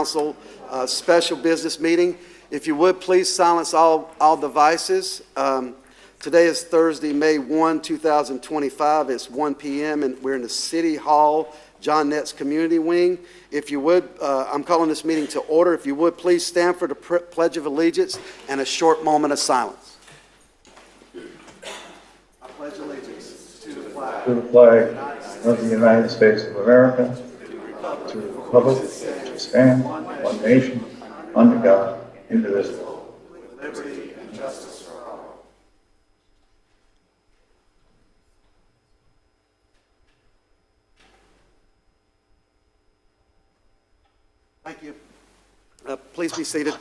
Council special business meeting. If you would, please silence all devices. Today is Thursday, May 1, 2025. It's 1 p.m. and we're in the City Hall, John Nett's Community Wing. If you would, I'm calling this meeting to order. If you would, please stand for the Pledge of Allegiance and a short moment of silence. I pledge allegiance to the flag of the United States of America, to the republic which stands one nation, under God, indivisible, with liberty and justice for all. Thank you. Please be seated.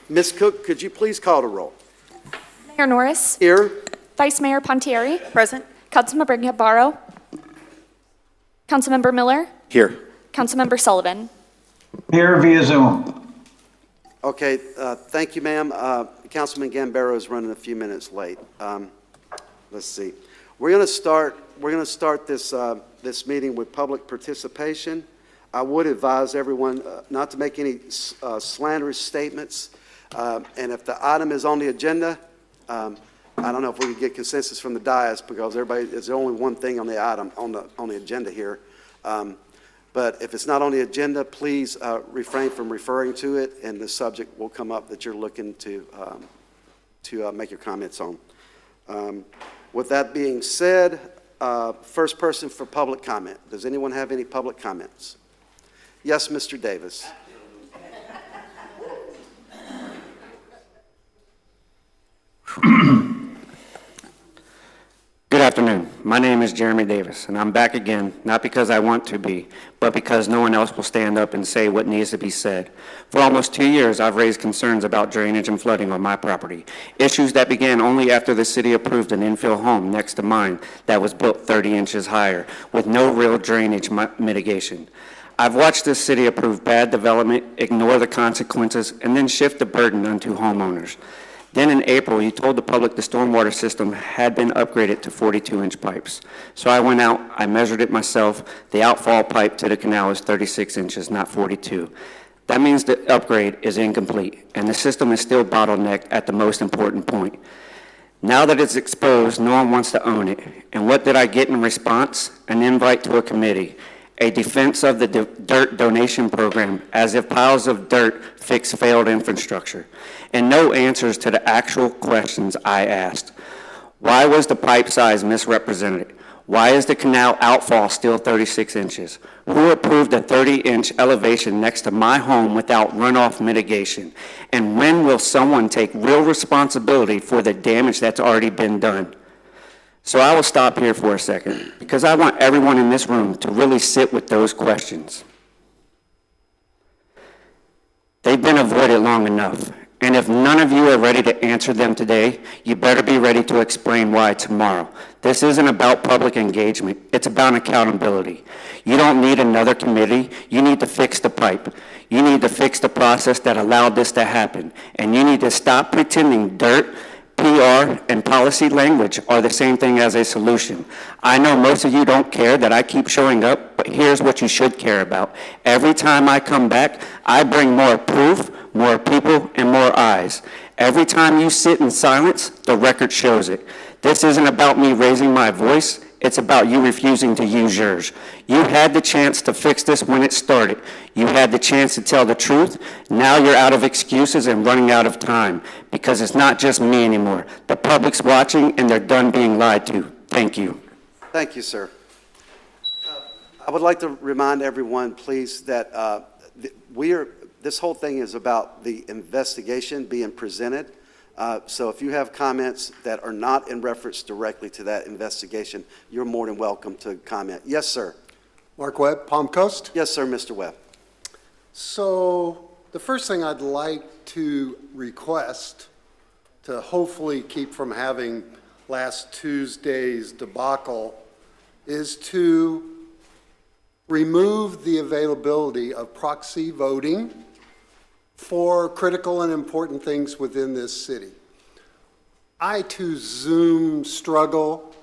Ms. Cook, could you please call the roll? Mayor Norris. Here. Vice Mayor Pontieri. Present. Councilmember Navarro. Councilmember Miller. Here. Councilmember Sullivan. Here via Zoom. Okay, thank you, ma'am. Councilman Gambaro is running a few minutes late. Let's see. We're going to start this meeting with public participation. I would advise everyone not to make any slanderous statements. And if the item is on the agenda, I don't know if we could get consensus from the dais because it's only one thing on the item on the agenda here. But if it's not on the agenda, please refrain from referring to it, and the subject will come up that you're looking to make your comments on. With that being said, first person for public comment. Does anyone have any public comments? Yes, Mr. Davis. Good afternoon. My name is Jeremy Davis, and I'm back again, not because I want to be, but because no one else will stand up and say what needs to be said. For almost 2 years, I've raised concerns about drainage and flooding on my property, issues that began only after the city approved an infill home next to mine that was built 30 inches higher, with no real drainage mitigation. I've watched this city approve bad development, ignore the consequences, and then shift the burden onto homeowners. Then in April, you told the public the stormwater system had been upgraded to 42-inch pipes. So I went out, I measured it myself. The outfall pipe to the canal is 36 inches, not 42. That means the upgrade is incomplete, and the system is still bottlenecked at the most important point. Now that it's exposed, no one wants to own it. And what did I get in response? An invite to a committee, a defense of the dirt donation program, as if piles of dirt fix failed infrastructure, and no answers to the actual questions I asked. Why was the pipe size misrepresented? Why is the canal outfall still 36 inches? Who approved a 30-inch elevation next to my home without runoff mitigation? And when will someone take real responsibility for the damage that's already been done? So I will stop here for a second, because I want everyone in this room to really sit with those questions. They've been avoided long enough, and if none of you are ready to answer them today, you better be ready to explain why tomorrow. This isn't about public engagement, it's about accountability. You don't need another committee, you need to fix the pipe. You need to fix the process that allowed this to happen, and you need to stop pretending dirt, PR, and policy language are the same thing as a solution. I know most of you don't care that I keep showing up, but here's what you should care about. Every time I come back, I bring more proof, more people, and more eyes. Every time you sit in silence, the record shows it. This isn't about me raising my voice. It's about you refusing to use yours. You had the chance to fix this when it started. You had the chance to tell the truth. Now you're out of excuses and running out of time, because it's not just me anymore. The public's watching and they're done being lied to. Thank you. Thank you, sir. I would like to remind everyone, please, that this whole thing is about the investigation being presented. So if you have comments that are not in reference directly to that investigation, you're more than welcome to comment. Yes, sir. Mark Webb, Palm Coast. Yes, sir, Mr. Webb. So the first thing I'd like to request to hopefully keep from having last Tuesday's debacle is to remove the availability of proxy voting for critical and important things within this city. I too Zoom struggle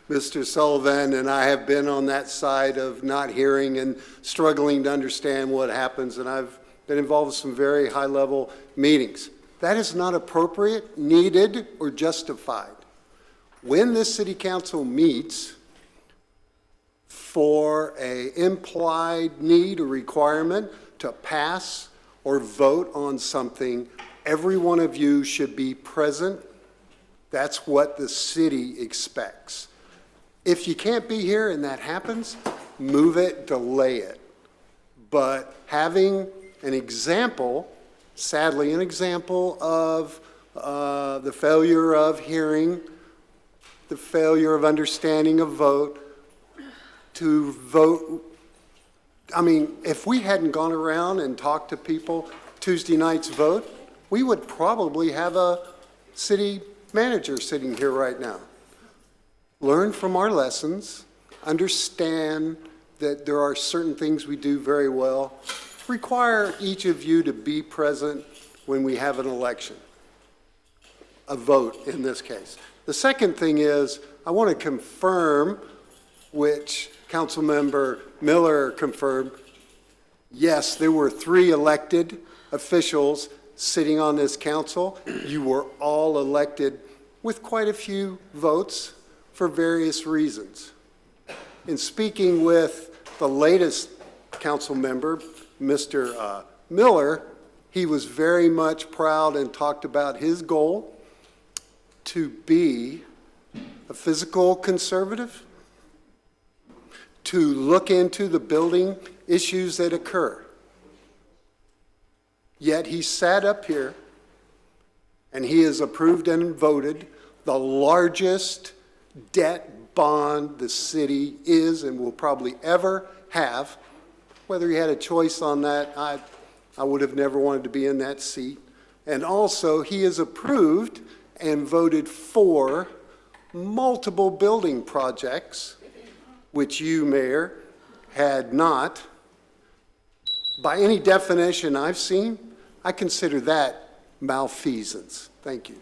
Mr. Sullivan, and I have been on that side of not hearing and struggling to understand what happens, and I've been involved with some very high-level meetings. That is not appropriate, needed, or justified. When this city council meets for an implied need or requirement to pass or vote on something, every one of you should be present. That's what the city expects. If you can't be here and that happens, move it, delay it. But having an example, sadly an example of the failure of hearing, the failure of understanding a vote, to vote, I mean, if we hadn't gone around and talked to people Tuesday night's vote, we would probably have a city manager sitting here right now. Learn from our lessons, understand that there are certain things we do very well, require each of you to be present when we have an election, a vote in this case. The second thing is, I want to confirm, which Councilmember Miller confirmed, yes, there were 3 elected officials sitting on this council. You were all elected with quite a few votes for various reasons. In speaking with the latest council member, Mr. Miller, he was very much proud and talked about his goal to be a fiscal conservative, to look into the building issues that occur. Yet he sat up here and he has approved and voted the largest debt bond the city is and will probably ever have. Whether he had a choice on that, I would have never wanted to be in that seat. And also, he has approved and voted for multiple building projects, which you, Mayor, had not. By any definition I've seen, I consider that malfeasance. Thank you.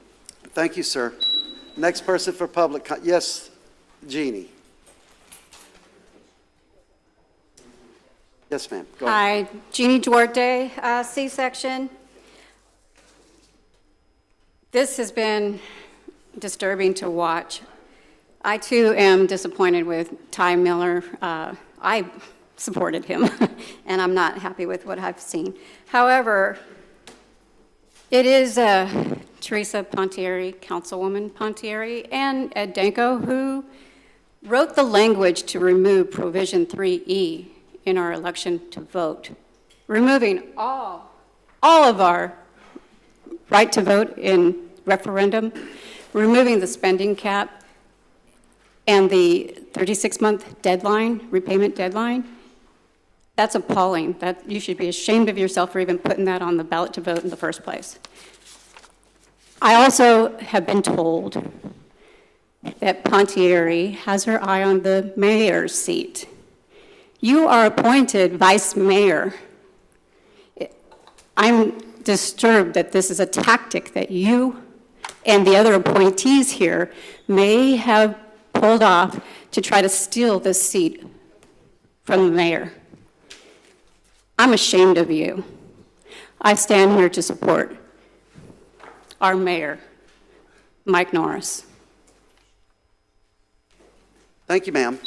Thank you, sir. Next person for public, yes, Jeannie. Yes, ma'am. Go ahead. Hi, Jeannie Duarte, C-section. This has been disturbing to watch. I too am disappointed with Ty Miller. I supported him, and I'm not happy with what I've seen. However, it is Teresa Pontieri, Councilwoman Pontieri, and Ed Danko, who wrote the language to remove Provision 3E in our election to vote, removing all of our right to vote in referendum, removing the spending cap and the 36-month deadline, repayment deadline. That's appalling. That you should be ashamed of yourself for even putting that on the ballot to vote in the first place. I also have been told that Pontieri has her eye on the mayor's seat. You are appointed vice mayor. I'm disturbed that this is a tactic that you and the other appointees here may have pulled off to try to steal this seat from the mayor. I'm ashamed of you. I stand here to support our mayor, Mike Norris. Thank you, ma'am.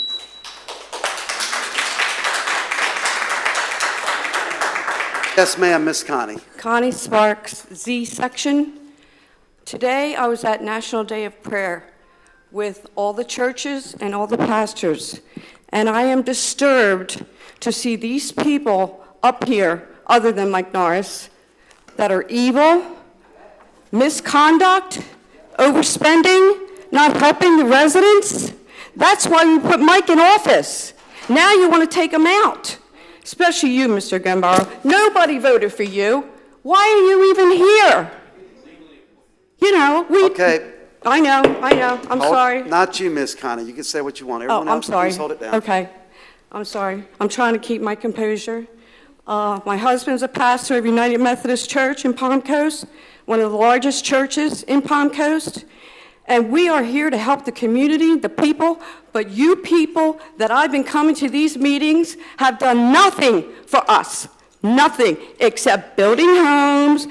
Yes, ma'am, Miss Connie. Connie Sparks, Z section. Today I was at National Day of Prayer with all the churches and all the pastors, and I am disturbed to see these people up here, other than Mike Norris, that are evil, misconduct, overspending, not helping the residents. That's why you put Mike in office. Now you want to take him out. Especially you, Mr. Gambaro. Nobody voted for you. Why are you even here? You know, Okay. I know, I'm sorry. Not you, Miss Connie. You can say what you want. Oh, Everyone I'm else, sorry. please hold it down. Okay, I'm sorry. I'm trying to keep my composure. My husband's a pastor of United Methodist Church in Palm Coast, one of the largest churches in Palm Coast. And we are here to help the community, the people, but you people that I've been coming to these meetings have done nothing for us. Nothing, except building homes,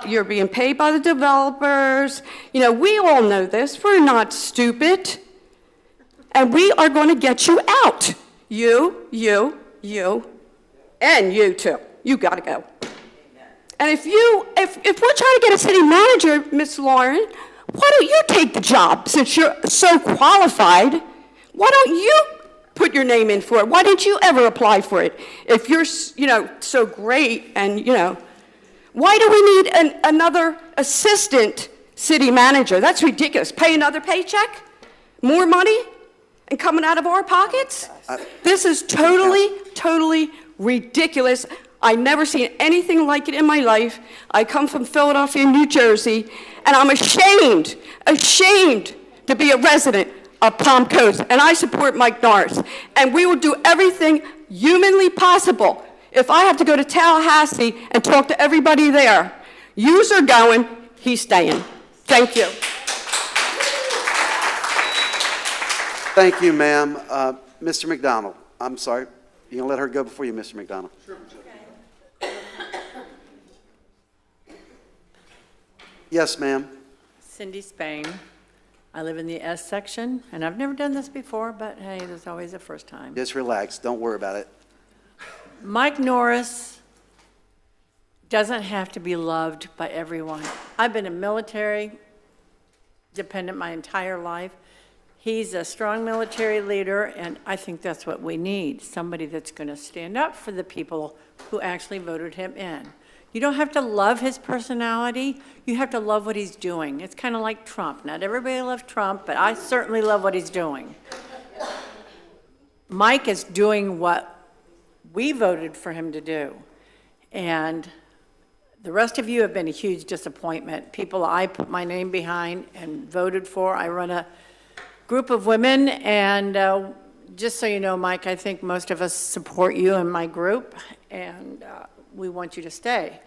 you're being paid by the developers. You know, we all know this. We're not stupid. And we are going to get you out. You, and you too. You got to go. And if we're trying to get a city manager, Miss Lauren, why don't you take the job since you're so qualified? Why don't you put your name in for it? Why didn't you ever apply for it? If you're, so great and, why do we need another assistant city manager? That's ridiculous. Pay another paycheck? More money? And coming out of our pockets? This is totally ridiculous. I've never seen anything like it in my life. I come from Philadelphia, New Jersey, and I'm ashamed to be a resident of Palm Coast, and I support Mike Norris. And we will do everything humanly possible. If I have to go to Tallahassee and talk to everybody there, yous are going, he's staying. Thank you. Thank you, ma'am. Mr. McDonald, I'm sorry. You gonna let her go before you, Mr. McDonald? Sure. Yes, ma'am. Cindy Spain. I live in the S section, and I've never done this before, but hey, there's always a first time. Just relax. Don't worry about it. Mike Norris doesn't have to be loved by everyone. I've been a military dependent my entire life. He's a strong military leader, and I think that's what we need, somebody that's going to stand up for the people who actually voted him in. You don't have to love his personality. You have to love what he's doing. It's kind of like Trump. Not everybody loves Trump, but I certainly love what he's doing. Mike is doing what we voted for him to do. And the rest of you have been a huge disappointment. People I put my name behind and voted for. I run a group of women, and just so you know, Mike, I think most of us support you and my group, and we want you to stay.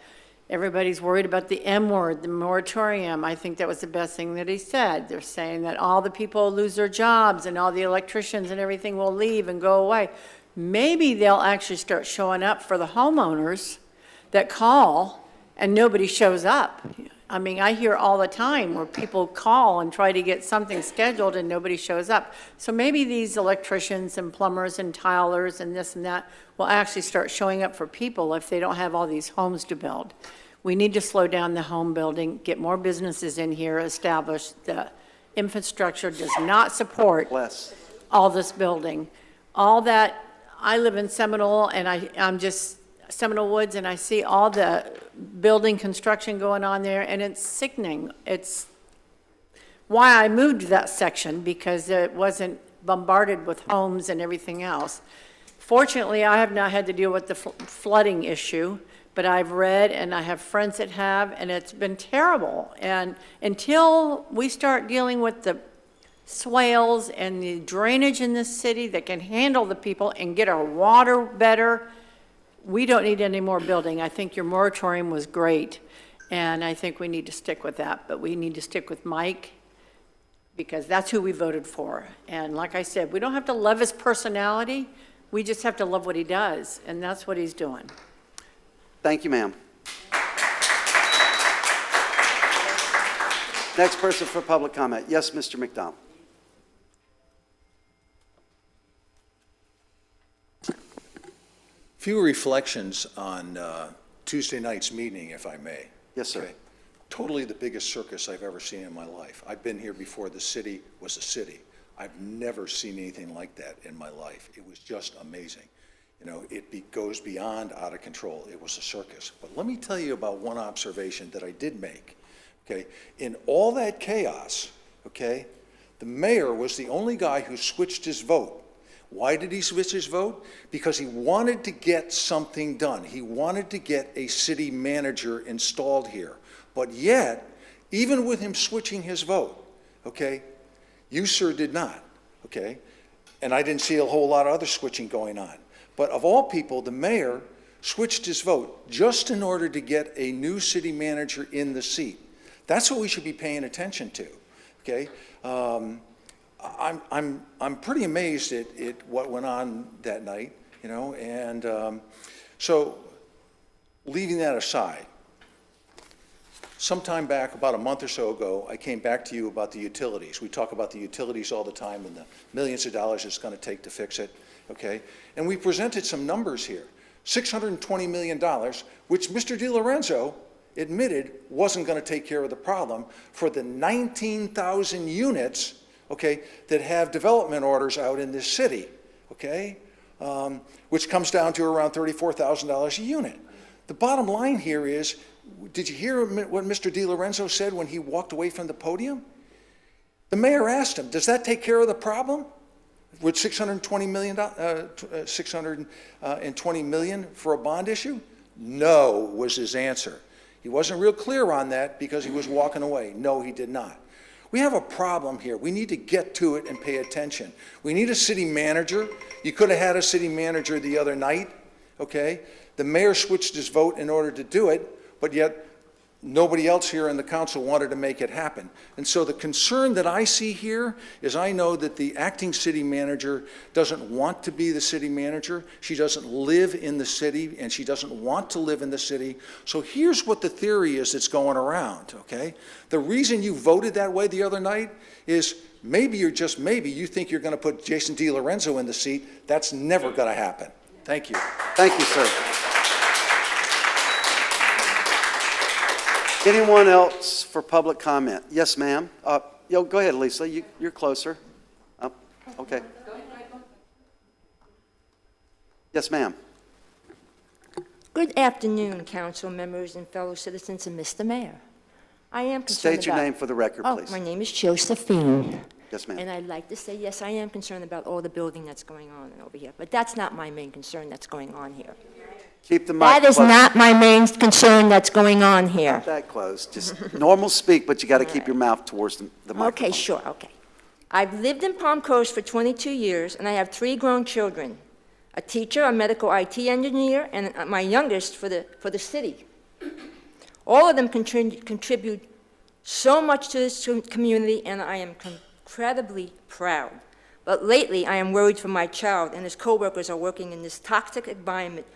Everybody's worried about the M word, the moratorium. I think that was the best thing that he said. They're saying that all the people lose their jobs and all the electricians and everything will leave and go away. Maybe they'll actually start showing up for the homeowners that call and nobody shows up. I mean, I hear all the time where people call and try to get something scheduled and nobody shows up. So maybe these electricians and plumbers and tilers and this and that will actually start showing up for people if they don't have all these homes to build. We need to slow down the home building, get more businesses in here, establish the infrastructure does not support all this building. All that, I live in Seminole, and I'm just Seminole Woods, and I see all the building construction going on there, and it's sickening. It's why I moved to that section, because it wasn't bombarded with homes and everything else. Fortunately, I have not had to deal with the flooding issue, but I've read and I have friends that have, and it's been terrible. And until we start dealing with the swales and the drainage in this city that can handle the people and get our water better, we don't need any more building. I think your moratorium was great, and I think we need to stick with that. But we need to stick with Mike, because that's who we voted for. And like I said, we don't have to love his personality. We just have to love what he does, and that's what he's doing. Thank you, ma'am. Next person for public comment. Yes, Mr. McDonald. Few reflections on Tuesday night's meeting, if I may. Yes, sir. Okay. Totally the biggest circus I've ever seen in my life. I've been here before the city was a city. I've never seen anything like that in my life. It was just amazing. You know, it goes beyond out of control. It was a circus. But let me tell you about one observation that I did make. Okay, in all that chaos, okay, the mayor was the only guy who switched his vote. Why did he switch his vote? Because he wanted to get something done. He wanted to get a city manager installed here. But yet, even with him switching his vote, okay, you, sir, did not, okay? And I didn't see a whole lot of other switching going on. But of all people, the mayor switched his vote just in order to get a new city manager in the seat. That's what we should be paying attention to. okay? I'm pretty amazed at what went on that night, you know, and so leaving that aside, sometime back, about a month or so ago, I came back to you about the utilities. We talk about the utilities all the time and the millions of dollars it's going to take to fix it, okay? And we presented some numbers here. $620 million, which Mr. DiLorenzo admitted wasn't going to take care of the problem for the 19,000 units, okay, that have development orders out in this city, okay, which comes down to around $34,000 a unit. The bottom line here is, did you hear what Mr. DiLorenzo said when he walked away from the podium? The mayor asked him, does that take care of the problem with $620 million for a bond issue? No, was his answer. He wasn't real clear on that because he was walking away. No, he did not. We have a problem here. We need to get to it and pay attention. We need a city manager. You could have had a city manager the other night, okay? The mayor switched his vote in order to do it, but yet nobody else here in the council wanted to make it happen. And so the concern that I see here is I know that the acting city manager doesn't want to be the city manager. She doesn't live in the city, and she doesn't want to live in the city. So here's what the theory is that's going around, okay? The reason you voted that way the other night is maybe you're just maybe you think you're going to put Jason DiLorenzo in the seat. That's never going to happen. Thank you. Thank you, sir. Anyone else for public comment? Yes, ma'am. Go ahead, Lisa. You're closer. Oh, okay. Yes, ma'am. Good afternoon, council members and fellow citizens and Mr. Mayor. I am concerned State your name for the record, please. My name is Josephine. Yes, ma'am. And I'd like to say, yes, I am concerned about all the building that's going on over here, but that's not my main concern that's going on here. Keep the mic That is close. not my main concern that's going on here. Not that close. Just normal speak, but you got to keep your mouth towards the microphone. Okay, sure, okay. I've lived in Palm Coast for 22 years, and I have 3 grown children, a teacher, a medical IT engineer, and my youngest for the city. All of them contribute so much to this community, and I am incredibly proud. But lately, I am worried for my child, and his coworkers are working in this toxic environment.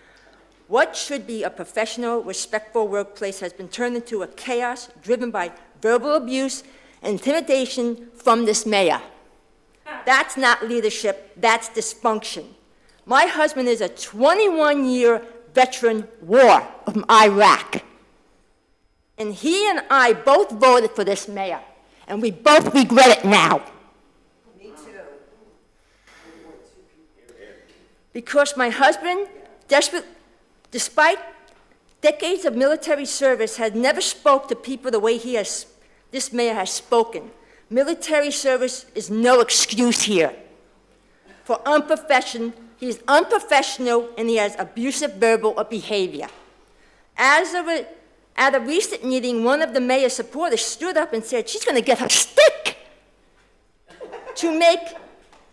What should be a professional, respectful workplace has been turned into a chaos driven by verbal abuse and intimidation from this mayor. That's not leadership, that's dysfunction. My husband is a 21-year veteran war from Iraq. And he and I both voted for this mayor, and we both regret it now. Me too. Because my husband, despite decades of military service, has never spoke to people the way this mayor has spoken. Military service is no excuse here. For he is unprofessional and he has abusive verbal behavior. At a recent meeting, one of the mayor's supporters stood up and said she's going to get her stick to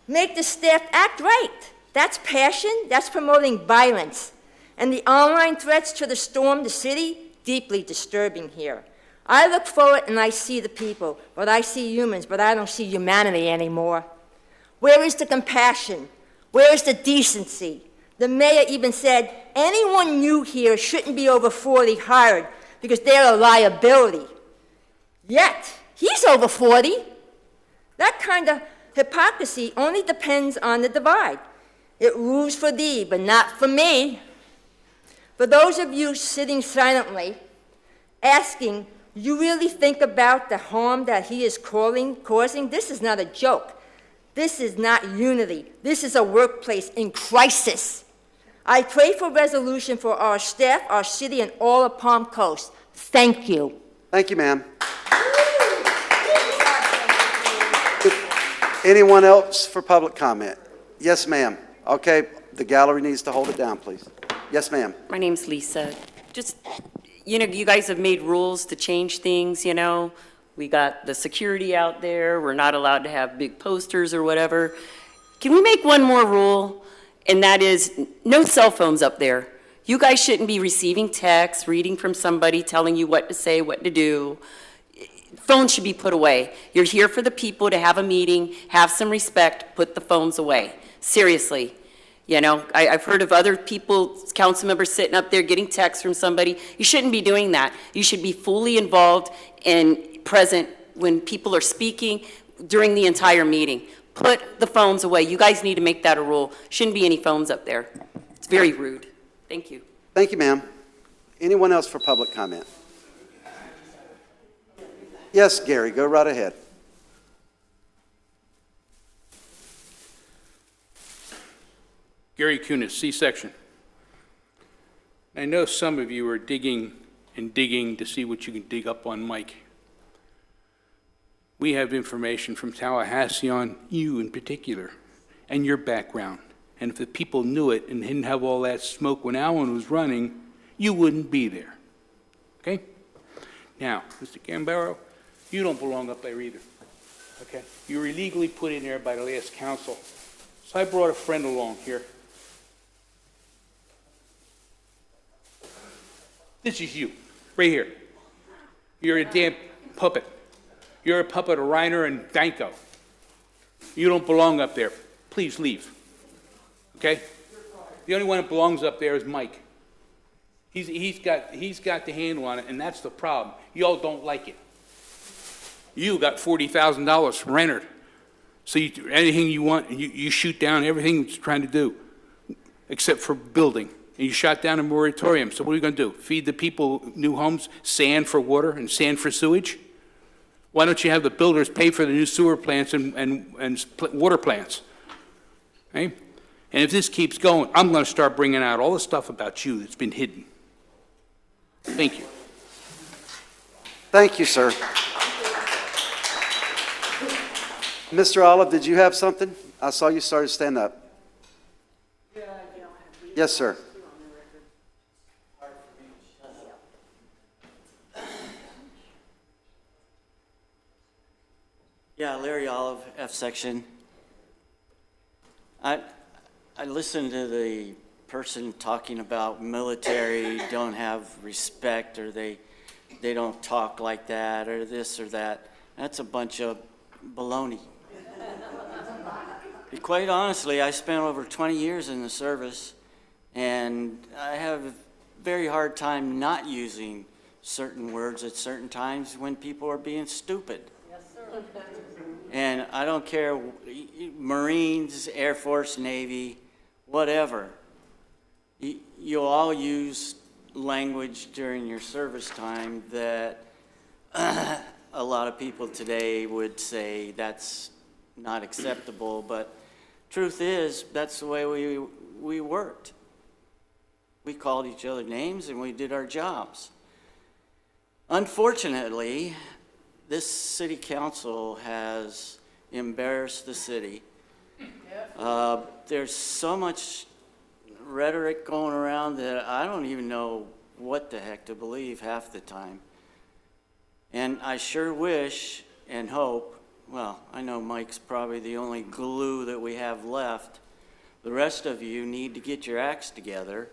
make the staff act right. That's passion, that's promoting violence. And the online threats to storm the city, deeply disturbing here. I look forward and I see the people, but I see humans, but I don't see humanity anymore. Where is the compassion? Where is the decency? The mayor even said anyone new here shouldn't be over 40 hired because they're a liability. Yet, he's over 40. That kind of hypocrisy only depends on the divide. It rules for thee, but not for me. For those of you sitting silently, asking, you really think about the harm that he is causing? This is not a joke. This is not unity. This is a workplace in crisis. I pray for resolution for our staff, our city, and all of Palm Coast. Thank you. Thank you, ma'am. Anyone else for public comment? Yes, ma'am. Okay, the gallery needs to hold it down, please. Yes, ma'am. My name's Lisa. Just, you guys have made rules to change things, We got the security out there. We're not allowed to have big posters or whatever. Can we make one more rule? And that is no cell phones up there. You guys shouldn't be receiving texts, reading from somebody, telling you what to say, what to do. phones should be put away. You're here for the people to have a meeting, have some respect, put the phones away. Seriously. You know, I've heard of other people, council members sitting up there getting texts from somebody. You shouldn't be doing that. You should be fully involved and present when people are speaking during the entire meeting. Put the phones away. You guys need to make that a rule. Shouldn't be any phones up there. It's very rude. Thank you. Thank you, ma'am. Anyone else for public comment? Yes, Gary, go right ahead. Gary Kunis, C-section. I know some of you are digging and digging to see what you can dig up on Mike. We have information from Tallahassee on you in particular and your background. And if the people knew it and didn't have all that smoke when Alan was running, you wouldn't be there. Okay? Now, Mr. Gambaro, you don't belong up there either. Okay? You were illegally put in there by the last council. So I brought a friend along here. This is you, right here. You're a damn puppet. You're a puppet of Reiner and Danko. You don't belong up there. Please leave. Okay? The only one that belongs up there is Mike. He's got the handle on it, and that's the problem. Y'all don't like it. You got $40,000 from Renner. So anything you want, you shoot down everything it's trying to do, except for building. And you shot down a moratorium. So what are you going to do? Feed the people new homes, sand for water and sand for sewage? Why don't you have the builders pay for the new sewer plants and water plants? Okay? And if this keeps going, I'm going to start bringing out all the stuff about you that's been hidden. Thank you. Thank you, sir. Mr. Olive, did you have something? I saw you started to stand up. Yes, sir. Yeah, Larry Olive, F section. I listened to the person talking about military don't have respect, or they don't talk like that, or this or that. That's a bunch of baloney. Quite honestly, I spent over 20 years in the service, and I have a very hard time not using certain words at certain times when people are being stupid. Yes, sir. And I don't care, Marines, Air Force, Navy, whatever. You'll all use language during your service time that a lot of people today would say that's not acceptable, but truth is, that's the way we worked. We called each other names and we did our jobs. Unfortunately, this city council has embarrassed the city. There's so much rhetoric going around that I don't even know what the heck to believe half the time. And I sure wish and hope, well, I know Mike's probably the only glue that we have left. The rest of you need to get your acts together.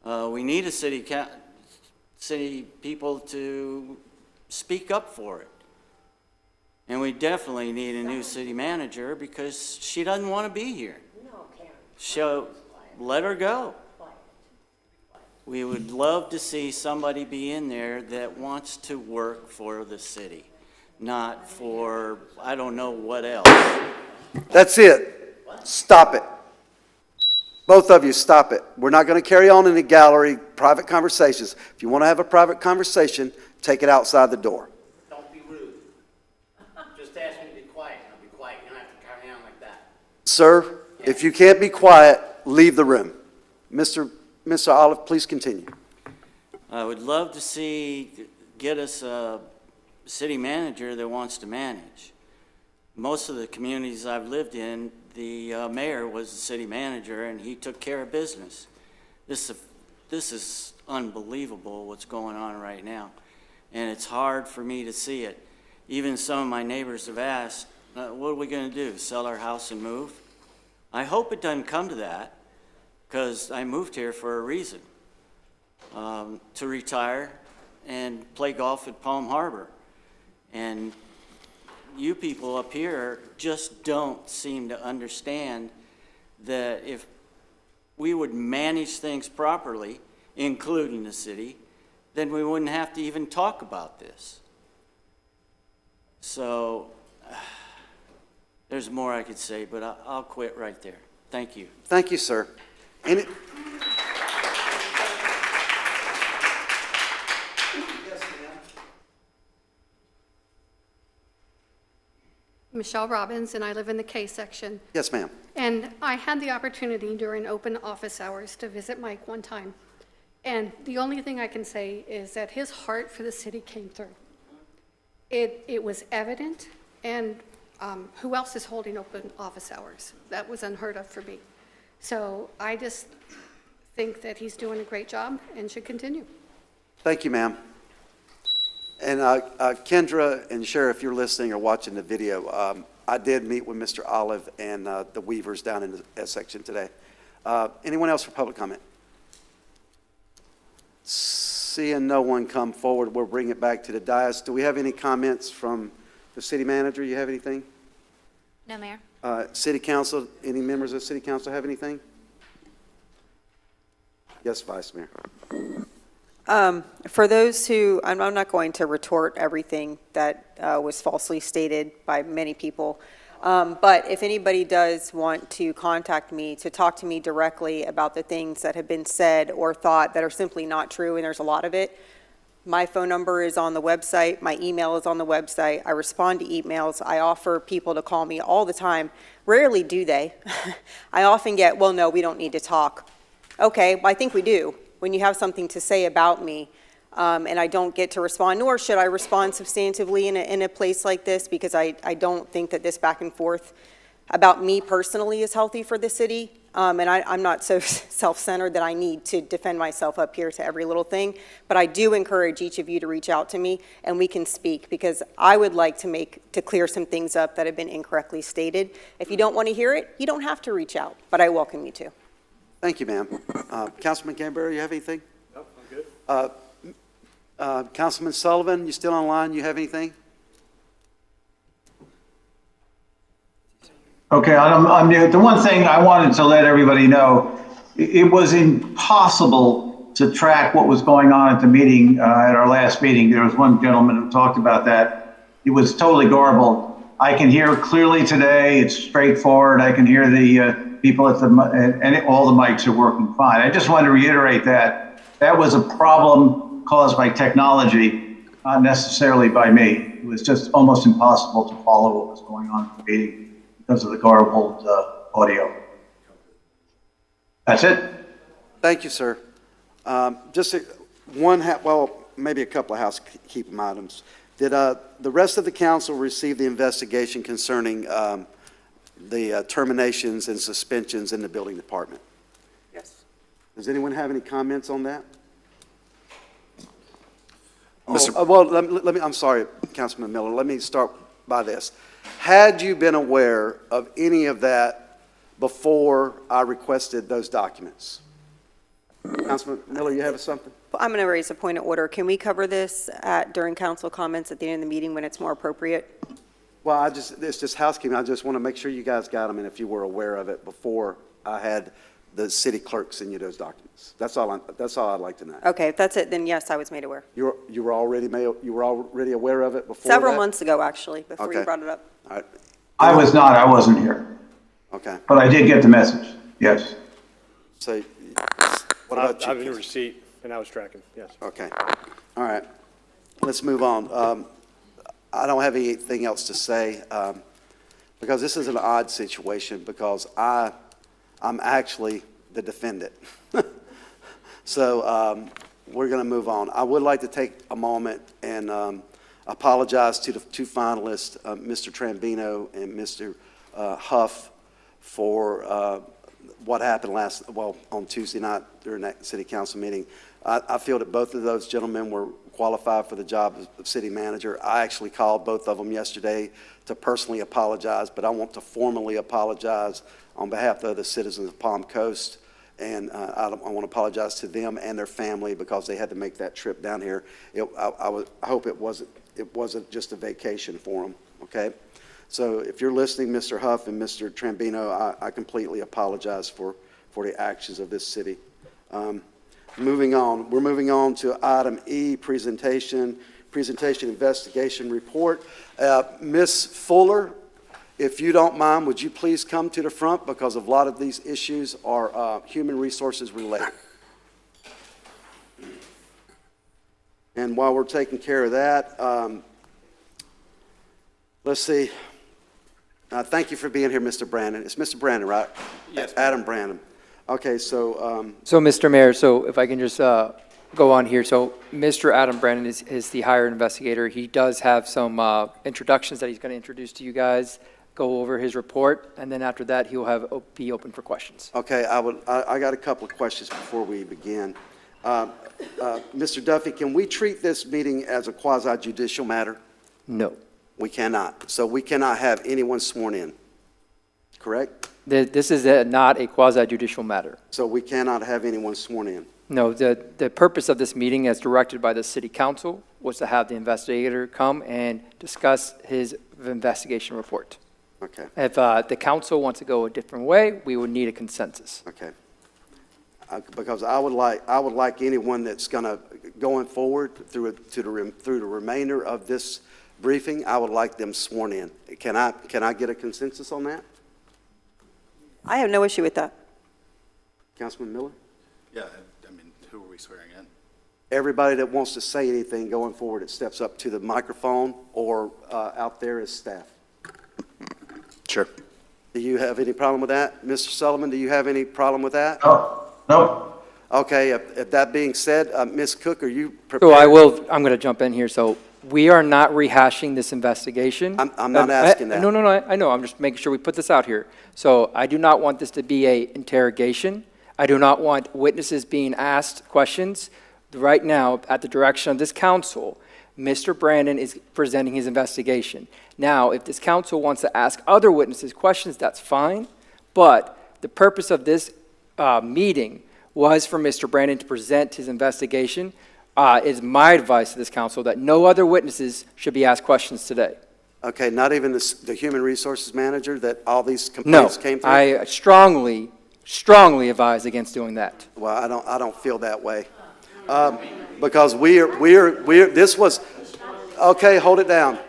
We need a city people to speak up for it. And we definitely need a new city manager because she doesn't want to be here. So let her go. We would love to see somebody be in there that wants to work for the city, not for I don't know what else. That's it. Stop it. Both of you, stop it. We're not going to carry on in the gallery private conversations. If you want to have a private conversation, take it outside the door. Don't be rude. Just ask me to be quiet, and I'll be quiet. You don't have to carry on like that. Sir, if you can't be quiet, leave the room. Mr. Olive, please continue. I would love to get us a city manager that wants to manage. Most of the communities I've lived in, the mayor was the city manager and he took care of business. This is unbelievable what's going on right now. And it's hard for me to see it. Even some of my neighbors have asked, what are we going to do, sell our house and move? I hope it doesn't come to that, because I moved here for a reason, to retire and play golf at Palm Harbor. And you people up here just don't seem to understand that if we would manage things properly, including the city, then we wouldn't have to even talk about this. So, there's more I could say, but I'll quit right there. Thank you. Thank you, sir. Any- Michelle Robbins, and I live in the K section. Yes, ma'am. And I had the opportunity during open office hours to visit Mike one time. And the only thing I can say is that his heart for the city came through. It was evident, and who else is holding open office hours? That was unheard of for me. So I just think that he's doing a great job and should continue. Thank you, ma'am. And Kendra and Sheriff, if you're listening or watching the video, I did meet with Mr. Olive and the Weavers down in the S section today. Anyone else for public comment? Seeing no one come forward, we'll bring it back to the dais. Do we have any comments from the city manager? You have anything? No, Mayor. City council, any members of city council have anything? Yes, Vice Mayor. For those who, I'm not going to retort everything that was falsely stated by many people, but if anybody does want to contact me to talk to me directly about the things that have been said or thought that are simply not true, and there's a lot of it, my phone number is on the website, my email is on the website, I respond to emails, I offer people to call me all the time. Rarely do they. I often get, well, no, we don't need to talk. Okay, well, I think we do. When you have something to say about me, and I don't get to respond, nor should I respond substantively in a place like this, because I don't think that this back and forth about me personally is healthy for the city, and I'm not so self-centered that I need to defend myself up here to every little thing, but I do encourage each of you to reach out to me, and we can speak, because I would like to clear some things up that have been incorrectly stated. If you don't want to hear it, you don't have to reach out, but I welcome you to. Thank you, ma'am. Councilman Gambaro, you have anything? No, I'm good. Councilman Sullivan, you still online? You have anything? Okay, I'm the one thing I wanted to let everybody know, it was impossible to track what was going on at the meeting, at our last meeting. There was one gentleman who talked about that. It was totally garbled. I can hear clearly today, it's straightforward. I can hear the people at and all the mics are working fine. I just want to reiterate that that was a problem caused by technology, not necessarily by me. It was just almost impossible to follow what was going on at the meeting because of the garbled audio. That's it. Thank you, sir. Just maybe a couple of housekeeping items. Did the rest of the council receive the investigation concerning the terminations and suspensions in the building department? Yes. Does anyone have any comments on that? I'm sorry, Councilman Miller. Let me start by this. Had you been aware of any of that before I requested those documents? Councilman Miller, you have something? I'm going to raise a point of order. Can we cover this during council comments at the end of the meeting when it's more appropriate? Well, it's just housekeeping. I just want to make sure you guys got them and if you were aware of it before I had the city clerk send you those documents. That's all I'd like to know. Okay, if that's it, then yes, I was made aware. You were already aware of it before Several that? months ago, actually, before you Okay. brought it up. All right. I was not, I wasn't here, Okay. but I did get the message, yes. So, what about you? I have a receipt, and I was tracking, yes. Okay. All right. Let's move on. I don't have anything else to say because this is an odd situation because I'm actually the defendant. So we're going to move on. I would like to take a moment and apologize to the two finalists, Mr. Trambino and Mr. Huff, for what happened on Tuesday night during that city council meeting. I feel that both of those gentlemen were qualified for the job of city manager. I actually called both of them yesterday to personally apologize, but I want to formally apologize on behalf of the citizens of Palm Coast, and I want to apologize to them and their family because they had to make that trip down here. I hope it it wasn't just a vacation for him, okay? So if you're listening, Mr. Huff and Mr. Trambino, I completely apologize for the actions of this city. Moving on, we're moving on to item E, presentation investigation report. Ms. Fuller, if you don't mind, would you please come to the front because a lot of these issues are human resources related. And while we're taking care of that, let's see. Thank you for being here, Mr. Brandon. It's Mr. Brandon, right? Yes. Adam Brandon. Okay, so. So, Mr. Mayor, so if I can just go on here. So, Mr. Adam Brandon is the hired investigator. He does have some introductions that he's going to introduce to you guys, go over his report, and then after that, he will be open for questions. Okay, I got a couple of questions before we begin. Mr. Duffy, can we treat this meeting as a quasi-judicial matter? No. We cannot. So we cannot have anyone sworn in, correct? This is not a quasi-judicial matter. So we cannot have anyone sworn in? No, the purpose of this meeting, as directed by the city council, was to have the investigator come and discuss his investigation report. Okay. If the council wants to go a different way, we would need a consensus. Okay. Because I would like anyone that's going forward through the remainder of this briefing, I would like them sworn in. Can I get a consensus on that? I have no issue with that. Councilman Miller? Yeah, I mean, who are we swearing in? Everybody that wants to say anything going forward, it steps up to the microphone or out there as staff. Sure. Do you have any problem with that? Mr. Sullivan, do you have any problem with that? No. Okay, if that being said, Ms. Cook, are you prepared? So I'm going to jump in here. So we are not rehashing this investigation. I'm not asking that. No, I know. I'm just making sure we put this out here. So I do not want this to be a interrogation. I do not want witnesses being asked questions. Right now, at the direction of this council, Mr. Brandon is presenting his investigation. Now, if this council wants to ask other witnesses questions, that's fine. But the purpose of this meeting was for Mr. Brandon to present his investigation. Is my advice to this council that no other witnesses should be asked questions today. Okay, not even the human resources manager that all these complaints came through? I strongly advise against doing that. Well, I don't feel that way. Because this was, okay, hold it down.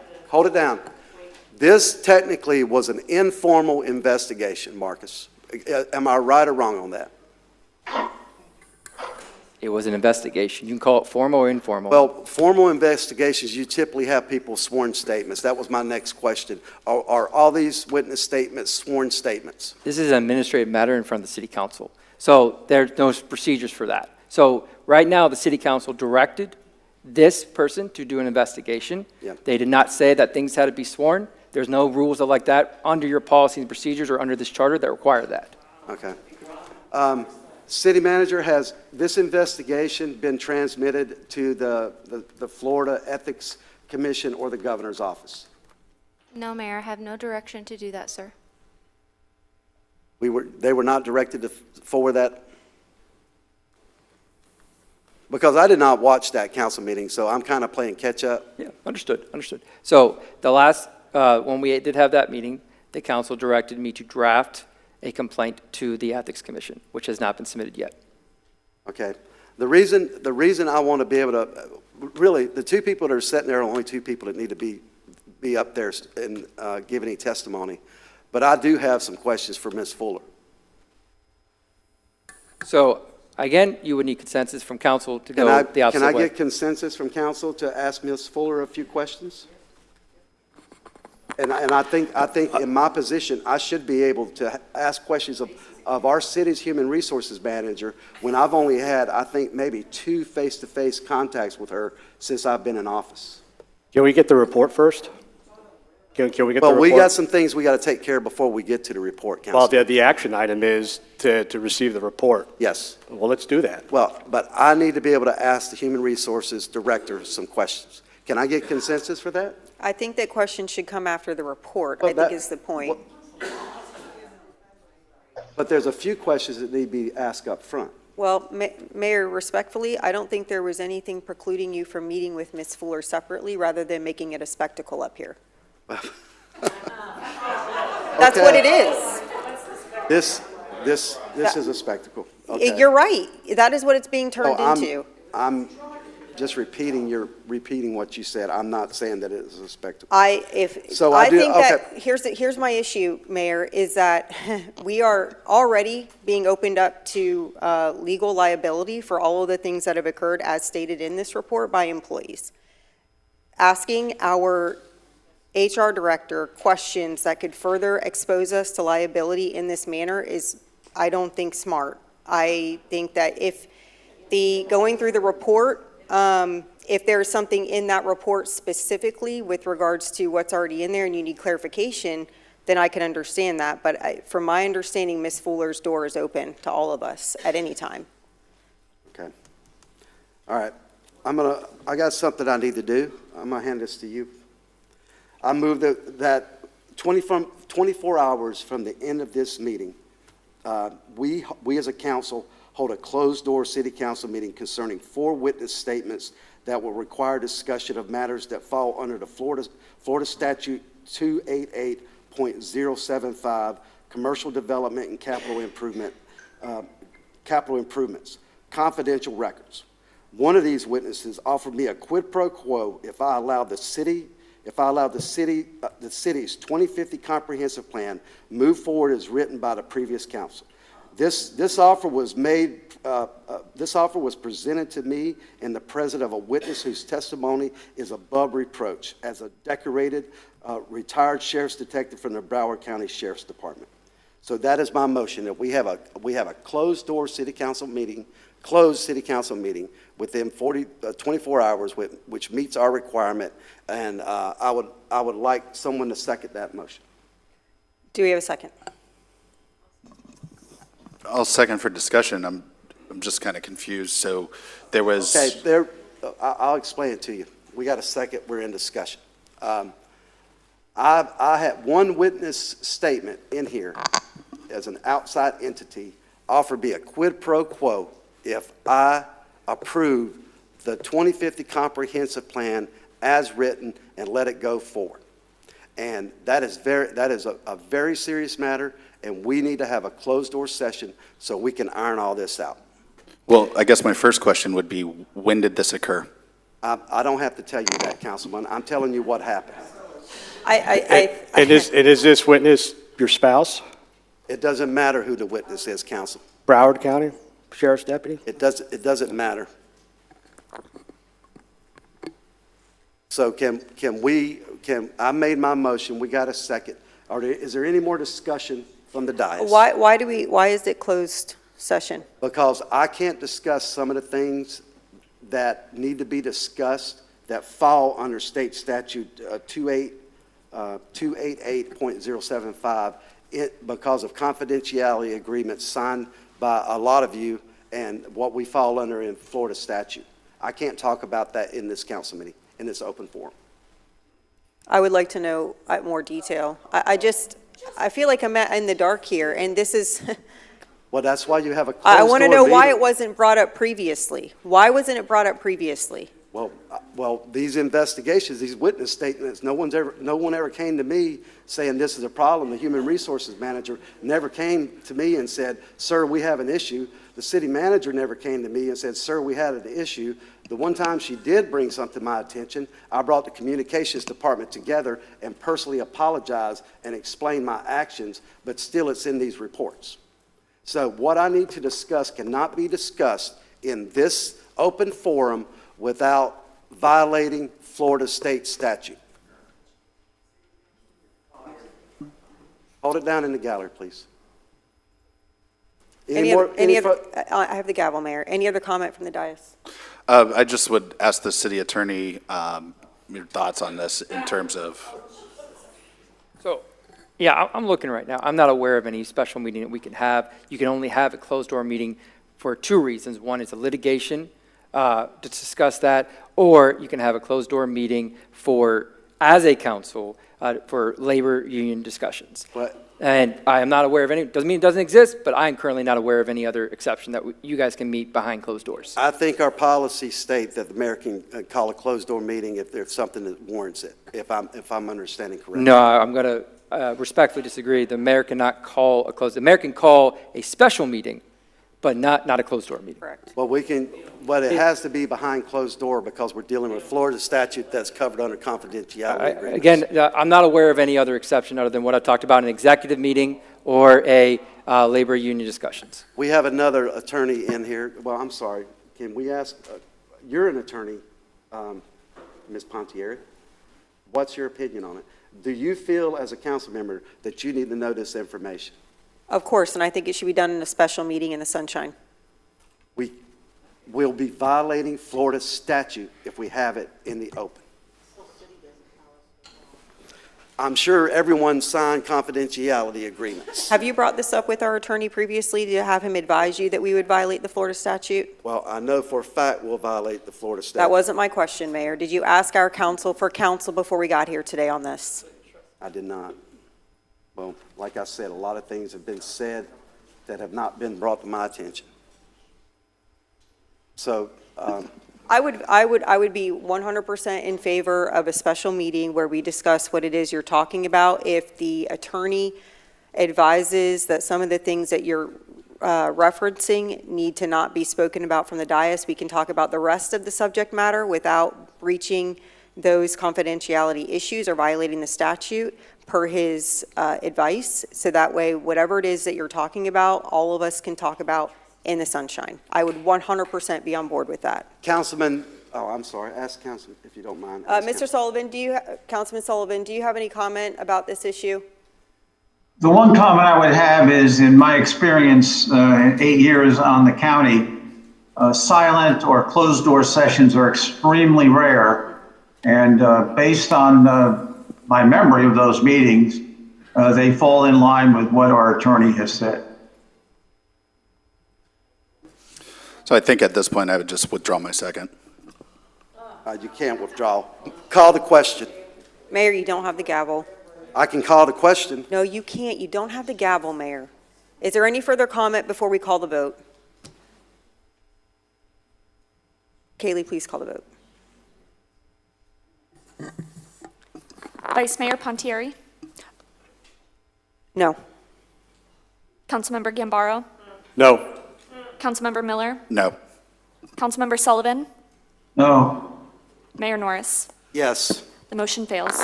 This technically was an informal investigation, Marcus. Am I right or wrong on that? It was an investigation. You can call it formal or informal. Well, formal investigations, you typically have people's sworn statements. That was my next question. Are all these witness statements sworn statements? This is an administrative matter in front of the city council. So there's no procedures for that. So right now, the city council directed this person to do an investigation. Yep. They did not say that things had to be sworn. There's no rules like that under your policies and procedures or under this charter that require that. Okay. City manager, has this investigation been transmitted to the Florida Ethics Commission or the governor's office? No, Mayor, I have no direction to do that, sir. They were not directed to forward that? Because I did not watch that council meeting, so I'm kind of playing catch up. Yeah, understood. So the last, when we did have that meeting, the council directed me to draft a complaint to the Ethics Commission, which has not been submitted yet. Okay. The reason I want to be able to, really, the two people that are sitting there are only two people that need to be up there and give any testimony. But I do have some questions for Ms. Fuller. So again, you would need consensus from council to go the opposite way. Can I get consensus from council to ask Ms. Fuller a few questions? And I think in my position, I should be able to ask questions of our city's human resources manager when I've only had, I think, maybe 2 face-to-face contacts with her since I've been in office. Can we get the report first? Can we get the report? Well, we got some things we got to take care of before we get to the report, Council. Well, the action item is to receive the report. Yes. Well, let's do that. Well, but I need to be able to ask the human resources director some questions. Can I get consensus for that? I think that questions should come after the report, Well, I think is the point. But there's a few questions that need to be asked up front. Well, Mayor, respectfully, I don't think there was anything precluding you from meeting with Ms. Fuller separately rather than making it a spectacle up here. That's what it is. This is a spectacle. Okay. You're right. That is what it's being turned Oh, into. I'm just repeating what you said. I'm not saying that it is a spectacle. I think that, here's my issue, Mayor, is that we are already being opened up to legal liability for all of the things that have occurred as stated in this report by employees. Asking our HR director questions that could further expose us to liability in this manner is, I don't think, smart. I think that if going through the report, if there's something in that report specifically with regards to what's already in there and you need clarification, then I can understand that. But from my understanding, Ms. Fuller's door is open to all of us at any time. Okay. All right. I got something I need to do. I'm going to hand this to you. I move that 24 hours from the end of this meeting, we as a council hold a closed-door city council meeting concerning 4 witness statements that will require discussion of matters that fall under the Florida Statute 288.075, commercial development and capital improvements, confidential records. One of these witnesses offered me a quid pro quo if I allowed the city's 2050 comprehensive plan move forward as written by the previous council. This offer was presented to me in the presence of a witness whose testimony is above reproach as a decorated, retired sheriff's detective from the Broward County Sheriff's Department. So that is my motion, that we have a closed-door city council meeting, within 24 hours, which meets our requirement, and I would like someone to second that motion. Do we have a second? I'll second for discussion. I'm just kind of confused. So there was. Okay, I'll explain it to you. We got a second. We're in discussion. I had one witness statement in here as an outside entity offered me a quid pro quo if I approve the 2050 comprehensive plan as written and let it go forward. And that is a very serious matter, and we need to have a closed-door session so we can iron all this out. Well, I guess my first question would be, when did this occur? I don't have to tell you that, Councilman. I'm telling you what happened. And is this witness your spouse? It doesn't matter who the witness is, Council. Broward County Sheriff's Deputy? It doesn't matter. So I made my motion, we got a second. Is there any more discussion from the dais? Why is it closed session? Because I can't discuss some of the things that need to be discussed that fall under state statute 288.075 because of confidentiality agreements signed by a lot of you and what we fall under in Florida statute. I can't talk about that in this council meeting, in this open forum. I would like to know more detail. I feel like I'm in the dark here, and this is. Well, that's why you have a closed I want to door know why meeting. it wasn't brought up previously. Why wasn't it brought up previously? Well, these investigations, these witness statements, no one ever came to me saying this is a problem. The human resources manager never came to me and said, sir, we have an issue. The city manager never came to me and said, sir, we had an issue. The one time she did bring something to my attention, I brought the communications department together and personally apologized and explained my actions, but still it's in these reports. So what I need to discuss cannot be discussed in this open forum without violating Florida state statute. Hold it down in the gallery, please. I have the gavel, Mayor. Any other comment from the dais? I just would ask the city attorney your thoughts on this in terms of. So, yeah, I'm looking right now. I'm not aware of any special meeting that we can have. You can only have a closed-door meeting for 2 reasons. One is a litigation to discuss that, or you can have a closed-door meeting for as a council for labor union discussions. But And I am not aware of any, doesn't mean it doesn't exist, but I am currently not aware of any other exception that you guys can meet behind closed doors. I think our policies state that the mayor can call a closed-door meeting if there's something that warrants it, if I'm understanding correctly. No, I'm going to respectfully disagree. The mayor cannot call the mayor can call a special meeting, but not a closed-door meeting. Correct. Well, but it has to be behind closed door because we're dealing with Florida statute that's covered under confidentiality agreements. Again, I'm not aware of any other exception other than what I talked about, an executive meeting or a labor union discussions. We have another attorney in here. Well, I'm sorry. Can we ask, you're an attorney, Ms. Pontieri. What's your opinion on it? Do you feel as a council member that you need to know this information? Of course, and I think it should be done in a special meeting in the sunshine. We will be violating Florida statute if we have it in the open. I'm sure everyone signed confidentiality agreements. Have you brought this up with our attorney previously to have him advise you that we would violate the Florida statute? Well, I know for a fact we'll violate the Florida statute. That wasn't my question, Mayor. Did you ask our counsel for counsel before we got here today on this? I did not. Well, like I said, a lot of things have been said that have not been brought to my attention. So, I would be 100% in favor of a special meeting where we discuss what it is you're talking about. If the attorney advises that some of the things that you're referencing need to not be spoken about from the dais, we can talk about the rest of the subject matter without breaching those confidentiality issues or violating the statute per his advice. So that way, whatever it is that you're talking about, all of us can talk about in the sunshine. I would 100% be on board with that. Councilman, I'm sorry, ask Councilman if you don't mind. Mr. Sullivan, Councilman Sullivan, do you have any comment about this issue? The one comment I would have is, in my experience, 8 years on the county, silent or closed-door sessions are extremely rare. And based on my memory of those meetings, they fall in line with what our attorney has said. So I think at this point, I would just withdraw my second. You can't withdraw. Call the question. Mayor, you don't have the gavel. I can call the question. No, you can't. You don't have the gavel, Mayor. Is there any further comment before we call the vote? Kaylee, please call the vote. Vice Mayor Pontieri, No. Councilmember Gambaro, No. Councilmember Miller, No. Councilmember Sullivan, No. Mayor Norris. Yes. The motion fails.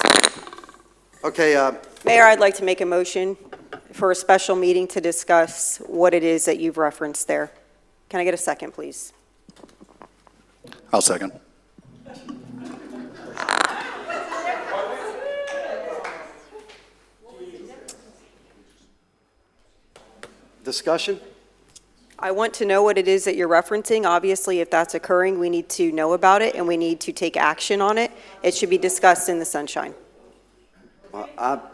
Okay, Mayor, I'd like to make a motion for a special meeting to discuss what it is that you've referenced there. Can I get a second, please? I'll second. discussion? I want to know what it is that you're referencing. Obviously, if that's occurring, we need to know about it and we need to take action on it. It should be discussed in the sunshine. Well,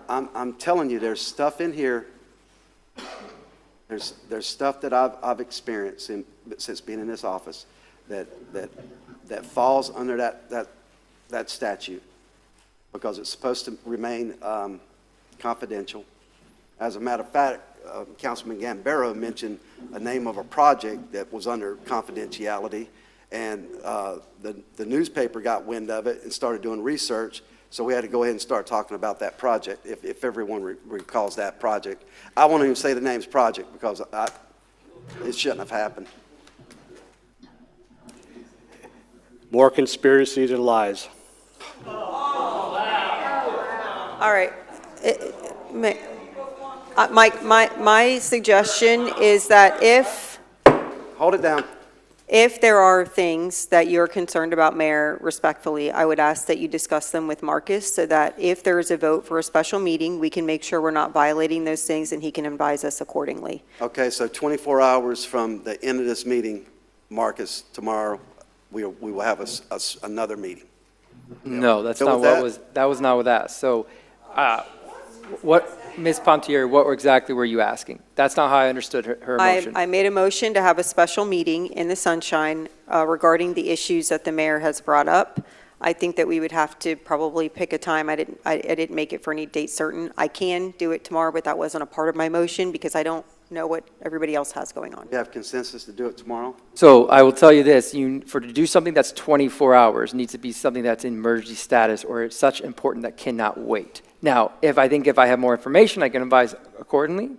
I'm telling you, there's stuff in here. There's stuff that I've experienced since being in this office that falls under that statute because it's supposed to remain confidential. As a matter of fact, Councilman Gambaro mentioned a name of a project that was under confidentiality, and the newspaper got wind of it and started doing research. So we had to go ahead and start talking about that project, if everyone recalls that project. I won't even say the name's project because it shouldn't have happened. More conspiracies and lies. All right. My suggestion is that if... Hold it down. If there are things that you're concerned about, Mayor, respectfully, I would ask that you discuss them with Marcus so that if there is a vote for a special meeting, we can make sure we're not violating those things and he can advise us accordingly. Okay, so 24 hours from the end of this meeting, Marcus, tomorrow, we will have another meeting. No, that's Go not with what that was not what that. So, what, Ms. Pontieri, what exactly were you asking? That's not how I understood her motion. I made a motion to have a special meeting in the sunshine regarding the issues that the mayor has brought up. I think that we would have to probably pick a time. I didn't make it for any date certain. I can do it tomorrow, but that wasn't a part of my motion because I don't know what everybody else has going on. You have consensus to do it tomorrow? So I will tell you this, to do something that's 24 hours needs to be something that's in emergency status or it's such important that cannot wait. Now, if I have more information, I can advise accordingly.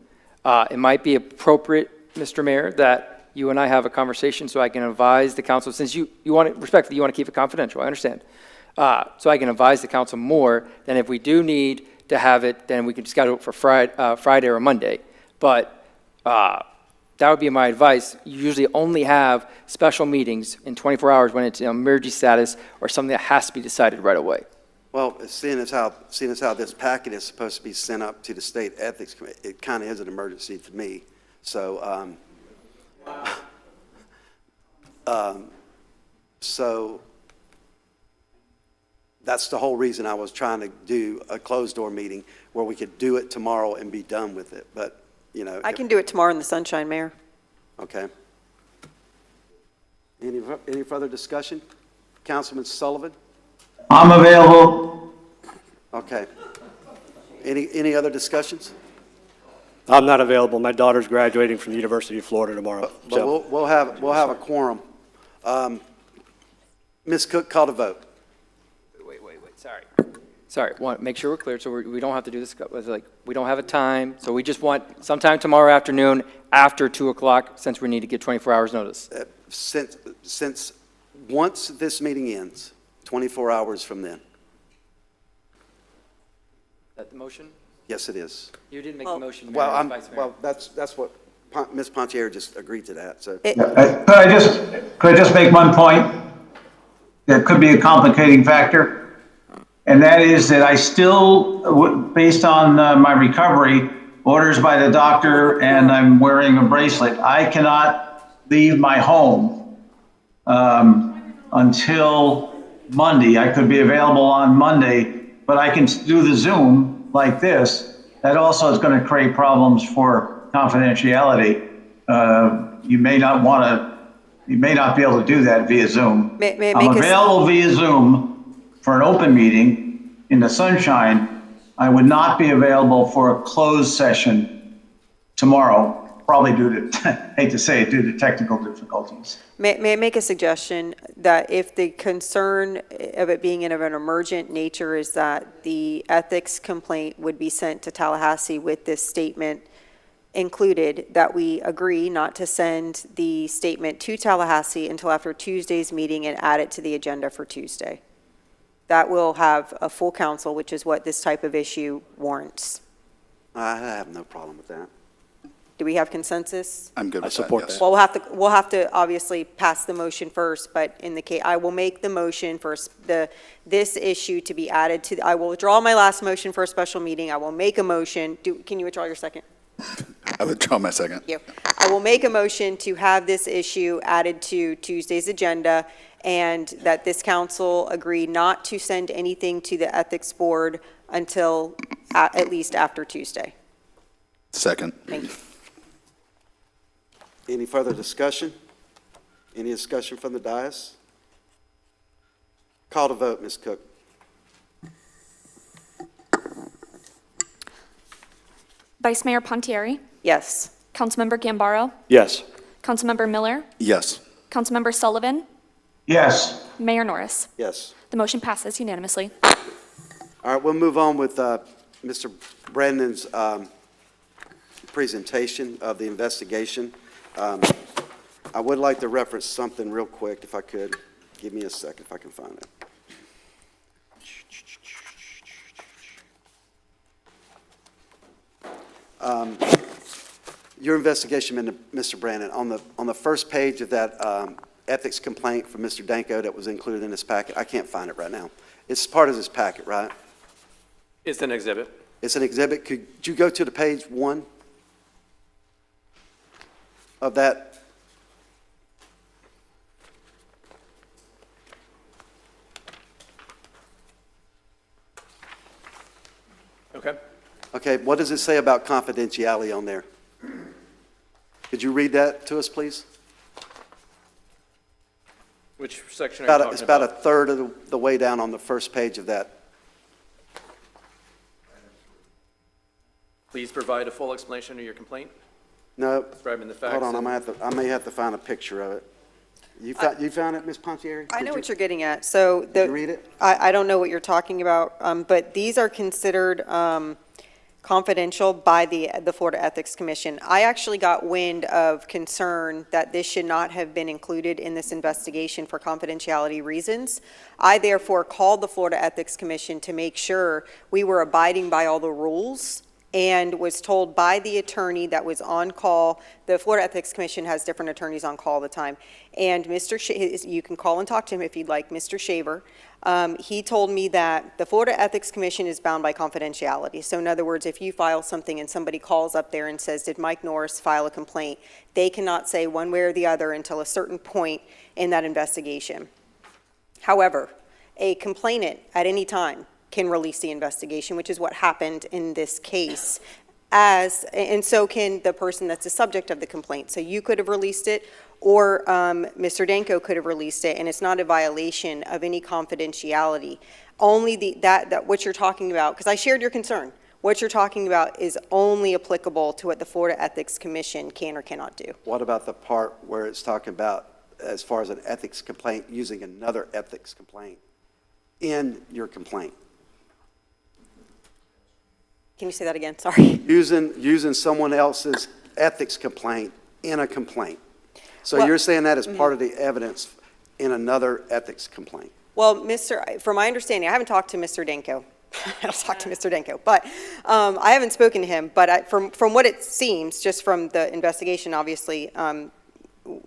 It might be appropriate, Mr. Mayor, that you and I have a conversation so I can advise the council, since you want to, respectfully, you want to keep it confidential, I understand. So I can advise the council more than if we do need to have it, then we can schedule it for Friday or Monday. But that would be my advice. You usually only have special meetings in 24 hours when it's in emergency status or something that has to be decided right away. Well, seeing as how this packet is supposed to be sent up to the state ethics committee, it kind of is an emergency to me. So, so that's the whole reason I was trying to do a closed door meeting where we could do it tomorrow and be done with it. But, you know. I can do it tomorrow in the sunshine, Mayor. Okay. Any further discussion? Councilman Sullivan? I'm available. Okay. Any other discussions? I'm not available. My daughter's graduating from the University of Florida tomorrow. But we'll have a quorum. Ms. Cook, call to vote. Wait, sorry, want to make sure we're clear, so we don't have to do this, like, we don't have a time, so we just want sometime tomorrow afternoon after 2 o'clock, since we need to give 24 hours notice. Since once this meeting ends, 24 hours from then. Is that the motion? Yes, it is. You didn't make the motion, Mayor, Well, Vice Mayor. well, that's what Ms. Pontier just agreed to that, so. Could I just make one point that could be a complicating factor? And that is that I still, based on my recovery, orders by the doctor, and I'm wearing a bracelet, I cannot leave my home until Monday. I could be available on Monday, but I can do the Zoom like this. That also is going to create problems for confidentiality. You may not be able to do that via Zoom. I'm available via Zoom for an open meeting in the sunshine. I would not be available for a closed session tomorrow, probably due to, hate to say it, due to technical difficulties. May I make a suggestion that if the concern of it being of an emergent nature is that the ethics complaint would be sent to Tallahassee with this statement included, that we agree not to send the statement to Tallahassee until after Tuesday's meeting and add it to the agenda for Tuesday. That will have a full council, which is what this type of issue warrants. I have no problem with that. Do we have consensus? I'm good with that, support yes. that. Well, we'll have to obviously pass the motion first, but in the case, I will make the motion for this issue to be added to, I will withdraw my last motion for a special meeting. I will make a motion. Can you withdraw your second? I withdraw my second. Thank you. I will make a motion to have this issue added to Tuesday's agenda, and that this council agree not to send anything to the ethics board until at least after Tuesday. Second. Thank you. Any further discussion? Any discussion from the dais? Call to vote, Ms. Cook. Vice Mayor Pontieri, Yes. Councilmember Gambaro, Yes. Councilmember Miller, Yes. Councilmember Sullivan, Yes. Mayor Norris. Yes. The motion passes unanimously. All right, we'll move on with Mr. Brandon's presentation of the investigation. I would like to reference something real quick, if I could. Give me a second if I can find it. Your investigation, Mr. Brandon, on the first page of that ethics complaint from Mr. Danko that was included in this packet, I can't find it right now. It's part of this packet, right? It's an exhibit. It's an exhibit. Could you go to the page 1 of that? Okay. Okay, what does it say about confidentiality on there? Could you read that to us, please? Which section are you talking It's about a about? third of the way down on the first page of that. Please provide a full explanation of your complaint. No, Describing the facts. hold on, and- I may have to find a picture of it. You found it, Ms. Pontieri? I Did know you- what you're getting at. So Did you read it? I don't know what you're talking about, but these are considered confidential by the Florida Ethics Commission. I actually got wind of concern that this should not have been included in this investigation for confidentiality reasons. I therefore called the Florida Ethics Commission to make sure we were abiding by all the rules, and was told by the attorney that was on call. The Florida Ethics Commission has different attorneys on call all the time. And you can call and talk to him if you'd like, Mr. Shaver. He told me that the Florida Ethics Commission is bound by confidentiality. So in other words, if you file something and somebody calls up there and says, did Mike Norris file a complaint? They cannot say one way or the other until a certain point in that investigation. However, a complainant at any time can release the investigation, which is what happened in this case, and so can the person that's the subject of the complaint. So you could have released it, or Mr. Danko could have released it, and it's not a violation of any confidentiality. Only that what you're talking about, because I shared your concern, what you're talking about is only applicable to what the Florida Ethics Commission can or cannot do. What about the part where it's talking about, as far as an ethics complaint, using another ethics complaint in your complaint? Can you say that again? Sorry. Using someone else's ethics complaint in a complaint. So Well, you're saying that is part of the evidence in another ethics complaint? Well, from my understanding, I haven't talked to Mr. Danko. I'll talk to Mr. Danko, but I haven't spoken to him. But from what it seems, just from the investigation, obviously,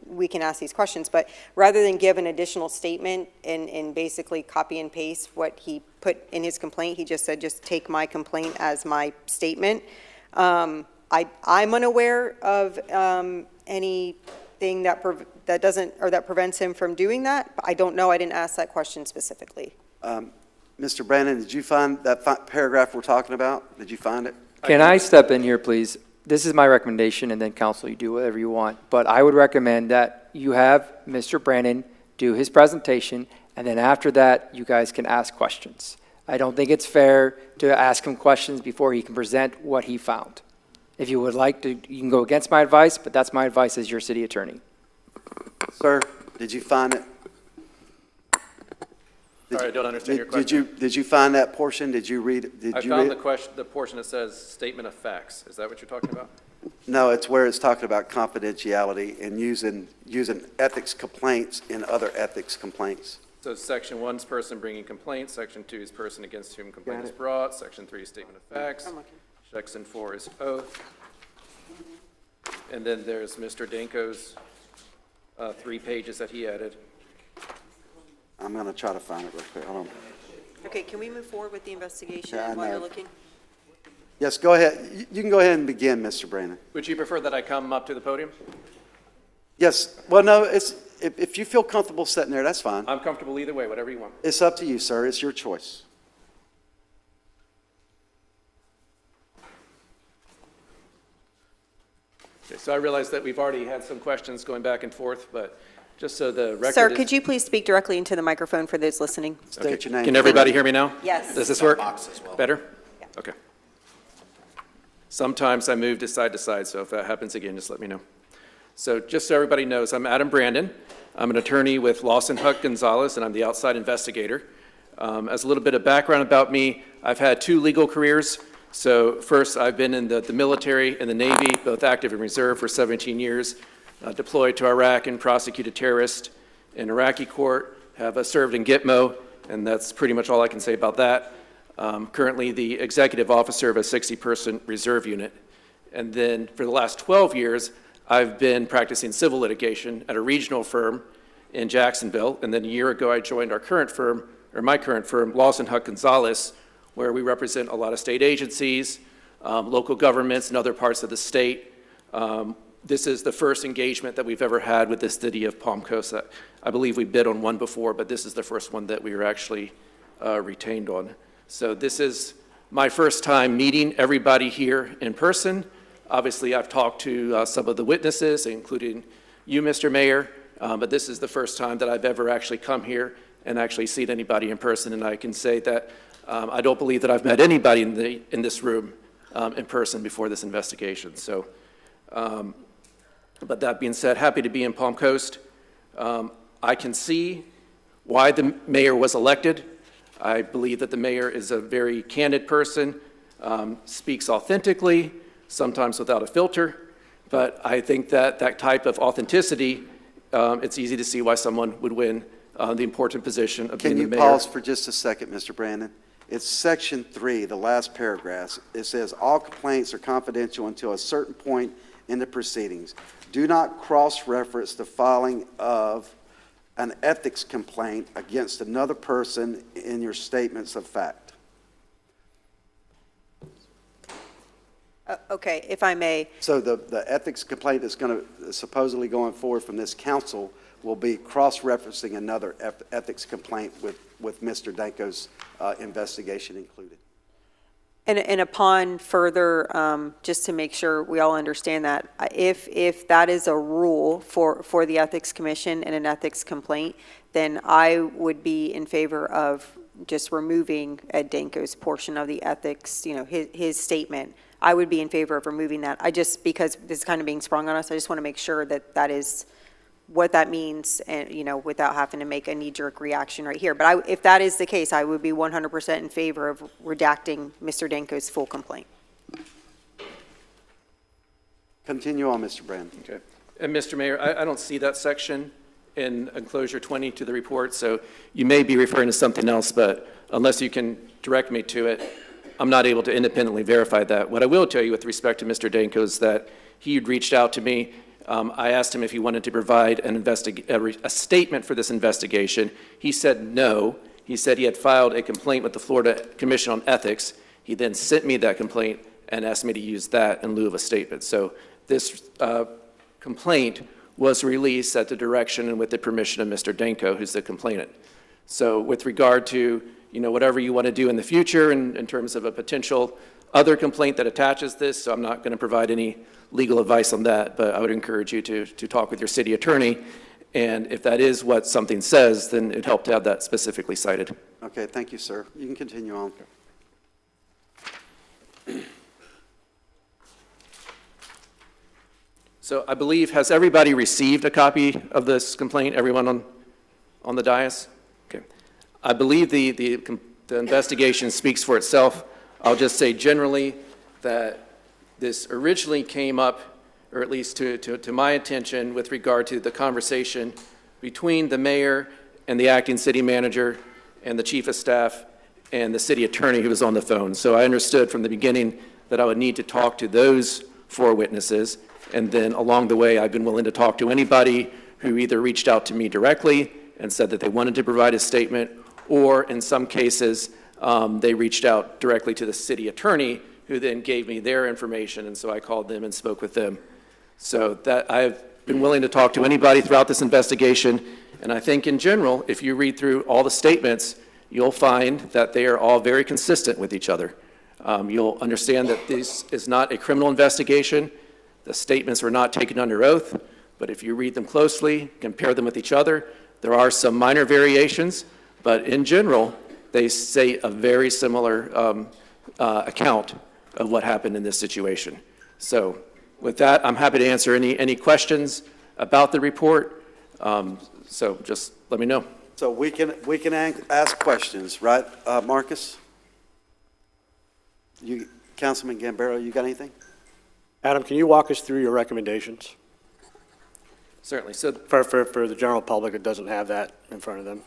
we can ask these questions. But rather than give an additional statement and basically copy and paste what he put in his complaint, he just said, just take my complaint as my statement. I'm unaware of anything that doesn't, or that prevents him from doing that. I don't know. I didn't ask that question specifically. Mr. Brandon, did you find that paragraph we're talking about? Did you find it? Can I step in here, please? This is my recommendation, and then council, you do whatever you want. But I would recommend that you have Mr. Brandon do his presentation, and then after that, you guys can ask questions. I don't think it's fair to ask him questions before he can present what he found. If you would like to, you can go against my advice, but that's my advice as your city attorney. Sir, did you find it? Sorry, I don't understand your question. Did you find that portion? Did you read it? I found the portion that says statement of facts. Is that what you're talking about? No, it's where it's talking about confidentiality and using ethics complaints in other ethics complaints. So section 1 is person bringing complaint, section 2 is person against whom complaint is brought, section 3 is statement of facts, section 4 is oath, and then there's Mr. Danko's 3 pages that he added. I'm going to try to find it real quick. Hold on. Okay, can we move forward with the investigation Yeah, I while you're know. looking? Yes, go ahead. You can go ahead and begin, Mr. Brandon. Would you prefer that I come up to the podium? Yes. Well, no, if you feel comfortable sitting there, that's fine. I'm comfortable either way, whatever you want. It's up to you, sir. It's your choice. Okay, so I realize that we've already had some questions going back and forth, but just so the record Sir, is- could you please speak directly into the microphone for those listening? State your name. Can everybody hear me now? Yes. Does this work? Better? Okay. Sometimes I move to side, so if that happens again, just let me know. So just so everybody knows, I'm Adam Brandon. I'm an attorney with Lawson Huck Gonzalez, and I'm the outside investigator. As a little bit of background about me, I've had 2 legal careers. So first, I've been in the military and the Navy, both active and reserve, for 17 years. Deployed to Iraq and prosecuted terrorists in Iraqi court, have served in Gitmo, and that's pretty much all I can say about that. Currently the executive officer of a 60-person reserve unit. And then for the last 12 years, I've been practicing civil litigation at a regional firm in Jacksonville. And then a year ago, I joined my current firm, Lawson Huck Gonzalez, where we represent a lot of state agencies, local governments, and other parts of the state. This is the first engagement that we've ever had with the city of Palm Coast. I believe we bid on one before, but this is the first one that we were actually retained on. So this is my first time meeting everybody here in person. Obviously, I've talked to some of the witnesses, including you, Mr. Mayor, but this is the first time that I've ever actually come here and actually seen anybody in person, and I can say that I don't believe that I've met anybody in this room in person before this investigation. So, but that being said, happy to be in Palm Coast. I can see why the mayor was elected. I believe that the mayor is a very candid person, speaks authentically, sometimes without a filter, but I think that that type of authenticity, it's easy to see why someone would win the important position of being the mayor. Can you pause for just a second, Mr. Brandon? It's section 3, the last paragraph. It says, all complaints are confidential until a certain point in the proceedings. Do not cross-reference the filing of an ethics complaint against another person in your statements of fact. Okay, if I may. So the ethics complaint that's going to supposedly going forward from this council will be cross-referencing another ethics complaint with Mr. Danko's investigation included. And upon further, just to make sure we all understand that, if that is a rule for the Ethics Commission and an ethics complaint, then I would be in favor of just removing Ed Danko's portion of the ethics, his statement. I would be in favor of removing that. Because this is kind of being sprung on us, I just want to make sure that that is what that means, and without having to make a knee-jerk reaction right here. But if that is the case, I would be 100% in favor of redacting Mr. Danko's full complaint. Continue on, Mr. Brand. Okay. And Mr. Mayor, I don't see that section in enclosure 20 to the report, so you may be referring to something else, but unless you can direct me to it, I'm not able to independently verify that. What I will tell you with respect to Mr. Danko is that he had reached out to me. I asked him if he wanted to provide a statement for this investigation. He said no. He said he had filed a complaint with the Florida Commission on Ethics. He then sent me that complaint and asked me to use that in lieu of a statement. So this complaint was released at the direction and with the permission of Mr. Danko, who's the complainant. So with regard to whatever you want to do in the future in terms of a potential other complaint that attaches this, so I'm not going to provide any legal advice on that, but I would encourage you to talk with your city attorney, and if that is what something says, then it'd help to have that specifically cited. Okay, thank you, sir. You can continue on. So I believe, has everybody received a copy of this complaint, everyone on the dais? Okay. I believe the investigation speaks for itself. I'll just say generally that this originally came up, or at least to my attention, with regard to the conversation between the mayor and the acting city manager and the chief of staff and the city attorney who was on the phone. So I understood from the beginning that I would need to talk to those 4 witnesses, and then along the way I've been willing to talk to anybody who either reached out to me directly and said that they wanted to provide a statement, or in some cases they reached out directly to the city attorney, who then gave me their information, and so I called them and spoke with them. So that I've been willing to talk to anybody throughout this investigation, and I think in general, if you read through all the statements, you'll find that they are all very consistent with each other. You'll understand that this is not a criminal investigation. The statements were not taken under oath, but if you read them closely, compare them with each other, there are some minor variations, but in general, they say a very similar account of what happened in this situation. So with that, I'm happy to answer any questions about the report. So just let me know. So we can ask questions, right, Marcus? Councilman Gambaro, you got anything? Adam, can you walk us through your recommendations? Certainly. So for the general public that doesn't have that in front of them.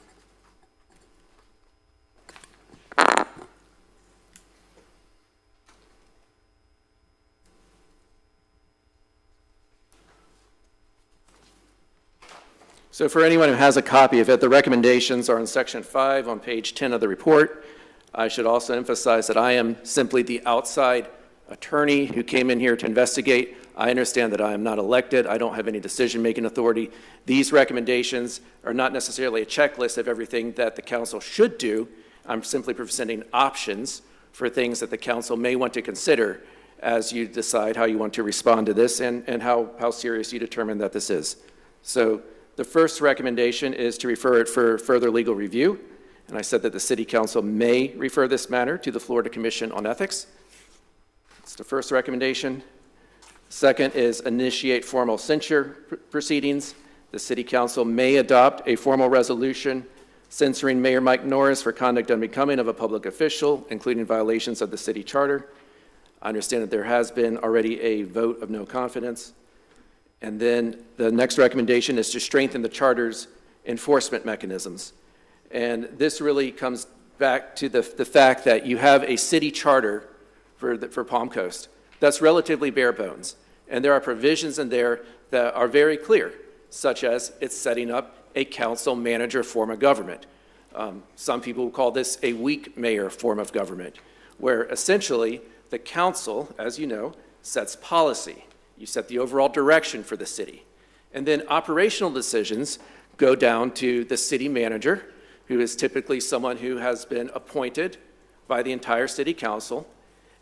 So for anyone who has a copy of it, the recommendations are in section 5 on page 10 of the report. I should also emphasize that I am simply the outside attorney who came in here to investigate. I understand that I am not elected. I don't have any decision-making authority. These recommendations are not necessarily a checklist of everything that the council should do. I'm simply presenting options for things that the council may want to consider as you decide how you want to respond to this and how serious you determine that this is. So The first recommendation is to refer it for further legal review, and I said that the City Council may refer this matter to the Florida Commission on Ethics. That's the first recommendation. Second is initiate formal censure proceedings. The City Council may adopt a formal resolution censoring Mayor Mike Norris for conduct unbecoming of a public official, including violations of the city charter. I understand that there has been already a vote of no confidence. And then the next recommendation is to strengthen the charter's enforcement mechanisms. And this really comes back to the fact that you have a city charter for Palm Coast that's relatively bare bones. And there are provisions in there that are very clear, such as it's setting up a council manager form of government. Some people will call this a weak mayor form of government, where essentially the council, as you know, sets policy. You set the overall direction for the city. And then operational decisions go down to the city manager, who is typically someone who has been appointed by the entire city council.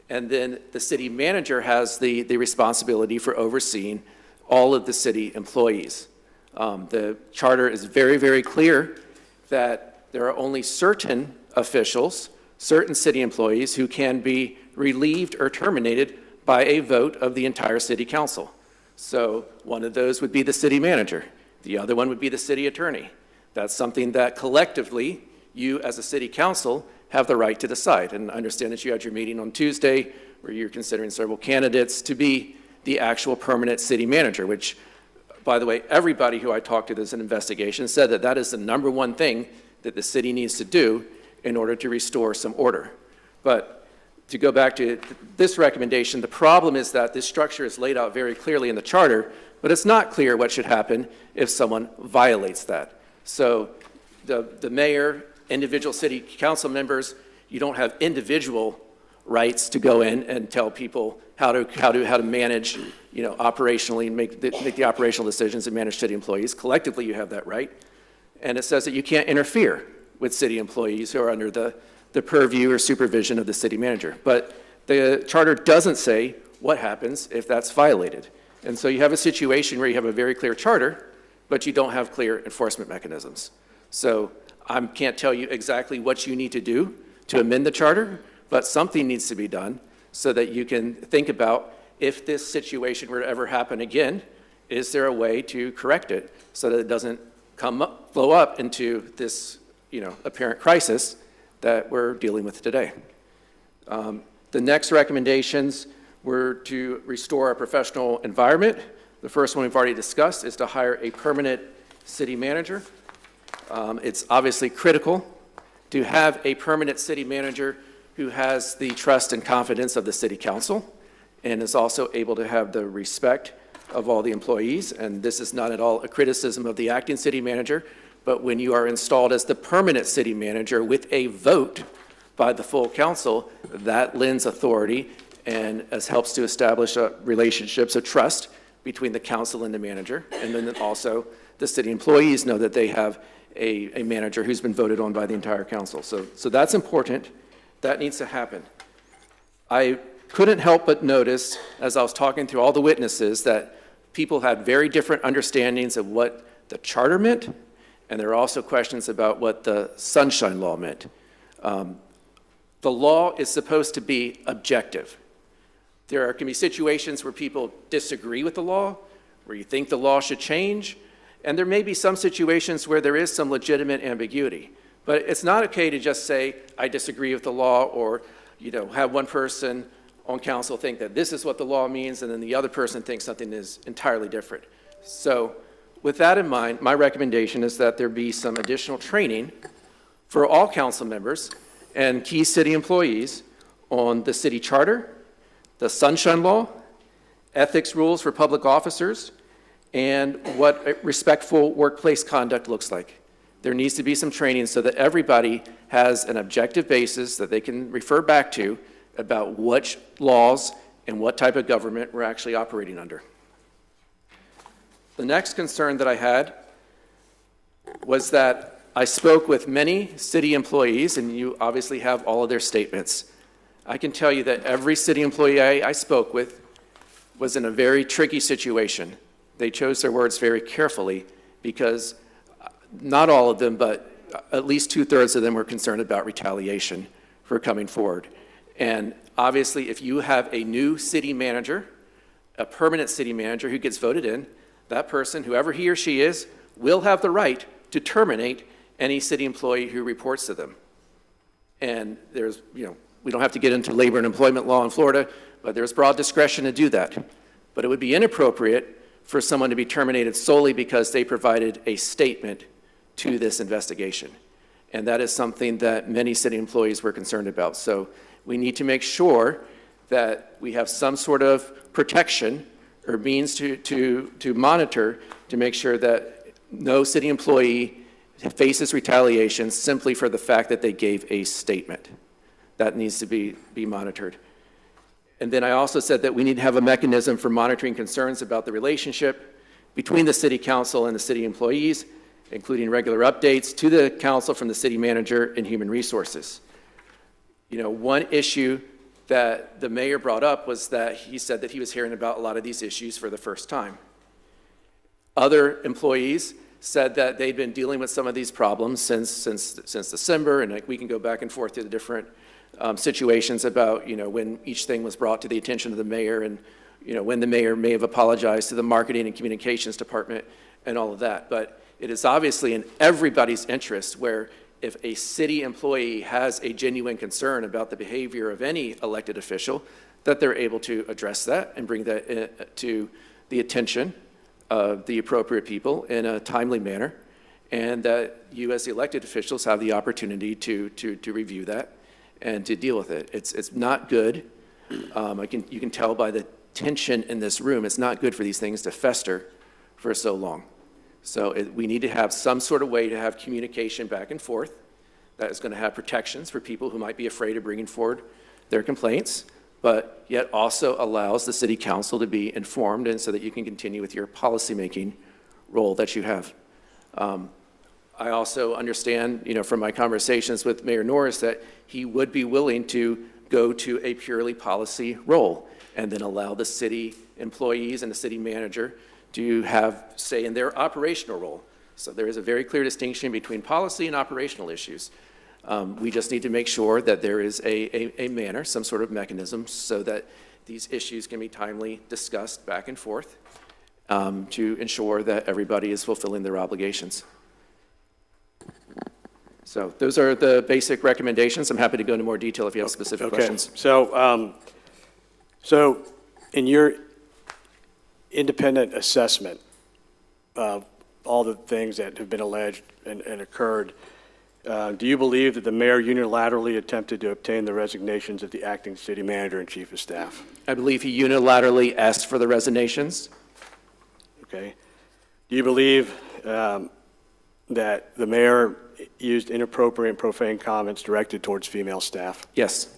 And then the city manager has the responsibility for overseeing all of the city employees. The charter is very, very clear that there are only certain officials, certain city employees who can be relieved or terminated by a vote of the entire city council. So one of those would be the city manager. The other one would be the city attorney. That's something that collectively, you as a city council have the right to decide. And I understand that you had your meeting on Tuesday where you're considering several candidates to be the actual permanent city manager, which, by the way, everybody who I talked to this investigation said that that is the number one thing that the city needs to do in order to restore some order. But to go back to this recommendation, the problem is that this structure is laid out very clearly in the charter, but it's not clear what should happen if someone violates that. So the mayor, individual city council members, you don't have individual rights to go in and tell people how to manage, operationally and make the operational decisions and manage city employees. Collectively, you have that right. And it says that you can't interfere with city employees who are under the purview or supervision of the city manager. But the charter doesn't say what happens if that's violated. And so you have a situation where you have a very clear charter, but you don't have clear enforcement mechanisms. So I can't tell you exactly what you need to do to amend the charter, but something needs to be done so that you can think about, if this situation were to ever happen again, is there a way to correct it so that it doesn't blow up into this apparent crisis that we're dealing with today. The next recommendations were to restore our professional environment. The first one we've already discussed is to hire a permanent city manager. It's obviously critical to have a permanent city manager who has the trust and confidence of the city council and is also able to have the respect of all the employees. And this is not at all a criticism of the acting city manager, but when you are installed as the permanent city manager with a vote by the full council, that lends authority and helps to establish relationships of trust between the council and the manager. And then also the city employees know that they have a manager who's been voted on by the entire council. So that's important. That needs to happen. I couldn't help but notice, as I was talking through all the witnesses, that people had very different understandings of what the charter meant, and there are also questions about what the Sunshine Law meant. The law is supposed to be objective. There can be situations where people disagree with the law, where you think the law should change, and there may be some situations where there is some legitimate ambiguity. But it's not okay to just say, I disagree with the law, or have one person on council think that this is what the law means, and then the other person thinks something is entirely different. So with that in mind, my recommendation is that there be some additional training for all council members and key city employees on the city charter, the Sunshine Law, ethics rules for public officers, and what respectful workplace conduct looks like. There needs to be some training so that everybody has an objective basis that they can refer back to about which laws and what type of government we're actually operating under. The next concern that I had was that I spoke with many city employees, and you obviously have all of their statements. I can tell you that every city employee I spoke with was in a very tricky situation. They chose their words very carefully because not all of them, but at least 2/3 of them were concerned about retaliation for coming forward. And obviously, if you have a new city manager, a permanent city manager who gets voted in, that person, whoever he or she is, will have the right to terminate any city employee who reports to them. And there's, we don't have to get into labor and employment law in Florida, but there's broad discretion to do that. But it would be inappropriate for someone to be terminated solely because they provided a statement to this investigation. And that is something that many city employees were concerned about. So we need to make sure that we have some sort of protection or means to monitor to make sure that no city employee faces retaliation simply for the fact that they gave a statement. That needs to be monitored. And then I also said that we need to have a mechanism for monitoring concerns about the relationship between the city council and the city employees, including regular updates to the council from the city manager and human resources. One issue that the mayor brought up was that he said that he was hearing about a lot of these issues for the first time. Other employees said that they'd been dealing with some of these problems since December, and we can go back and forth to the different situations about, when each thing was brought to the attention of the mayor and, when the mayor may have apologized to the marketing and communications department and all of that. But it is obviously in everybody's interest where if a city employee has a genuine concern about the behavior of any elected official, that they're able to address that and bring that to the attention of the appropriate people in a timely manner, and that you as the elected officials have the opportunity to review that and to deal with it. It's not good. You can tell by the tension in this room, it's not good for these things to fester for so long. So we need to have some sort of way to have communication back and forth that is going to have protections for people who might be afraid of bringing forward their complaints, but yet also allows the city council to be informed and so that you can continue with your policymaking role that you have. I also understand, from my conversations with Mayor Norris, that he would be willing to go to a purely policy role and then allow the city employees and the city manager to have say in their operational role. So there is a very clear distinction between policy and operational issues. We just need to make sure that there is a manner, some sort of mechanism, so that these issues can be timely discussed back and forth to ensure that everybody is fulfilling their obligations. So those are the basic recommendations. I'm happy to go into more detail if you have specific questions. So in your independent assessment of all the things that have been alleged and occurred, do you believe that the mayor unilaterally attempted to obtain the resignations of the acting city manager and chief of staff? I believe he unilaterally asked for the resignations. Okay. Do you believe that the mayor used inappropriate and profane comments directed towards female staff? Yes.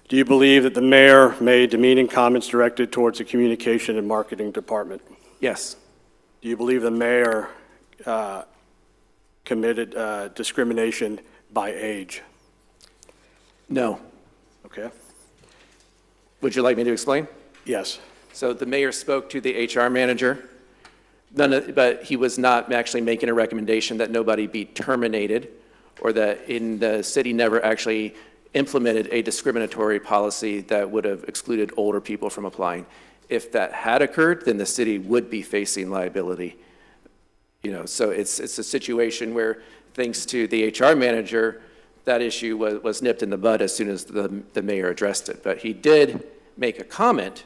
Do you believe that the mayor made demeaning comments directed towards the communication and marketing department? Yes. Do you believe the mayor committed discrimination by age? No. Okay. Would you like me to explain? Yes. So the mayor spoke to the HR manager, but he was not actually making a recommendation that nobody be terminated or that the city never actually implemented a discriminatory policy that would have excluded older people from applying. If that had occurred, then the city would be facing liability. So it's a situation where, thanks to the HR manager, that issue was nipped in the bud as soon as the mayor addressed it. But he did make a comment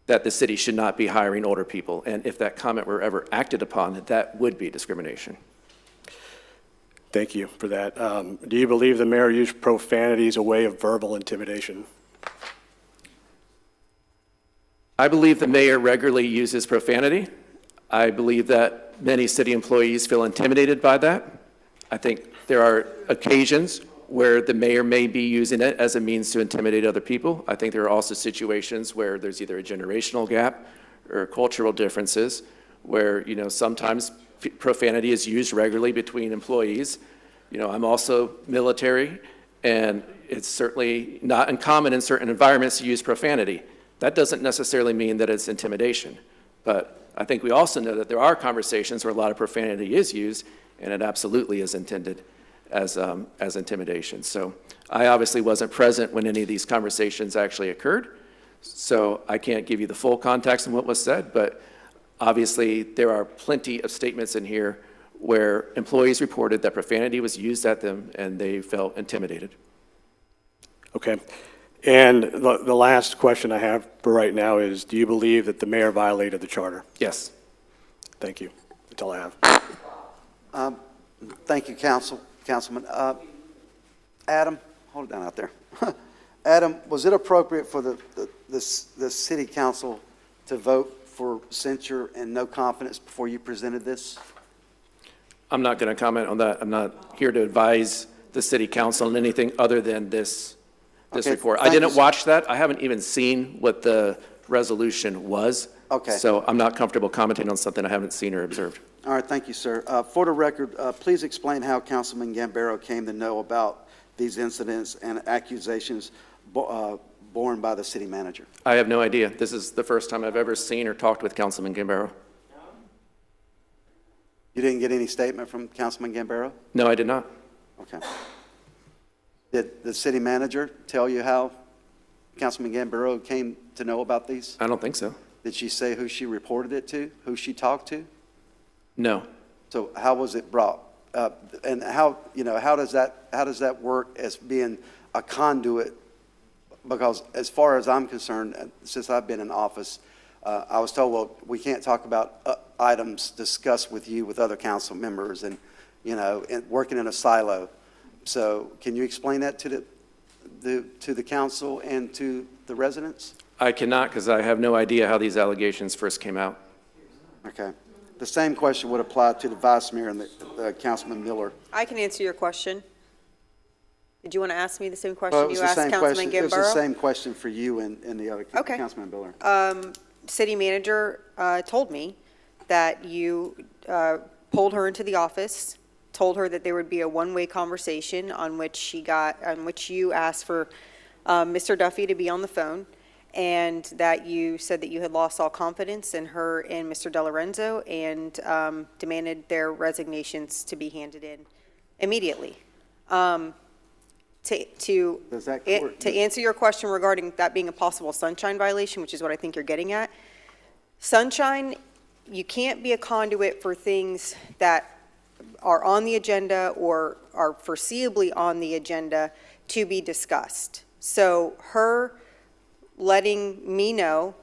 that the city should not be hiring older people. And if that comment were ever acted upon, that would be discrimination. Thank you for that. Do you believe the mayor used profanity as a way of verbal intimidation? I believe the mayor regularly uses profanity. I believe that many city employees feel intimidated by that. I think there are occasions where the mayor may be using it as a means to intimidate other people. I think there are also situations where there's either a generational gap or cultural differences where, sometimes profanity is used regularly between employees. I'm also military, and it's certainly not uncommon in certain environments to use profanity. That doesn't necessarily mean that it's intimidation, but I think we also know that there are conversations where a lot of profanity is used, and it absolutely is intended as intimidation. So I obviously wasn't present when any of these conversations actually occurred, so I can't give you the full context of what was said, but obviously there are plenty of statements in here where employees reported that profanity was used at them and they felt intimidated. Okay. And the last question I have for right now is, do you believe that the mayor violated the charter? Yes. Thank you. That's all I have. Thank you, Councilman. Adam, hold it down out there. Adam, was it appropriate for the city council to vote for censure and no confidence before you presented this? I'm not going to comment on that. I'm not here to advise the city council on anything other than this report. I didn't watch that. I haven't even seen what the resolution was. Okay. So I'm not comfortable commenting on something I haven't seen or observed. All right, thank you, sir. For the record, please explain how Councilman Gambaro came to know about these incidents and accusations borne by the city manager. I have no idea. This is the first time I've ever seen or talked with Councilman Gambaro. You didn't get any statement from Councilman Gambaro? No, I did not. Okay. Did the city manager tell you how Councilman Gambaro came to know about these? I don't think so. Did she say who she reported it to, who she talked to? No. So how was it brought? And how does that work as being a conduit? Because as far as I'm concerned, since I've been in office, I was told, well, we can't talk about items discussed with you with other council members and, and working in a silo. So can you explain that to the council and to the residents? I cannot, because I have no idea how these allegations first came out. Okay. The same question would apply to the vice mayor and the Councilman Miller. I can answer your question. Did you want to ask me the same question Well, it was you the asked same Councilman question. Gambaro? It was the same question for you and the other Okay. Councilman Miller. City manager told me that you pulled her into the office, told her that there would be a one-way conversation on which you asked for Mr. Duffy to be on the phone, and that you said that you had lost all confidence in her and Mr. DeLorenzo and demanded their resignations to be handed in immediately. To answer your question regarding that being a possible sunshine violation, which is what I think you're getting at, sunshine, you can't be a conduit for things that are on the agenda or are foreseeably on the agenda to be discussed. So her letting me know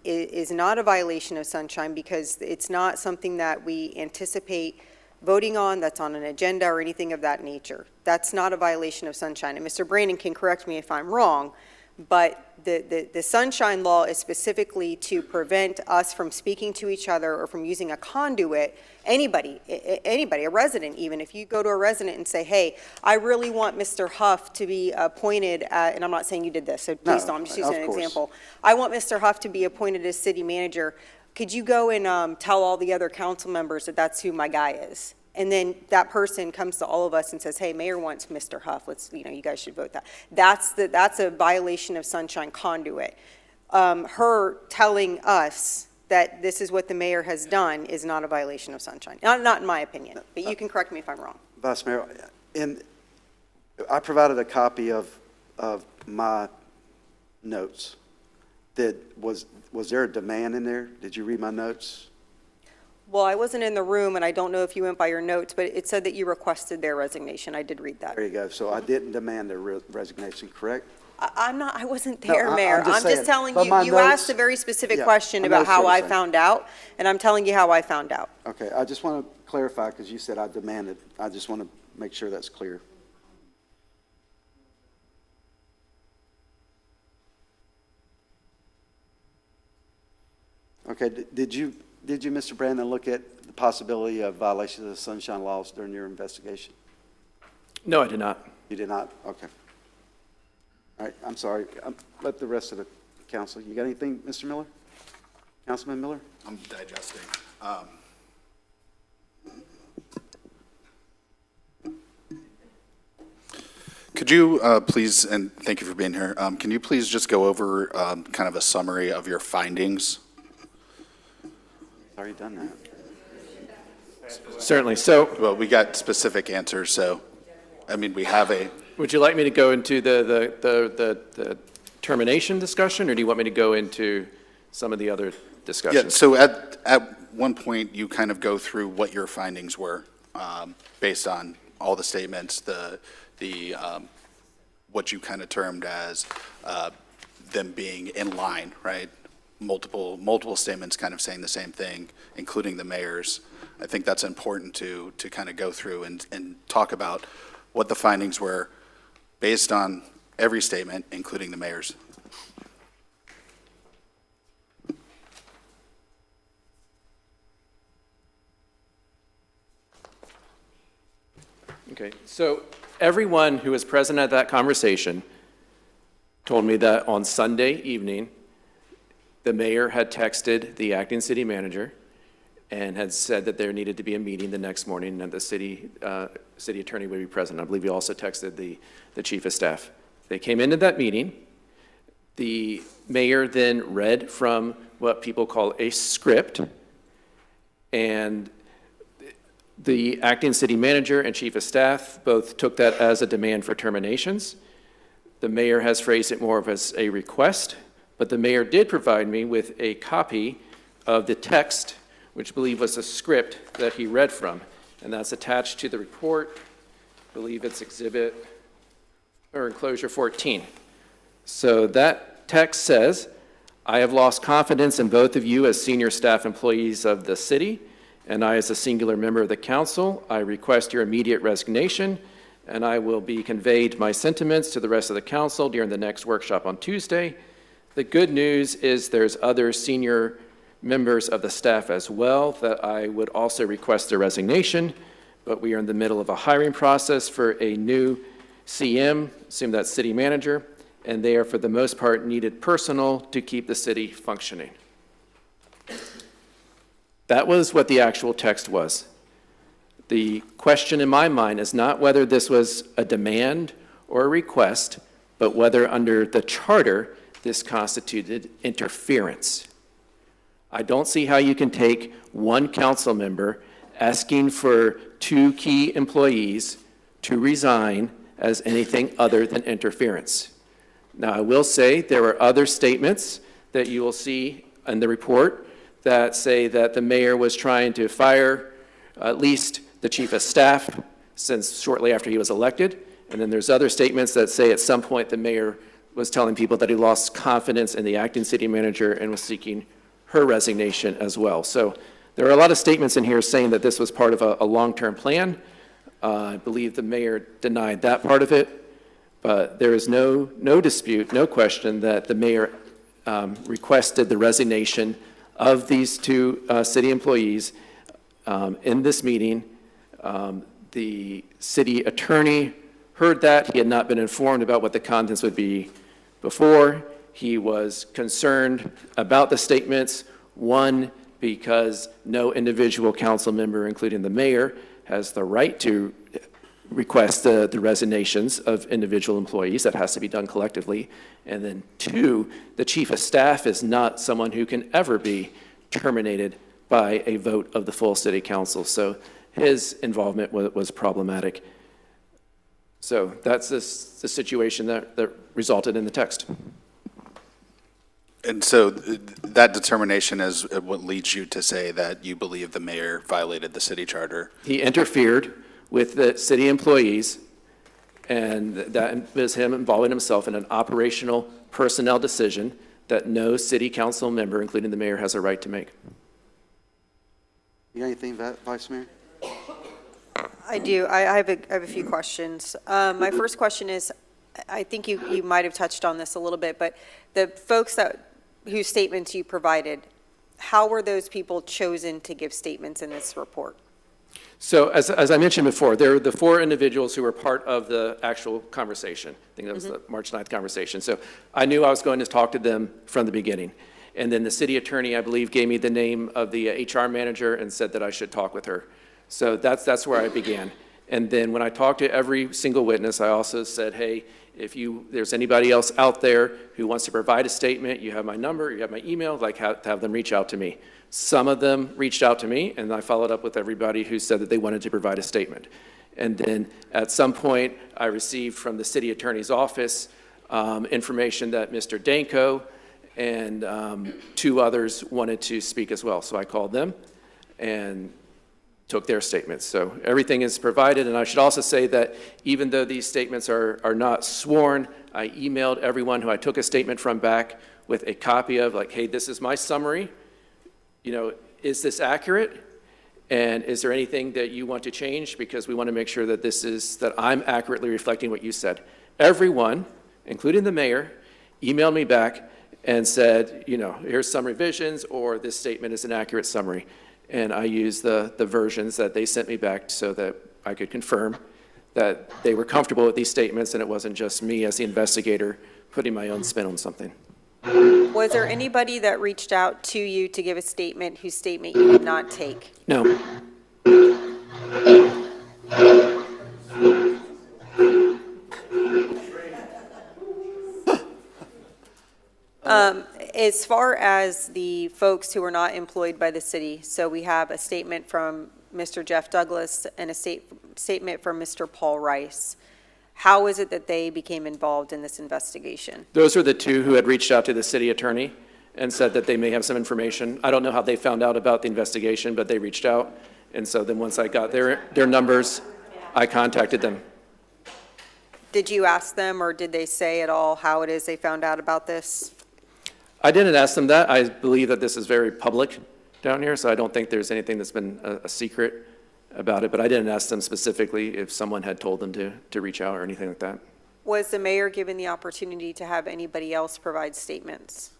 is not a violation of sunshine, because it's not something that we anticipate voting on, that's on an agenda or anything of that nature. That's not a violation of sunshine. And Mr. Brandon can correct me if I'm wrong, but the sunshine law is specifically to prevent us from speaking to each other or from using a conduit. Anybody, a resident even, if you go to a resident and say, hey, I really want Mr. Huff to be appointed, and I'm not saying you did this, so please don't, I'm just using an example. I want Mr. Huff to be appointed as city manager. Could you go and tell all the other council members that that's who my guy is? And then that person comes to all of us and says, hey, mayor wants Mr. Huff, you guys should vote that. That's a violation of sunshine conduit. Her telling us that this is what the mayor has done is not a violation of sunshine. Not in my opinion, but you can correct me if I'm wrong. Vice Mayor, I provided a copy of my notes. Was there a demand in there? Did you read my notes? Well, I wasn't in the room, and I don't know if you went by your notes, but it said that you requested their resignation. I did read that. There you go. So I didn't demand their resignation, correct? I wasn't there, Mayor. I'm just just telling saying, you, but you my asked notes- a very specific Yeah, question I about noticed how what I you're saying. found out, and I'm telling you how I found out. Okay, I just want to clarify, because you said I demanded. I just want to make sure that's clear. Okay, did you, Mr. Brandon, look at the possibility of violations of the sunshine laws during your investigation? No, I did not. You did not? Okay. All right, I'm sorry. Let the rest of the council, you got anything, Mr. Miller? Councilman Miller? I'm digesting. Could you please, and thank you for being here, can you please just go over kind of a summary of your findings? already done that. Certainly. So, Well, we got specific answers, so, I mean, we have a, would you like me to go into the termination discussion, or do you want me to go into some of the other discussions? yeah, so at one point, you kind of go through what your findings were, based on all the statements, what you kind of termed as them being in line, right? Multiple statements kind of saying the same thing, including the mayor's. I think that's important to kind of go through and talk about what the findings were based on every statement, including the mayor's. Okay, so everyone who was present at that conversation told me that on Sunday evening, the mayor had texted the acting city manager and had said that there needed to be a meeting the next morning, and the city attorney would be present. I believe he also texted the chief of staff. They came into that meeting. The mayor then read from what people call a script, and the acting city manager and chief of staff both took that as a demand for terminations. The mayor has phrased it more of as a request, but the mayor did provide me with a copy of the text, which I believe was a script that he read from, and that's attached to the report. I believe it's exhibit or enclosure 14. So that text says, "I have lost confidence in both of you as senior staff employees of the city, and I as a singular member of the council, I request your immediate resignation, and I will be conveyed my sentiments to the rest of the council during the next workshop on Tuesday. The good news is there's other senior members of the staff as well that I would also request their resignation, but we are in the middle of a hiring process for a new CM, assume that's city manager, and they are for the most part needed personnel to keep the city functioning." That was what the actual text was. The question in my mind is not whether this was a demand or a request, but whether under the charter this constituted interference. I don't see how you can take one council member asking for two key employees to resign as anything other than interference. Now, I will say there are other statements that you will see in the report that say that the mayor was trying to fire at least the chief of staff since shortly after he was elected. And then there's other statements that say at some point the mayor was telling people that he lost confidence in the acting city manager and was seeking her resignation as well. So there are a lot of statements in here saying that this was part of a long-term plan. I believe the mayor denied that part of it, but there is no dispute, no question that the mayor requested the resignation of these two city employees in this meeting. The city attorney heard that. He had not been informed about what the contents would be before. He was concerned about the statements, one, because no individual council member, including the mayor, has the right to request the resignations of individual employees. That has to be done collectively. And then two, the chief of staff is not someone who can ever be terminated by a vote of the full city council. So his involvement was problematic. So that's the situation that resulted in the text. And so that determination is what leads you to say that you believe the mayor violated the city charter? He interfered with the city employees, and that was him involving himself in an operational personnel decision that no city council member, including the mayor, has a right to make. You got anything, Vice Mayor? I do. I have a few questions. My first question is, I think you might have touched on this a little bit, but the folks whose statements you provided, how were those people chosen to give statements in this report? So as I mentioned before, there are the four individuals who were part of the actual conversation. I think that was the March 9th conversation. So I knew I was going to talk to them from the beginning. And then the city attorney, I believe, gave me the name of the HR manager and said that I should talk with her. So that's where I began. And then when I talked to every single witness, I also said, hey, if there's anybody else out there who wants to provide a statement, you have my number, you have my email, like have them reach out to me. Some of them reached out to me, and I followed up with everybody who said that they wanted to provide a statement. And then at some point, I received from the city attorney's office information that Mr. Danko and 2 others wanted to speak as well. So I called them and took their statements. So everything is provided, and I should also say that even though these statements are not sworn, I emailed everyone who I took a statement from back with a copy of, like, hey, this is my summary. Is this accurate? And is there anything that you want to change? Because we want to make sure that that I'm accurately reflecting what you said. Everyone, including the mayor, emailed me back and said, here's some revisions, or this statement is an accurate summary. And I used the versions that they sent me back so that I could confirm that they were comfortable with these statements and it wasn't just me as the investigator putting my own spin on something. Was there anybody that reached out to you to give a statement whose statement you did not take? No. As far as the folks who are not employed by the city, so we have a statement from Mr. Jeff Douglas and a statement from Mr. Paul Rice. How is it that they became involved in this investigation? Those are the 2 who had reached out to the city attorney and said that they may have some information. I don't know how they found out about the investigation, but they reached out. And so then once I got their numbers, I contacted them. Did you ask them, or did they say at all how it is they found out about this? I didn't ask them that. I believe that this is very public down here, so I don't think there's anything that's been a secret about it, but I didn't ask them specifically if someone had told them to reach out or anything like that. Was the mayor given the opportunity to have anybody else provide statements?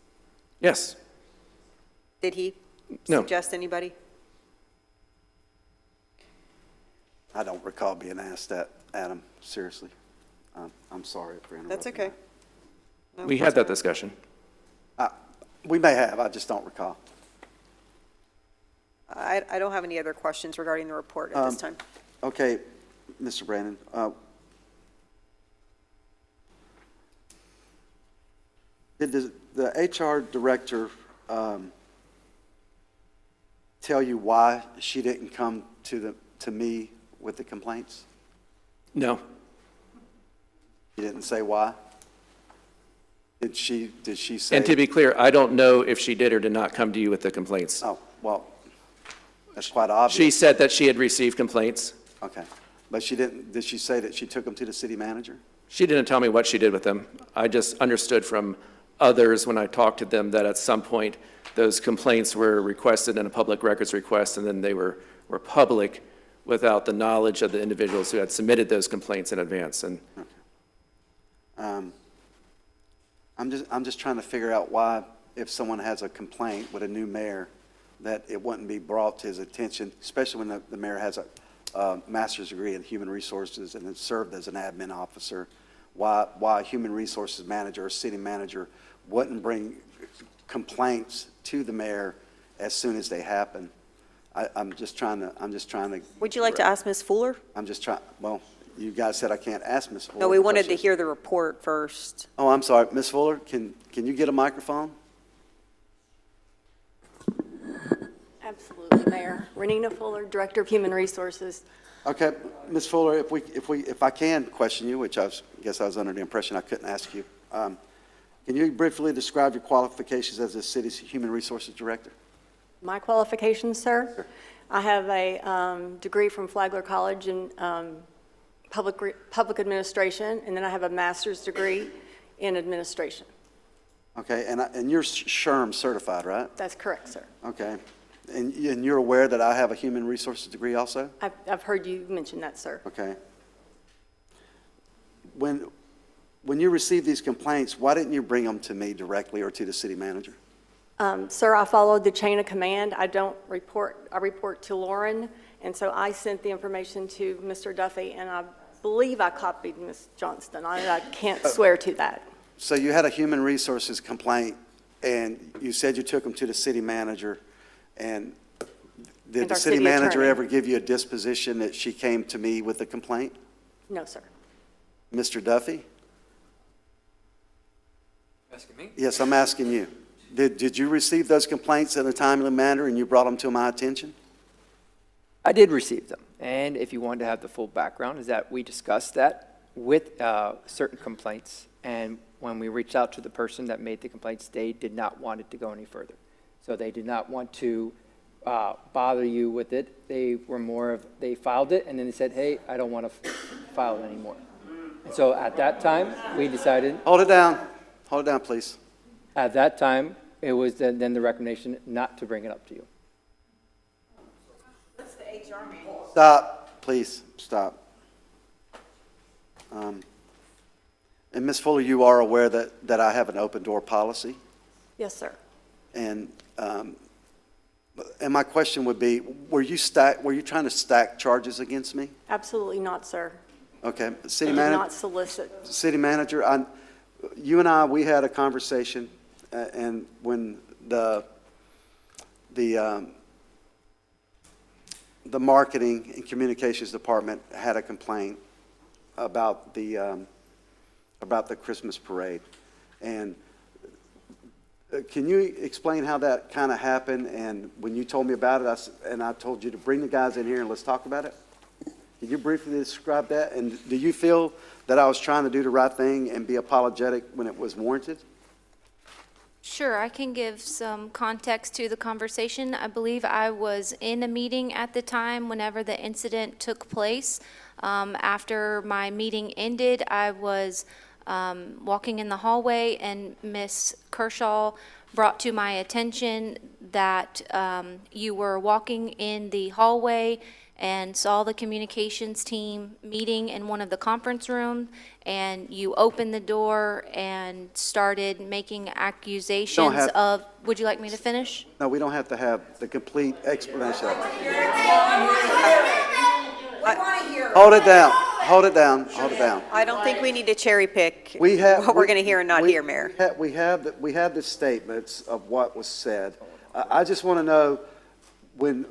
Yes. Did he No. suggest anybody? I don't recall being asked that, Adam, seriously. I'm sorry for interrupting. That's okay. No, We had that discussion. We may have, I just don't recall. I don't have any other questions regarding the report at this time. Okay, Mr. Brandon. Did the HR director tell you why she didn't come to me with the complaints? No. You didn't say why? Did she say? And to be clear, I don't know if she did or did not come to you with the complaints. Oh, well, that's quite obvious. She said that she had received complaints. Okay. But she didn't, did she say that she took them to the city manager? She didn't tell me what she did with them. I just understood from others when I talked to them that at some point those complaints were requested in a public records request, and then they were public without the knowledge of the individuals who had submitted those complaints in advance. And I'm just trying to figure out why, if someone has a complaint with a new mayor, that it wouldn't be brought to his attention, especially when the mayor has a master's degree in human resources and has served as an admin officer, why a human resources manager or city manager wouldn't bring complaints to the mayor as soon as they happen. I'm just trying to. Would you like to ask Ms. Fuller? I'm just trying, well, you guys said I can't ask Ms. Fuller. No, we wanted to because- hear the report first. Oh, I'm sorry. Ms. Fuller, can you get a microphone? Absolutely, Mayor. Renina Fuller, Director of Human Resources. Okay, Ms. Fuller, if I can question you, which guess I was under the impression I couldn't ask you, can you briefly describe your qualifications as the city's human resources director? My qualifications, sir? I have a degree from Flagler College in public administration, and then I have a master's degree in administration. Okay, and you're SHRM certified, right? That's correct, sir. Okay, and you're aware that I have a human resources degree also? I've heard you mention that, sir. Okay. When you received these complaints, why didn't you bring them to me directly or to the city manager? Sir, I followed the chain of command. I report to Lauren, and so I sent the information to Mr. Duffy, and I believe I copied Ms. Johnston. I can't swear to that. So you had a human resources complaint, and you said you took them to the city manager, and Did and the our city city manager attorney. ever give you a disposition that she came to me with a complaint? No, sir. Mr. Duffy? Asking me? Yes, I'm asking you. Did you receive those complaints in a timely manner and you brought them to my attention? I did receive them, and if you want to have the full background, is that we discussed that with certain complaints, and when we reached out to the person that made the complaints, they did not want it to go any further. So they did not want to bother you with it. They were more of, they filed it, and then they said, hey, I don't want to file it anymore. And so at that time, we decided. Hold it down, please. At that time, it was then the recommendation not to bring it up to you. Stop, please, stop. And Ms. Fuller, you are aware that I have an open door policy? Yes, sir. And my question would be, were you trying to stack charges against me? Absolutely not, sir. Okay, I city did manager. not solicit. City manager, you and I, we had a conversation, and when the marketing and communications department had a complaint about the Christmas parade. And can you explain how that kind of happened? And when you told me about it, I told you to bring the guys in here and let's talk about it. Can you briefly describe that? And do you feel that I was trying to do the right thing and be apologetic when it was warranted? Sure, I can give some context to the conversation. I believe I was in a meeting at the time whenever the incident took place. After my meeting ended, I was walking in the hallway, and Miss Kershaw brought to my attention that you were walking in the hallway and saw the communications team meeting in one of the conference rooms, and you opened the door and started making accusations of, would you like me to finish? No, we don't have to have the complete explanation. Hold it down, hold it down, hold it down. I don't think we need to cherry pick We have what we're going to hear and not hear, Mayor. We have the statements of what was said. I just want to know, when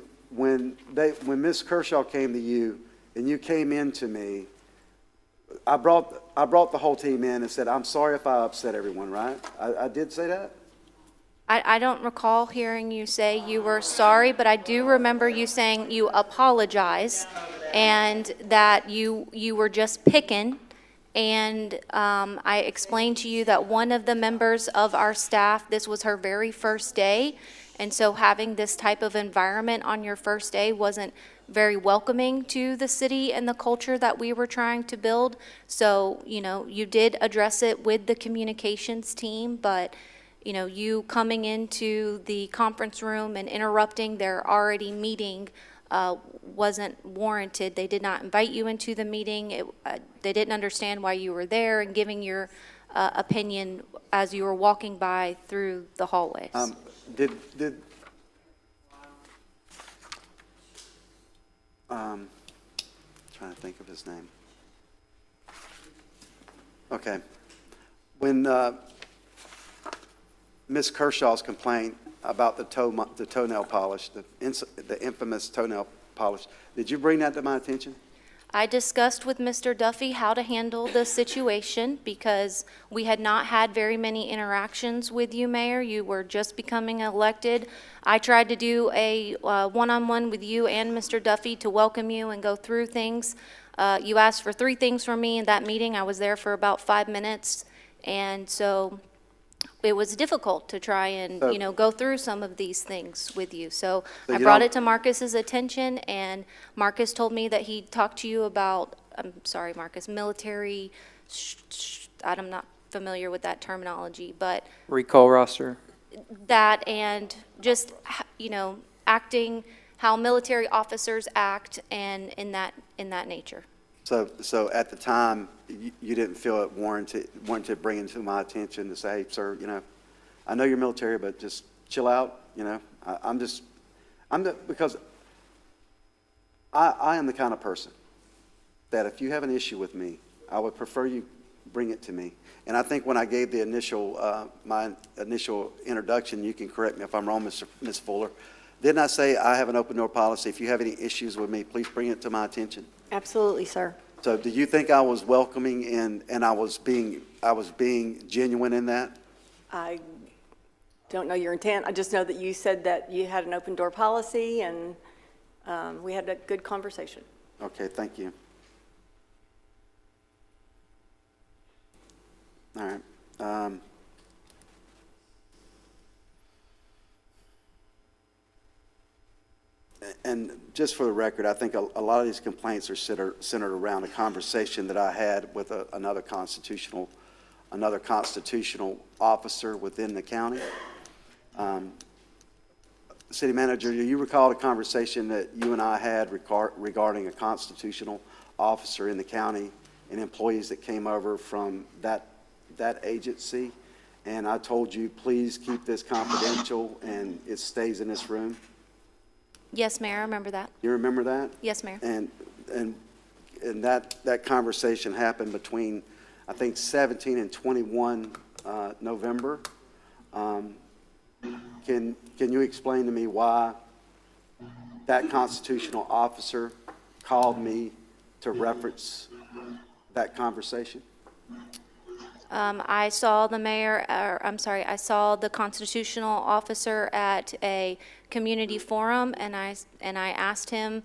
Ms. Kershaw came to you and you came in to me, I brought the whole team in and said, I'm sorry if I upset everyone, right? I did say that? I don't recall hearing you say you were sorry, but I do remember you saying you apologize and that you were just picking. And I explained to you that one of the members of our staff, this was her very first day, and so having this type of environment on your first day wasn't very welcoming to the city and the culture that we were trying to build. So, you did address it with the communications team, but, you coming into the conference room and interrupting their already meeting wasn't warranted. They did not invite you into the meeting. They didn't understand why you were there and giving your opinion as you were walking by through the hallways. Trying to think of his name. Okay. When Ms. Kershaw's complaint about the toenail polish, the infamous toenail polish, did you bring that to my attention? I discussed with Mr. Duffy how to handle the situation because we had not had very many interactions with you, Mayor. You were just becoming elected. I tried to do a one-on-one with you and Mr. Duffy to welcome you and go through things. You asked for 3 things from me in that meeting. I was there for about 5 minutes, and so it was difficult to try and, go through some of these things with you. So I brought it to Marcus's attention, and Marcus told me that he talked to you about, I'm sorry, Marcus, military, I'm not familiar with that terminology, but Recall roster. that and just, acting, how military officers act and in that nature. So at the time, you didn't feel it warranted bringing to my attention to say, hey, sir, I know you're military, but just chill out, because I am the kind of person that if you have an issue with me, I would prefer you bring it to me. And I think when I gave the my initial introduction, you can correct me if I'm wrong, Ms. Fuller, Didn't I say I have an open door policy? If you have any issues with me, please bring it to my attention. Absolutely, sir. So do you think I was welcoming and I was being genuine in that? I don't know your intent. I just know that you said that you had an open door policy, and we had a good conversation. Okay, thank you. All right. And just for the record, I think a lot of these complaints are centered around a conversation that I had with another constitutional officer within the county. City Manager, do you recall a conversation that you and I had regarding a constitutional officer in the county and employees that came over from that agency? And I told you, please keep this confidential and it stays in this room. Yes, Mayor, I remember that. You remember that? Yes, Mayor. And that conversation happened between, I think, 17 and 21 November. Can you explain to me why that constitutional officer called me to reference that conversation? I saw the I saw the constitutional officer at a community forum, and I asked him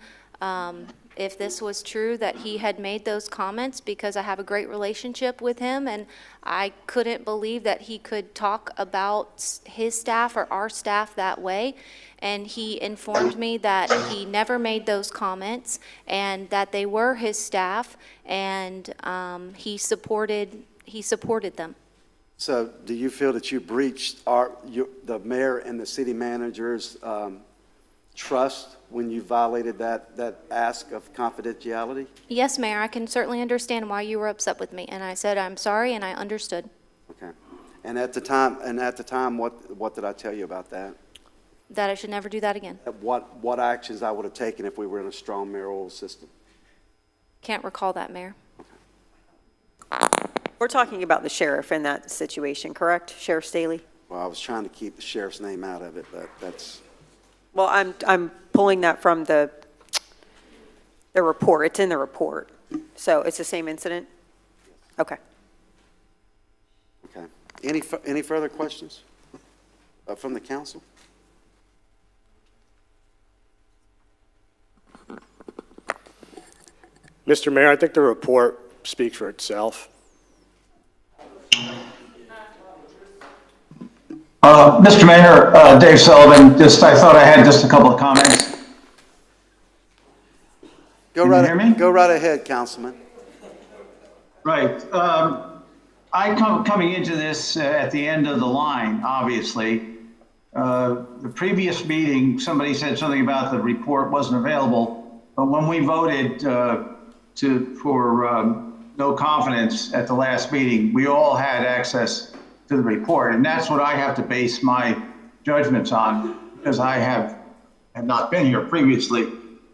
if this was true, that he had made those comments, because I have a great relationship with him, and I couldn't believe that he could talk about his staff or our staff that way. And he informed me that he never made those comments and that they were his staff, and he supported them. So do you feel that you breached the mayor and the city manager's trust when you violated that ask of confidentiality? Yes, Mayor, I can certainly understand why you were upset with me, and I said I'm sorry, and I understood. Okay. And at the time, what did I tell you about that? That I should never do that again. What actions I would have taken if we were in a strong mayoral system? Can't recall that, Mayor. We're talking about the sheriff in that situation, correct? Sheriff Staley? Well, I was trying to keep the sheriff's name out of it, but that's... Well, I'm pulling that from the report. It's in the report. So it's the same incident? Okay. Okay. Any further questions from the council? Mr. Mayor, I think the report speaks for itself. Mr. Mayor, Dave Sullivan, I thought I had just a couple of comments. Go right ahead, Councilman. Right. Coming into this at the end of the line, obviously. The previous meeting, somebody said something about the report wasn't available, but when we voted for no confidence at the last meeting, we all had access to the report, and that's what I have to base my judgments on, because I have not been here previously.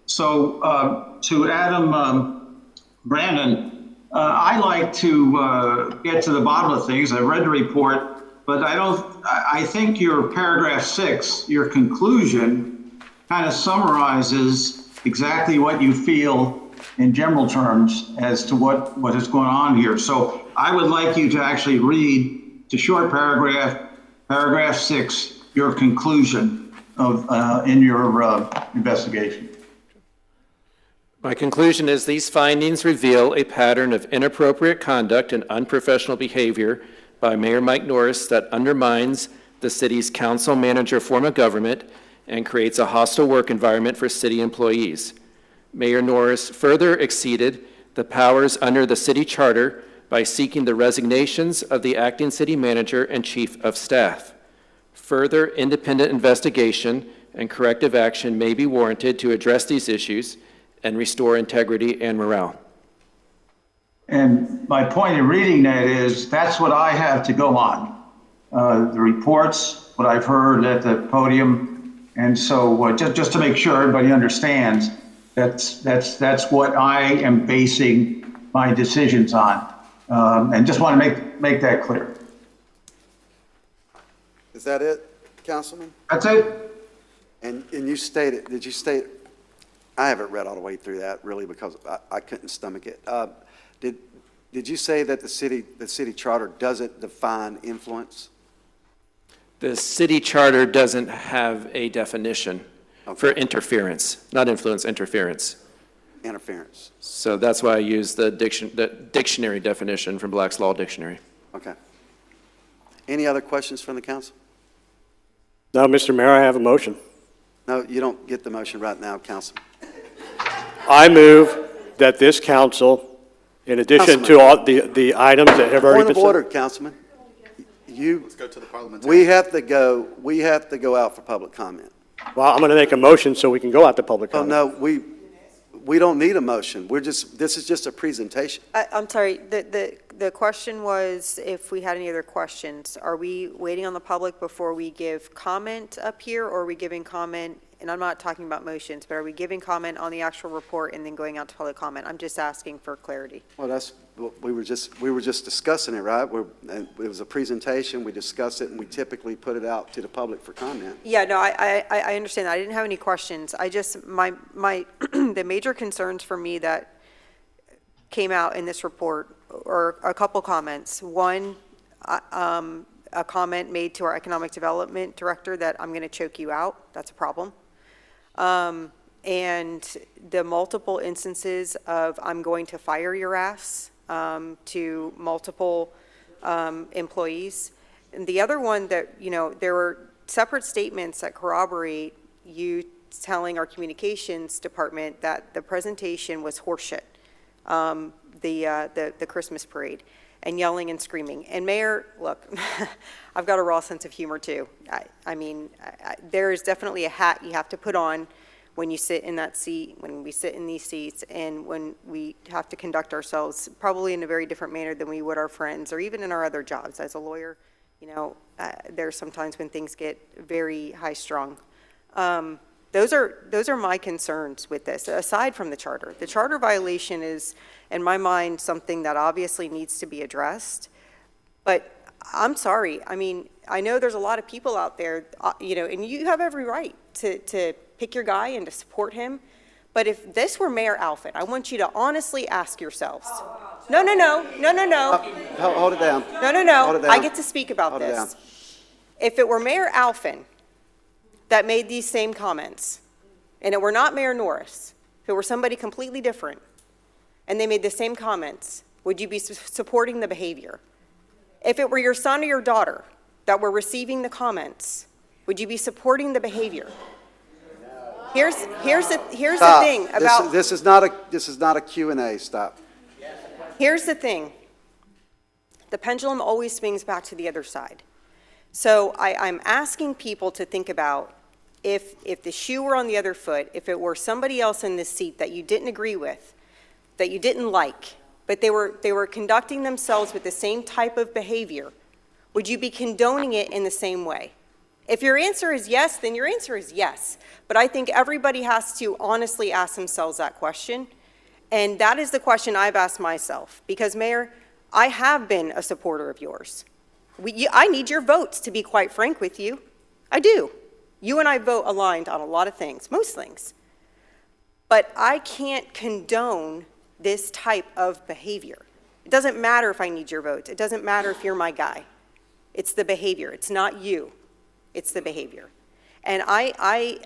So to Adam Brandon, I like to get to the bottom of things. I read the report, but I think your paragraph 6, your conclusion, kind of summarizes exactly what you feel in general terms as to what is going on here. So I would like you to actually read the short paragraph 6, your conclusion in your investigation. My conclusion is these findings reveal a pattern of inappropriate conduct and unprofessional behavior by Mayor Mike Norris that undermines the city's council manager form of government and creates a hostile work environment for city employees. Mayor Norris further exceeded the powers under the city charter by seeking the resignations of the acting city manager and chief of staff. Further independent investigation and corrective action may be warranted to address these issues and restore integrity and morale. And my point in reading that is, that's what I have to go on. The reports, what I've heard at the podium. And so just to make sure everybody understands, that's what I am basing my decisions on. And just want to make that clear. Is that it, Councilman? That's it. And you stated, did you state, I haven't read all the way through that really because I couldn't stomach it. Did you say that the city charter doesn't define influence? The city charter doesn't have a definition for interference, not influence, interference. Interference. So that's why I use the dictionary definition from Black's Law Dictionary. Okay. Any other questions from the council? No, Mr. Mayor, I have a motion. No, you don't get the motion right now, Councilman. I move that this council, in addition to all the items that have already been... Point of order, Councilman. Let's go to the parliamentarian. We have to go out for public comment. Well, I'm going to make a motion so we can go out to public Oh, comment. no, we don't need a motion. This is just a presentation. I'm sorry, the question was if we had any other questions. Are we waiting on the public before we give comment up here, or are we giving comment, and I'm not talking about motions, but are we giving comment on the actual report and then going out to public comment? I'm just asking for clarity. Well, we were just discussing it, right? And it was a presentation, we discussed it, and we typically put it out to the public for comment. Yeah, no, I understand that. I didn't have any questions. I just, the major concerns for me that came out in this report are a couple comments. One, a comment made to our economic development director that I'm going to choke you out. That's a problem. And the multiple instances of I'm going to fire your ass to multiple employees. And the other one that, there were separate statements that corroborate you telling our communications department that the presentation was horseshit, the Christmas parade, and yelling and screaming. And Mayor, look, I've got a raw sense of humor too. I mean, there is definitely a hat you have to put on when you sit in that seat, when we sit in these seats, and when we have to conduct ourselves probably in a very different manner than we would our friends, or even in our other jobs. As a lawyer, there's sometimes when things get very high-strung. Those are my concerns with this, aside from the charter. The charter violation is, in my mind, something that obviously needs to be addressed. But I'm sorry. I mean, I know there's a lot of people out there, and you have every right to pick your guy and to support him. But if this were Mayor Alfin, I want you to honestly ask yourselves. No. Hold it down. No. I get to speak about this. If it were Mayor Alfin that made these same comments, and it were not Mayor Norris, if it were somebody completely different, and they made the same comments, would you be supporting the behavior? If it were your son or your daughter that were receiving the comments, would you be supporting the behavior? Here's the thing about... This is not a Q&A. Stop. Here's the thing. The pendulum always swings back to the other side. So I'm asking people to think about if the shoe were on the other foot, if it were somebody else in this seat that you didn't agree with, that you didn't like, but they were conducting themselves with the same type of behavior, would you be condoning it in the same way? If your answer is yes, then your answer is yes. But I think everybody has to honestly ask themselves that question. And that is the question I've asked myself. Because, Mayor, I have been a supporter of yours. I need your votes, to be quite frank with you. I do. You and I vote aligned on a lot of things, most things. But I can't condone this type of behavior. It doesn't matter if I need your votes. It doesn't matter if you're my guy. It's the behavior. It's not you. It's the behavior. And I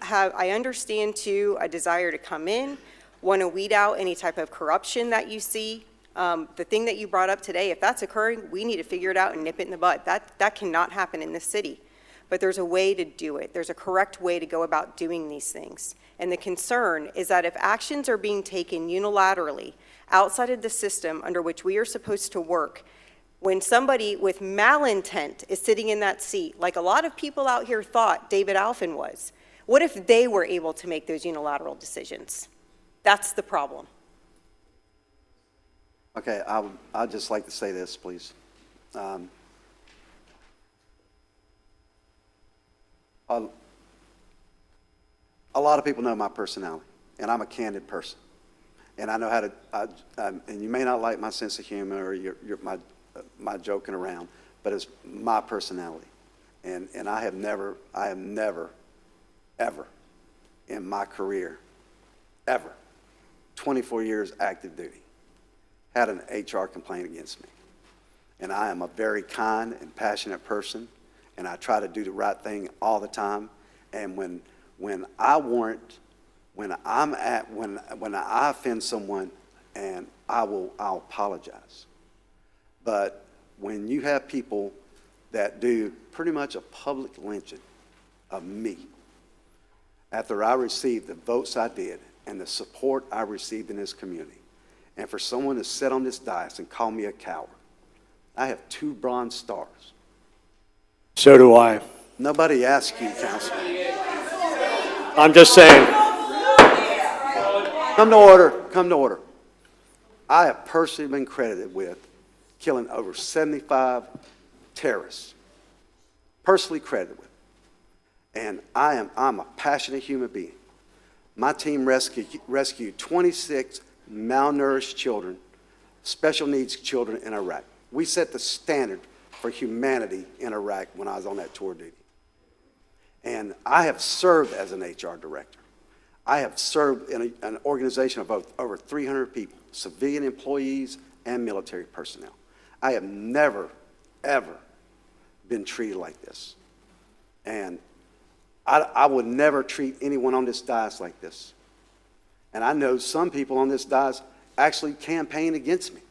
understand, too, a desire to come in, want to weed out any type of corruption that you see. The thing that you brought up today, if that's occurring, we need to figure it out and nip it in the bud. That cannot happen in this city. But there's a way to do it. There's a correct way to go about doing these things. And the concern is that if actions are being taken unilaterally outside of the system under which we are supposed to work, when somebody with malintent is sitting in that seat, like a lot of people out here thought David Alfin was, what if they were able to make those unilateral decisions? That's the problem. Okay, I'd just like to say this, please. A lot of people know my personality, and I'm a candid person. And I know how to, and you may not like my sense of humor or my joking around, but it's my personality. And I have never, ever in my career, ever, 24 years active duty, had an HR complaint against me. And I am a very kind and passionate person, and I try to do the right thing all the time. And when I offend someone, and I'll apologize. But when you have people that do pretty much a public lynching of me, after I received the votes I did and the support I received in this community, and for someone to sit on this dais and call me a coward, I have 2 Bronze Stars. So do I. Nobody asked you, Councilman. I'm just saying. Come to order, come to order. I have personally been credited with killing over 75 terrorists. Personally credited with. And I'm a passionate human being. My team rescued 26 malnourished children, special needs children in Iraq. We set the standard for humanity in Iraq when I was on that tour duty. And I have served as an HR director. I have served in an organization of over 300 people, civilian employees and military personnel. I have never, ever been treated like this. And I would never treat anyone on this dais like this. And I know some people on this dais actually campaign against me.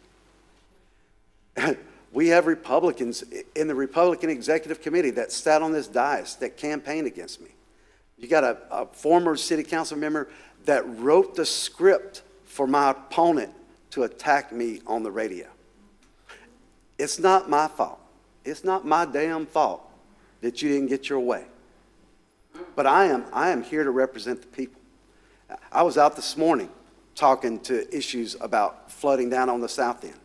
We have Republicans in the Republican Executive Committee that sat on this dais that campaigned against me. You got a former city council member that wrote the script for my opponent to attack me on the radio. It's not my fault. It's not my damn fault that you didn't get your way. But I am here to represent the people. I was out this morning talking to issues about flooding down on the south end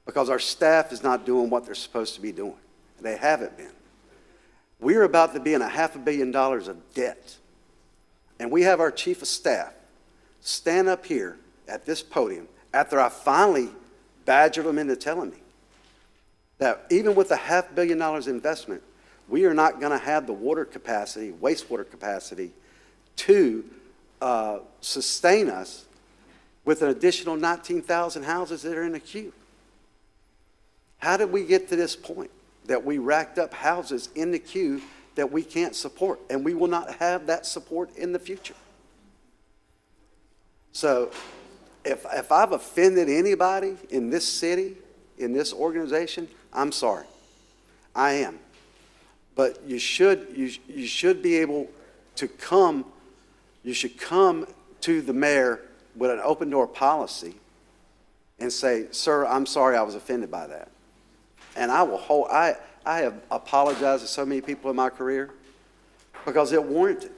because our staff is not doing what they're supposed to be doing. They haven't been. We're about to be in $500 million of debt. And we have our chief of staff stand up here at this podium after I finally badgered him into telling me that even with a $500 million investment, we are not going to have the water capacity, wastewater capacity, to sustain us with an additional 19,000 houses that are in the queue. How did we get to this point that we racked up houses in the queue that we can't support, and we will not have that support in the future? So if I've offended anybody in this city, in this organization, I'm sorry. I am. But you should be able to come, you should come to the mayor with an open door policy and say, sir, I'm sorry I was offended by that. And I have apologized to so many people in my career because it warranted.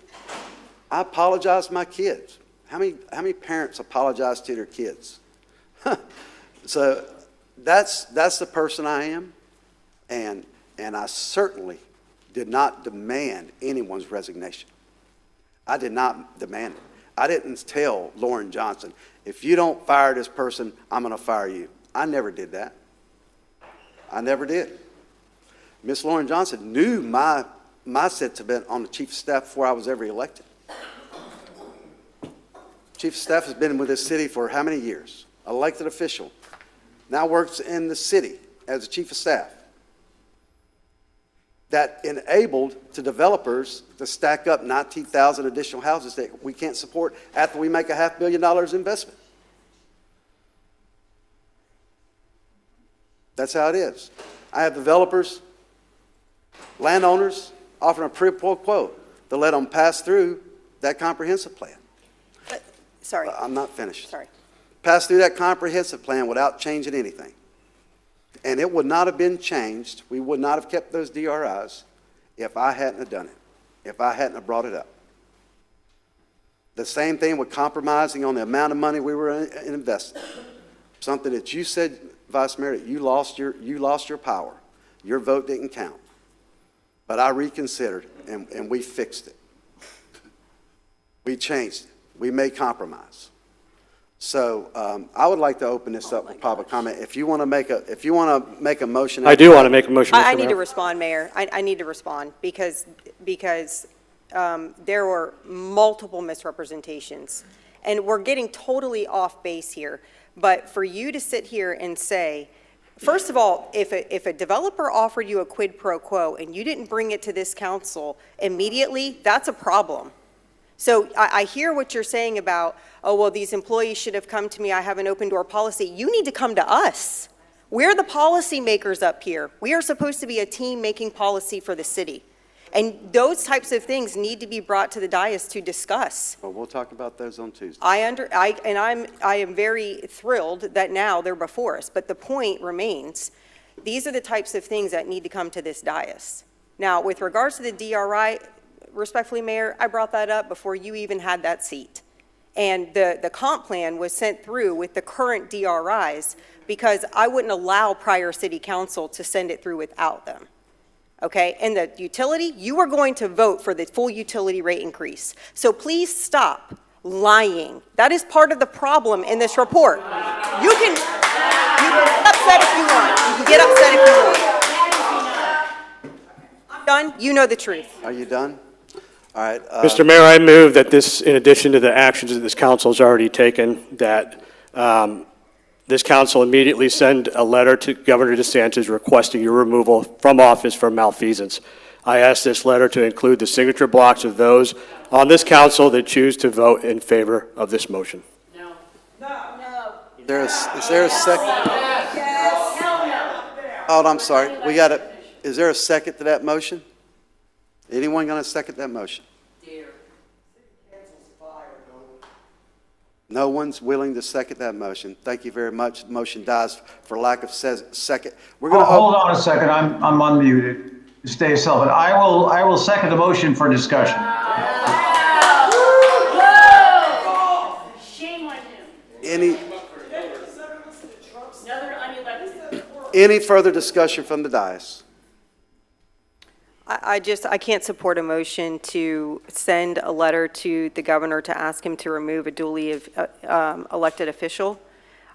I apologize to my kids. How many parents apologize to their kids? So that's the person I am, and I certainly did not demand anyone's resignation. I did not demand it. I didn't tell Lauren Johnson, if you don't fire this person, I'm going to fire you. I never did that. I never did. Miss Lauren Johnson knew my sentiment on the chief of staff before I was ever elected. Chief of staff has been with this city for how many years? Elected official. Now works in the city as a chief of staff. That enabled to developers to stack up 19,000 additional houses that we can't support after we make a $500 million investment. That's how it is. I have developers, landowners offering a pro quote to let them pass through that comprehensive plan. Sorry. I'm not finished. Sorry. Pass through that comprehensive plan without changing anything. And it would not have been changed. We would not have kept those DRIs if I hadn't have done it, if I hadn't have brought it up. The same thing with compromising on the amount of money we were investing. Something that you said, Vice Mayor, that you lost your power. Your vote didn't count. But I reconsidered, and we fixed it. We changed it. We made compromise. So I would like to open this up for public comment. If you want to make a motion, I do want to make a motion, Mr. I need Mayor. to respond, Mayor. I need to respond because there were multiple misrepresentations. And we're getting totally off base here. But for you to sit here and say, first of all, if a developer offered you a quid pro quo and you didn't bring it to this council immediately, that's a problem. So I hear what you're saying about, oh, well, these employees should have come to me, I have an open door policy. You need to come to us. We're the policy makers up here. We are supposed to be a team making policy for the city. And those types of things need to be brought to the dais to discuss. Well, we'll talk about those on Tuesday. I am very thrilled that now they're before us, but the point remains, these are the types of things that need to come to this dais. Now, with regards to the DRI, respectfully, Mayor, I brought that up before you even had that seat. And the comp plan was sent through with the current DRIs because I wouldn't allow prior city council to send it through without them. Okay, and the utility, you are going to vote for the full utility rate increase. So please stop lying. That is part of the problem in this report. You can get upset if you want. You can get upset if you want. I'm done. You know the truth. Are you done? All right. Mr. Mayor, I move that this, in addition to the actions that this council has already taken, that this council immediately send a letter to Governor DeSantis requesting your removal from office for malfeasance. I ask this letter to include the signature blocks of those on this council that choose to vote in favor of this motion. Is there a second? Oh, I'm sorry. We got it. Is there a second to that motion? Anyone going to second that motion? No one's willing to second that motion. Thank you very much. The motion dies for lack of second. We're going to Hold on a second. I'm unmuted. Stay Sullivan. I will second the motion for discussion. Shame on him. Any further discussion from the dais? I can't support a motion to send a letter to the governor to ask him to remove a duly elected official.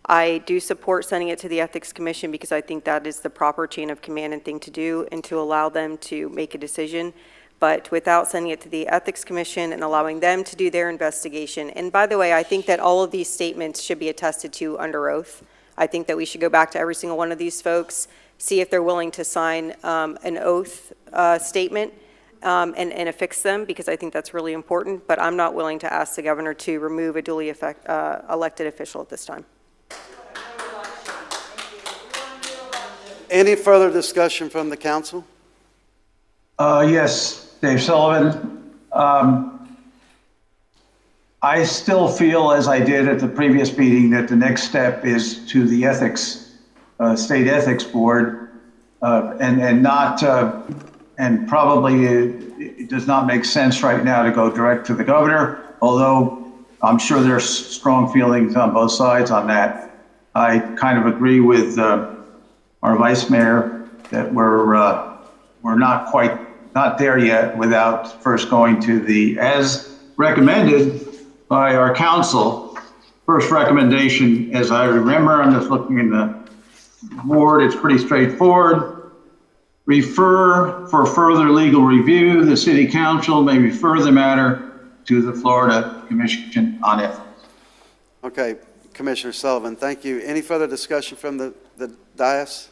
I do support sending it to the Ethics Commission because I think that is the proper chain of command and thing to do and to allow them to make a decision. But without sending it to the Ethics Commission and allowing them to do their investigation. And by the way, I think that all of these statements should be attested to under oath. I think that we should go back to every single one of these folks, see if they're willing to sign an oath statement and affix them, because I think that's really important. But I'm not willing to ask the governor to remove a duly elected official at this time. Any further discussion from the council? Yes, Dave Sullivan. I still feel, as I did at the previous meeting, that the next step is to the ethics, state ethics board, and probably it does not make sense right now to go direct to the governor, although I'm sure there's strong feelings on both sides on that. I kind of agree with our vice mayor that we're not there yet without first going to the, as recommended by our council, first recommendation, as I remember, I'm just looking in the board, it's pretty straightforward. Refer for further legal review. The city council may refer the matter to the Florida Commission on Ethics. Okay, Commissioner Sullivan, thank you. Any further discussion from the dais?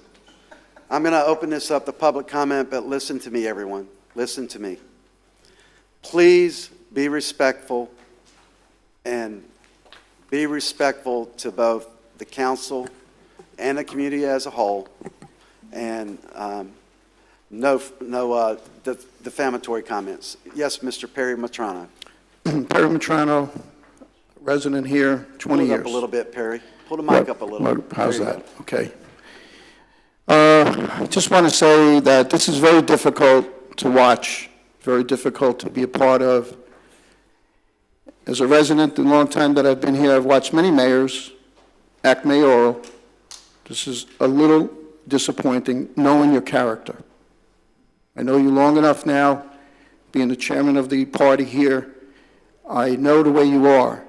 I'm going to open this up to public comment, but listen to me, everyone. Listen to me. Please be respectful, and be respectful to both the council and the community as a whole, and no defamatory comments. Yes, Mr. Perry Matrano. Perry Matrano, resident here, 20 years. Pull it up a little bit, Perry. Pull the mic up a little. How's that? Okay. I just want to say that this is very difficult to watch, very difficult to be a part of. As a resident, the long time that I've been here, I've watched many mayors act mayoral. This is a little disappointing, knowing your character. I know you long enough now, being the chairman of the party here. I know the way you are,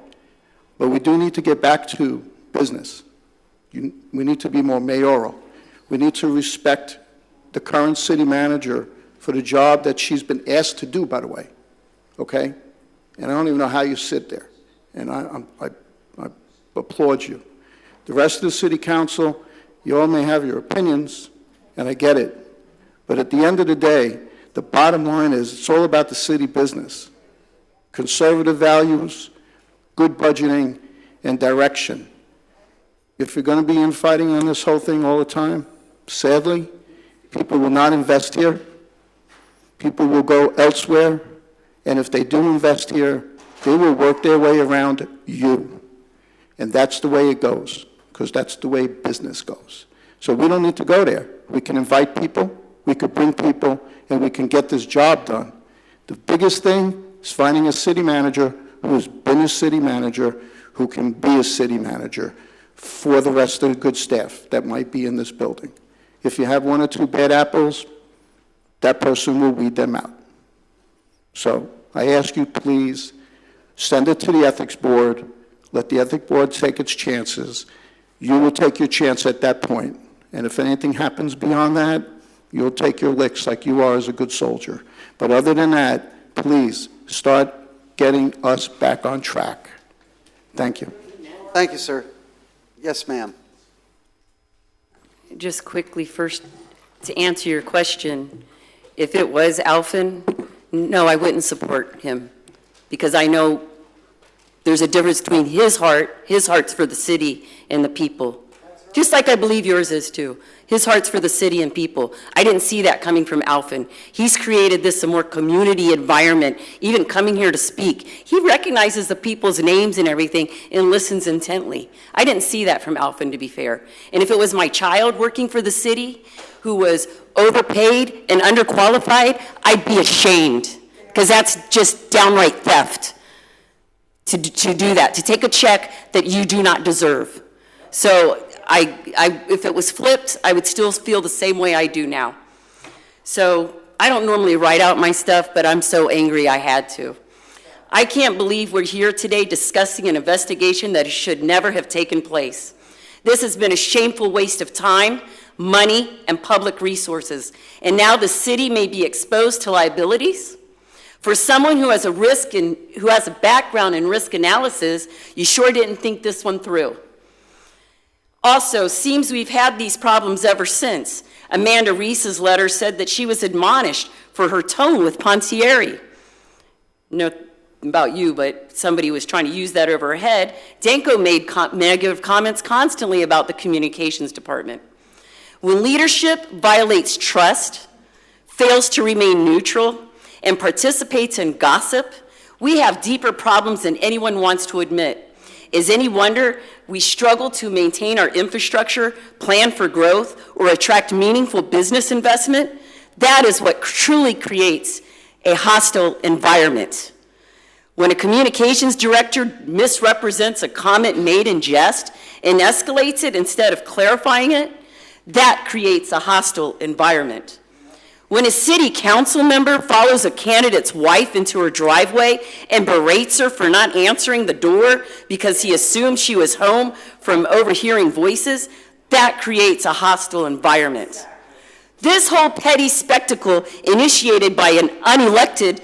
but we do need to get back to business. We need to be more mayoral. We need to respect the current city manager for the job that she's been asked to do, by the way. okay? And I don't even know how you sit there. And I applaud you. The rest of the city council, you all may have your opinions, and I get it. But at the end of the day, the bottom line is it's all about the city business. Conservative values, good budgeting, and direction. If you're going to be infighting on this whole thing all the time, sadly, people will not invest here. People will go elsewhere. And if they do invest here, they will work their way around you. And that's the way it goes, because that's the way business goes. So we don't need to go there. We can invite people, we could bring people, and we can get this job done. The biggest thing is finding a city manager who has been a city manager, who can be a city manager for the rest of the good staff that might be in this building. If you have one or two bad apples, that person will weed them out. So I ask you, please, send it to the ethics board, let the ethics board take its chances. You will take your chance at that point. And if anything happens beyond that, you'll take your licks like you are as a good soldier. But other than that, please start getting us back on track. Thank you. Thank you, sir. Yes, ma'am. Just quickly, first, to answer your question, if it was Alphen, no, I wouldn't support him, because I know there's a difference between his heart's for the city and the people. Just like I believe yours is too. His heart's for the city and people. I didn't see that coming from Alphen. He's created this a more community environment, even coming here to speak. He recognizes the people's names and everything and listens intently. I didn't see that from Alphen, to be fair. And if it was my child working for the city who was overpaid and underqualified, I'd be ashamed, because that's just downright theft to do that, to take a check that you do not deserve. So if it was flipped, I would still feel the same way I do now. So I don't normally write out my stuff, but I'm so angry I had to. I can't believe we're here today discussing an investigation that should never have taken place. This has been a shameful waste of time, money, and public resources. And now the city may be exposed to liabilities. For someone who has a background in risk analysis, you sure didn't think this one through. Also, seems we've had these problems ever since. Amanda Reese's letter said that she was admonished for her tone with Pontieri. No about you, but somebody was trying to use that over her head. Danko made negative comments constantly about the communications department. When leadership violates trust, fails to remain neutral, and participates in gossip, we have deeper problems than anyone wants to admit. Is any wonder we struggle to maintain our infrastructure, plan for growth, or attract meaningful business investment? That is what truly creates a hostile environment. When a communications director misrepresents a comment made in jest and escalates it instead of clarifying it, that creates a hostile environment. When a city council member follows a candidate's wife into her driveway and berates her for not answering the door because he assumed she was home from overhearing voices, that creates a hostile environment. This whole petty spectacle initiated by an unelected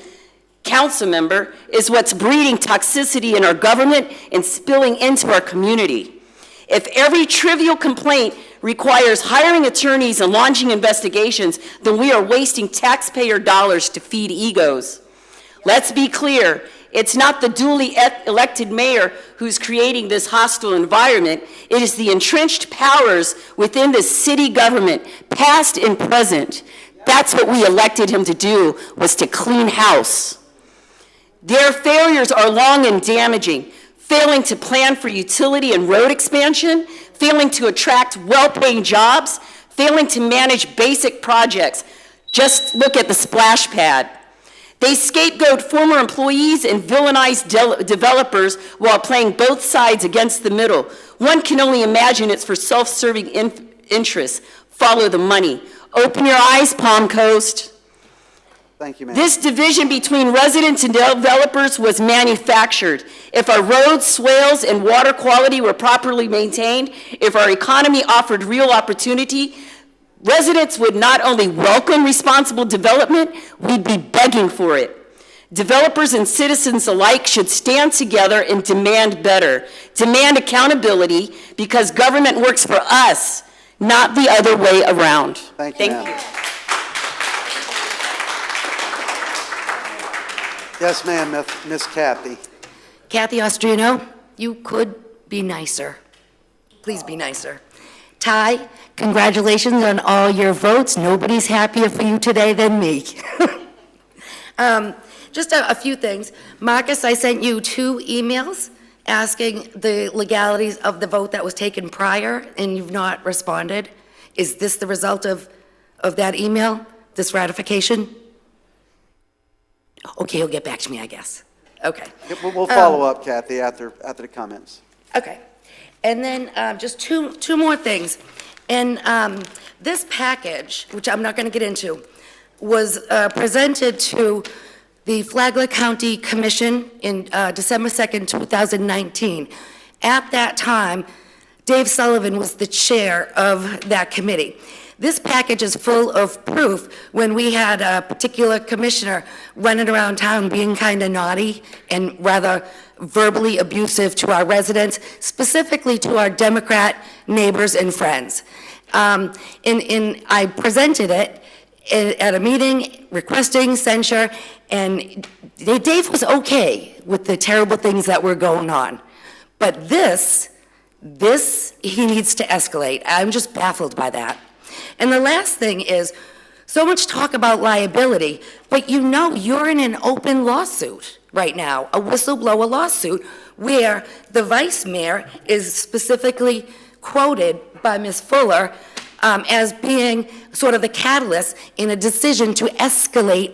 council member is what's breeding toxicity in our government and spilling into our community. If every trivial complaint requires hiring attorneys and launching investigations, then we are wasting taxpayer dollars to feed egos. Let's be clear, it's not the duly elected mayor who's creating this hostile environment. It is the entrenched powers within the city government, past and present. That's what we elected him to do, was to clean house. Their failures are long and damaging. Failing to plan for utility and road expansion, failing to attract well-paying jobs, failing to manage basic projects. Just look at the splash pad. They scapegoat former employees and villainize developers while playing both sides against the middle. One can only imagine it's for self-serving interests. Follow the money. Open your eyes, Palm Coast. Thank you, ma'am. This division between residents and developers was manufactured. If our roads, swales, and water quality were properly maintained, if our economy offered real opportunity, residents would not only welcome responsible development, we'd be begging for it. Developers and citizens alike should stand together and demand better, demand accountability, because government works for us, not the other way around. Thank you. Yes, ma'am, Miss Kathy. Kathy Ostriano, you could be nicer. Please be nicer. Ty, congratulations on all your votes. Nobody's happier for you today than me. Just a few things. Marcus, I sent you 2 emails asking the legalities of the vote that was taken prior, and you've not responded. Is this the result of that email, this ratification? Okay, he'll get back to me, I guess. Okay. We'll follow up, Kathy, after the comments. Okay. And then just two more things. And this package, which I'm not going to get into, was presented to the Flagler County Commission in December 2nd, 2019. At that time, Dave Sullivan was the chair of that committee. This package is full of proof when we had a particular commissioner running around town being kind of naughty and rather verbally abusive to our residents, specifically to our Democrat neighbors and friends. I presented it at a meeting requesting censure, and Dave was okay with the terrible things that were going on. But this he needs to escalate. I'm just baffled by that. And the last thing is, so much talk about liability, but you know you're in an open lawsuit right now, a whistleblower lawsuit, where the vice mayor is specifically quoted by Ms. Fuller as being sort of the catalyst in a decision to escalate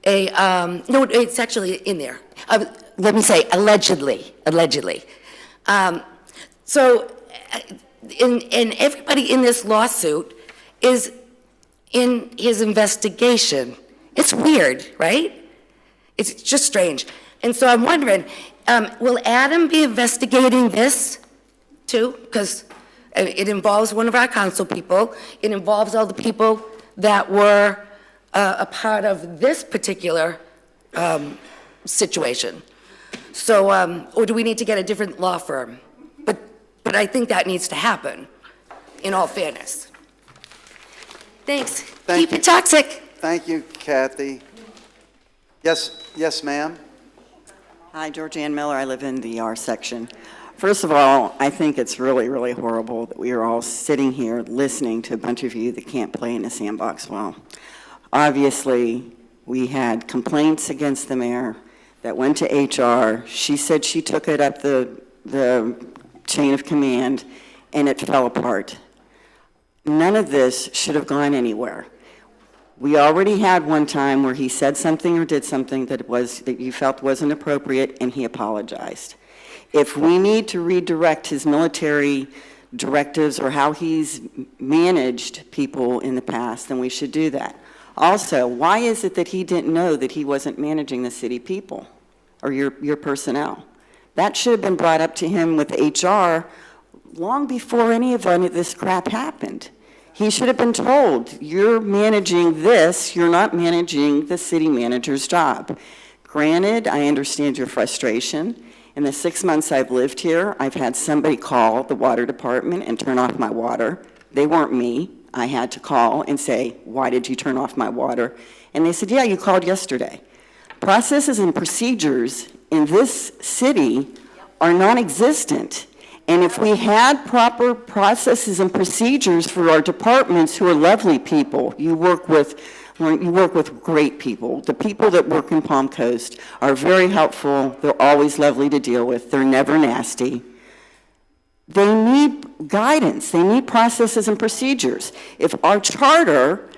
no, it's actually in there. Let me say, allegedly. And everybody in this lawsuit is in his investigation. It's weird, right? It's just strange. And so I'm wondering, will Adam be investigating this too? Because it involves one of our council people. It involves all the people that were a part of this particular situation. So, or do we need to get a different law firm? But I think that needs to happen, in all fairness. Thanks. Keep it toxic. Thank you, Kathy. Yes, ma'am. Hi, Georgianne Miller. I live in the R section. First of all, I think it's really, really horrible that we are all sitting here listening to a bunch of you that can't play in the sandbox well. Obviously, we had complaints against the mayor that went to HR. She said she took it up the chain of command, and it fell apart. None of this should have gone anywhere. We already had one time where he said something or did something that you felt wasn't appropriate, and he apologized. If we need to redirect his military directives or how he's managed people in the past, then we should do that. Also, why is it that he didn't know that he wasn't managing the city people or your personnel? That should have been brought up to him with HR long before any of this crap happened. He should have been told, you're managing this, you're not managing the city manager's job. Granted, I understand your frustration. In the 6 months I've lived here, I've had somebody call the water department and turn off my water. They weren't me. I had to call and say, why did you turn off my water? And they said, yeah, you called yesterday. Processes and procedures in this city are non-existent. And if we had proper processes and procedures for our departments, who are lovely people, you work with great people. The people that work in Palm Coast are very helpful. They're always lovely to deal with. They're never nasty. They need guidance. They need processes and procedures. If our charter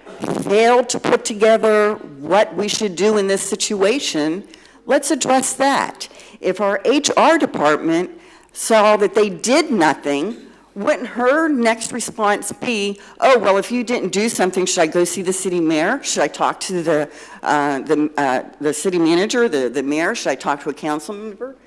failed to put together what we should do in this situation, let's address that. If our HR department saw that they did nothing, wouldn't her next response be, oh, well, if you didn't do something, should I go see the city mayor? Should I talk to the city manager, the mayor? Should I talk to a council member?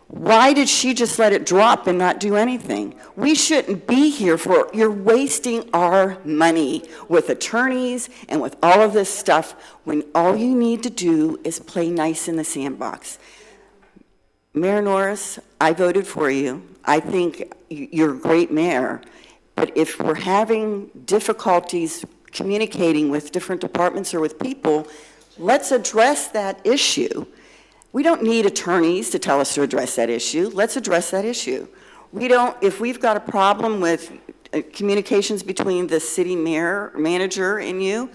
Why did she just let it drop and not do anything? We shouldn't be here for, you're wasting our money with attorneys and with all of this stuff when all you need to do is play nice in the sandbox. Mayor Norris, I voted for you. I think you're a great mayor, but if we're having difficulties communicating with different departments or with people, let's address that issue. We don't need attorneys to tell us to address that issue. Let's address that issue. If we've got a problem with communications between the city manager and you,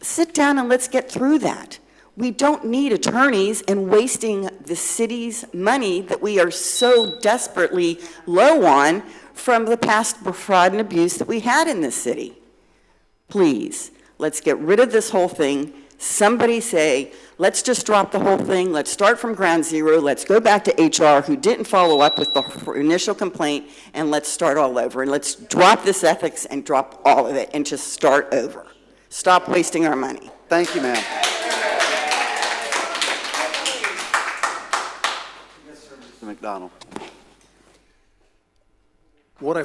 sit down and let's get through that. We don't need attorneys and wasting the city's money that we are so desperately low on from the past fraud and abuse that we had in this city. Please, let's get rid of this whole thing. Somebody say, let's just drop the whole thing. Let's start from ground zero. Let's go back to HR, who didn't follow up with the initial complaint, and let's start all over. And let's drop this ethics and drop all of it and just start over. Stop wasting our money. Thank you, ma'am. Mr. McDonald.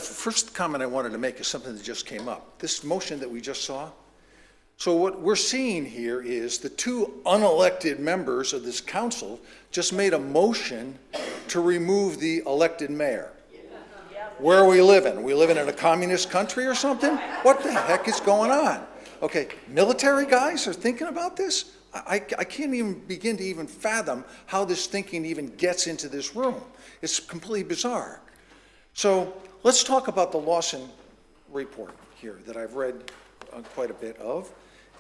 First comment I wanted to make is something that just came up. This motion that we just saw. So what we're seeing here is the two unelected members of this council just made a motion to remove the elected mayor. Where are we living? Are we living in a communist country or something? What the heck is going on? Okay, military guys are thinking about this? I can't even begin to even fathom how this thinking even gets into this room. It's completely bizarre. So let's talk about the Lawson report here that I've read quite a bit of.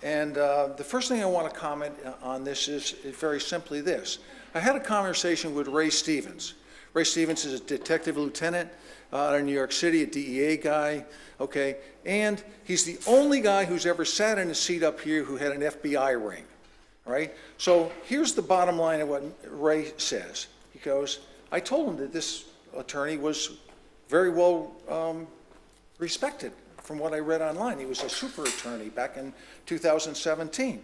And the first thing I want to comment on this is very simply this. I had a conversation with Ray Stevens. Ray Stevens is a detective lieutenant out of New York City, a DEA guy, okay? And he's the only guy who's ever sat in a seat up here who had an FBI ring, all right? So here's the bottom line of what Ray says. He goes, I told him that this attorney was very well respected. From what I read online, he was a super attorney back in 2017.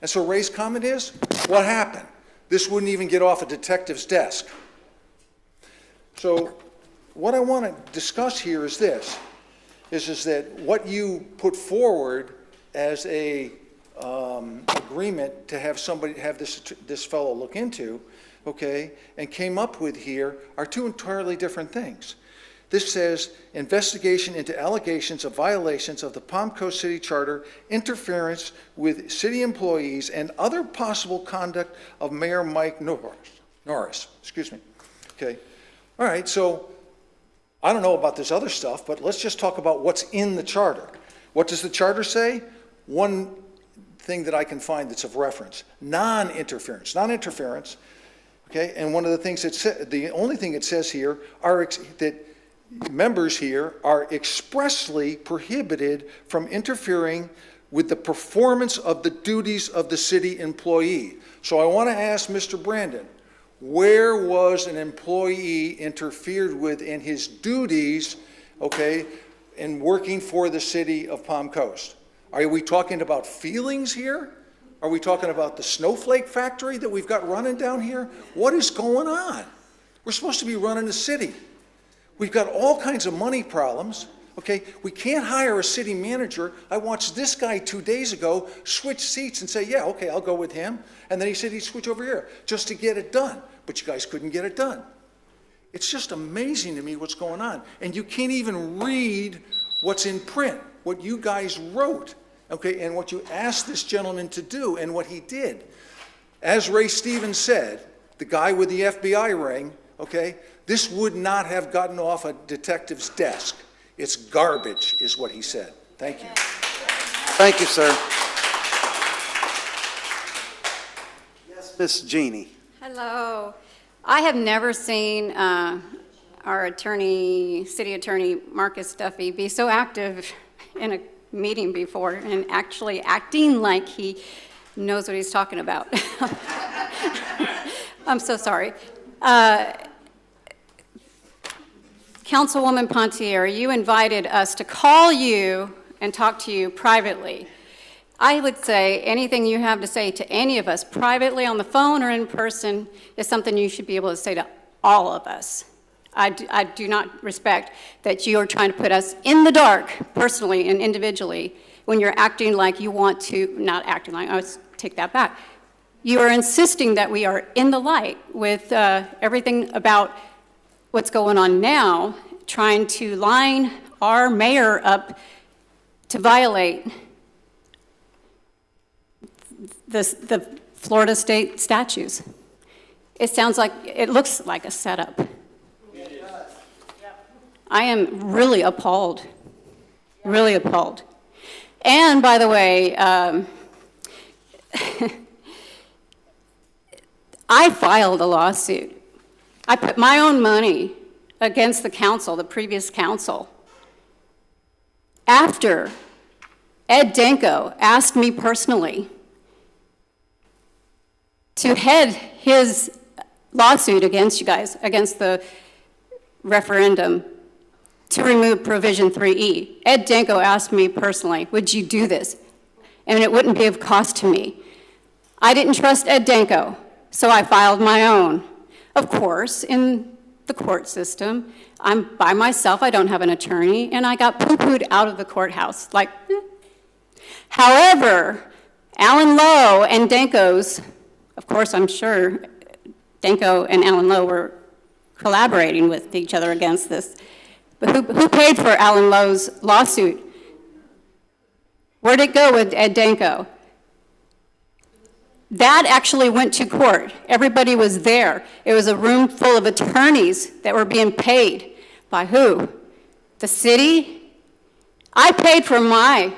And so Ray's comment is, what happened? This wouldn't even get off a detective's desk. So what I want to discuss here is this, is that what you put forward as a agreement to have somebody, have this fellow look into, okay, and came up with here are two entirely different things. This says, investigation into allegations of violations of the Palm Coast City Charter, interference with city employees, and other possible conduct of Mayor Mike Norris. Excuse me. Okay. All right, so I don't know about this other stuff, but let's just talk about what's in the charter. What does the charter say? One thing that I can find that's of reference, non-interference, okay? And one of the things the only thing it says here are that members here are expressly prohibited from interfering with the performance of the duties of the city employee. So I want to ask Mr. Brandon, where was an employee interfered with in his duties, okay, in working for the city of Palm Coast? Are we talking about feelings here? Are we talking about the snowflake factory that we've got running down here? What is going on? We're supposed to be running a city. We've got all kinds of money problems, okay? We can't hire a city manager. I watched this guy 2 days ago switch seats and say, yeah, okay, I'll go with him. And then he said he'd switch over here just to get it done. But you guys couldn't get it done. It's just amazing to me what's going on. And you can't even read what's in print, what you guys wrote, okay, and what you asked this gentleman to do and what he did. As Ray Stevens said, the guy with the FBI ring, okay, this would not have gotten off a detective's desk. It's garbage, is what he said. Thank you. Thank you, sir. Yes, Miss Jeannie. Hello. I have never seen our attorney, city attorney, Marcus Duffy, be so active in a meeting before and actually acting like he knows what he's talking about. I'm so sorry. Councilwoman Pontier, you invited us to call you and talk to you privately. I would say anything you have to say to any of us privately on the phone or in person is something you should be able to say to all of us. I do not respect that you are trying to put us in the dark, personally and individually, when you're acting like you want to, not acting like, let's take that back. You are insisting that we are in the light with everything about what's going on now, trying to line our mayor up to violate the Florida state statutes. It looks like a setup. I am really appalled, really appalled. And by the way, I filed a lawsuit. I put my own money against the council, the previous council, after Ed Danko asked me personally to head his lawsuit against you guys, against the referendum to remove Provision 3E. Ed Danko asked me personally, would you do this? And it wouldn't be of cost to me. I didn't trust Ed Danko, so I filed my own. Of course, in the court system, I'm by myself, I don't have an attorney, and I got poo-pooed out of the courthouse, like, eh. However, Alan Lowe and Danko's, of course, I'm sure Danko and Alan Lowe were collaborating with each other against this. But who paid for Alan Lowe's lawsuit? Where'd it go with Ed Danko? That actually went to court. Everybody was there. It was a room full of attorneys that were being paid. By who? The city? I paid for my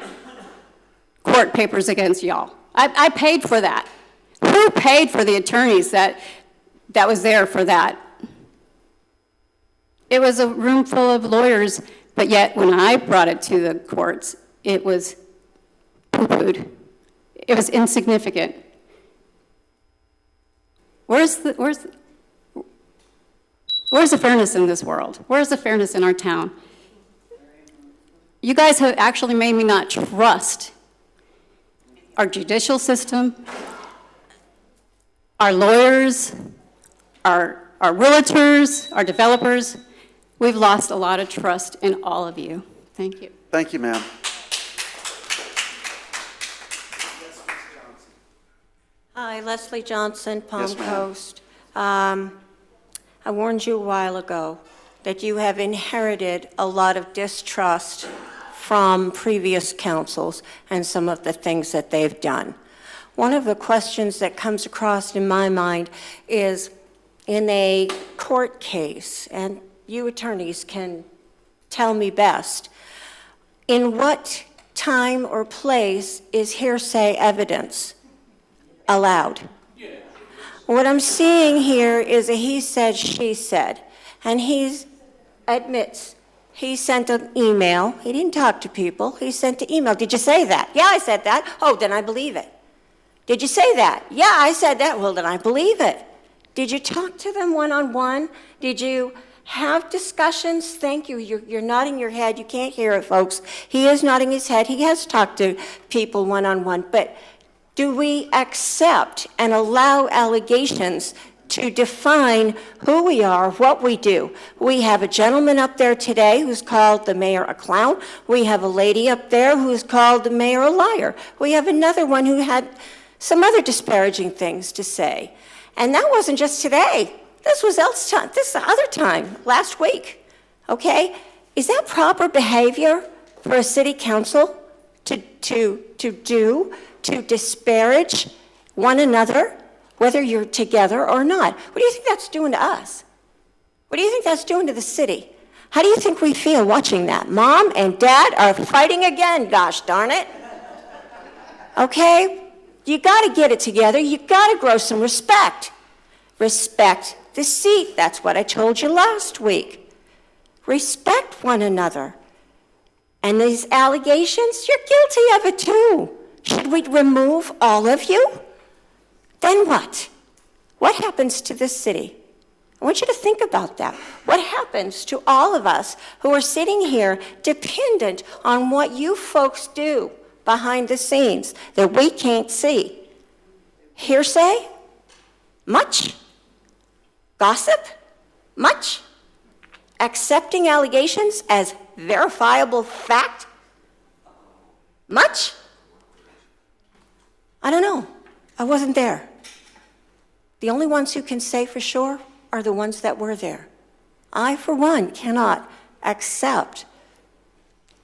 court papers against y'all. I paid for that. Who paid for the attorneys that was there for that? It was a room full of lawyers, but yet when I brought it to the courts, it was poo-pooed. It was insignificant. Where's the fairness in this world? Where's the fairness in our town? You guys have actually made me not trust our judicial system, our lawyers, our realtors, our developers. We've lost a lot of trust in all of you. Thank you. Thank you, ma'am. Hi, Leslie Johnson, Palm Yes, ma'am. Coast. I warned you a while ago that you have inherited a lot of distrust from previous councils and some of the things that they've done. One of the questions that comes across in my mind is in a court case, and you attorneys can tell me best, in what time or place is hearsay evidence allowed? What I'm seeing here is a he said, she said, and he admits he sent an email. He didn't talk to people. He sent an email. Did you say that? Yeah, I said that. Oh, then I believe it. Did you say that? Yeah, I said that. Well, then I believe it. Did you talk to them one-on-one? Did you have discussions? Thank you. You're nodding your head. You can't hear it, folks. He is nodding his head. He has talked to people one-on-one. But do we accept and allow allegations to define who we are, what we do? We have a gentleman up there today who's called the mayor a clown. We have a lady up there who's called the mayor a liar. We have another one who had some other disparaging things to say. And that wasn't just today. This was this other time, last week, okay? Is that proper behavior for a city council to disparage one another, whether you're together or not? What do you think that's doing to us? What do you think that's doing to the city? How do you think we feel watching that? Mom and Dad are fighting again, gosh darn it. Okay? You got to get it together. You got to grow some respect. Respect the seat. That's what I told you last week. Respect one another. And these allegations, you're guilty of it too. Should we remove all of you? Then what? What happens to this city? I want you to think about that. What happens to all of us who are sitting here dependent on what you folks do behind the scenes that we can't see? Hearsay? Much? Gossip? Much? Accepting allegations as verifiable fact? Much? I don't know. I wasn't there. The only ones who can say for sure are the ones that were there. I, for one, cannot accept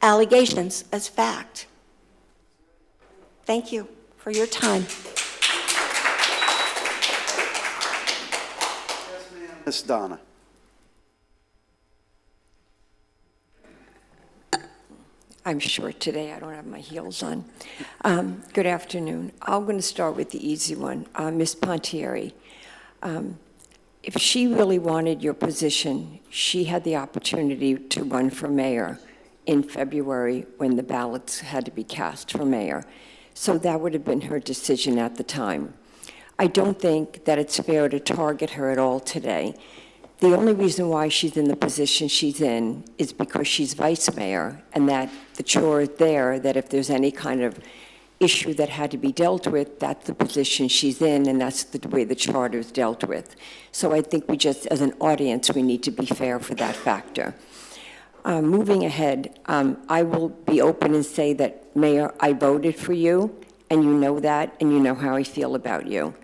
allegations as fact. Thank you for your time. Ms. Donna. I'm short today. I don't have my heels on. Good afternoon. I'm going to start with the easy one. Ms. Pontieri, if she really wanted your position, she had the opportunity to run for mayor in February when the ballots had to be cast for mayor. So that would have been her decision at the time. I don't think that it's fair to target her at all today. The only reason why she's in the position she's in is because she's vice mayor, and that the chore is there, that if there's any kind of issue that had to be dealt with, that's the position she's in, and that's the way the charter is dealt with. So I think we just, as an audience, we need to be fair for that factor. Moving ahead, I will be open and say that, Mayor, I voted for you, and you know that, and you know how I feel about you.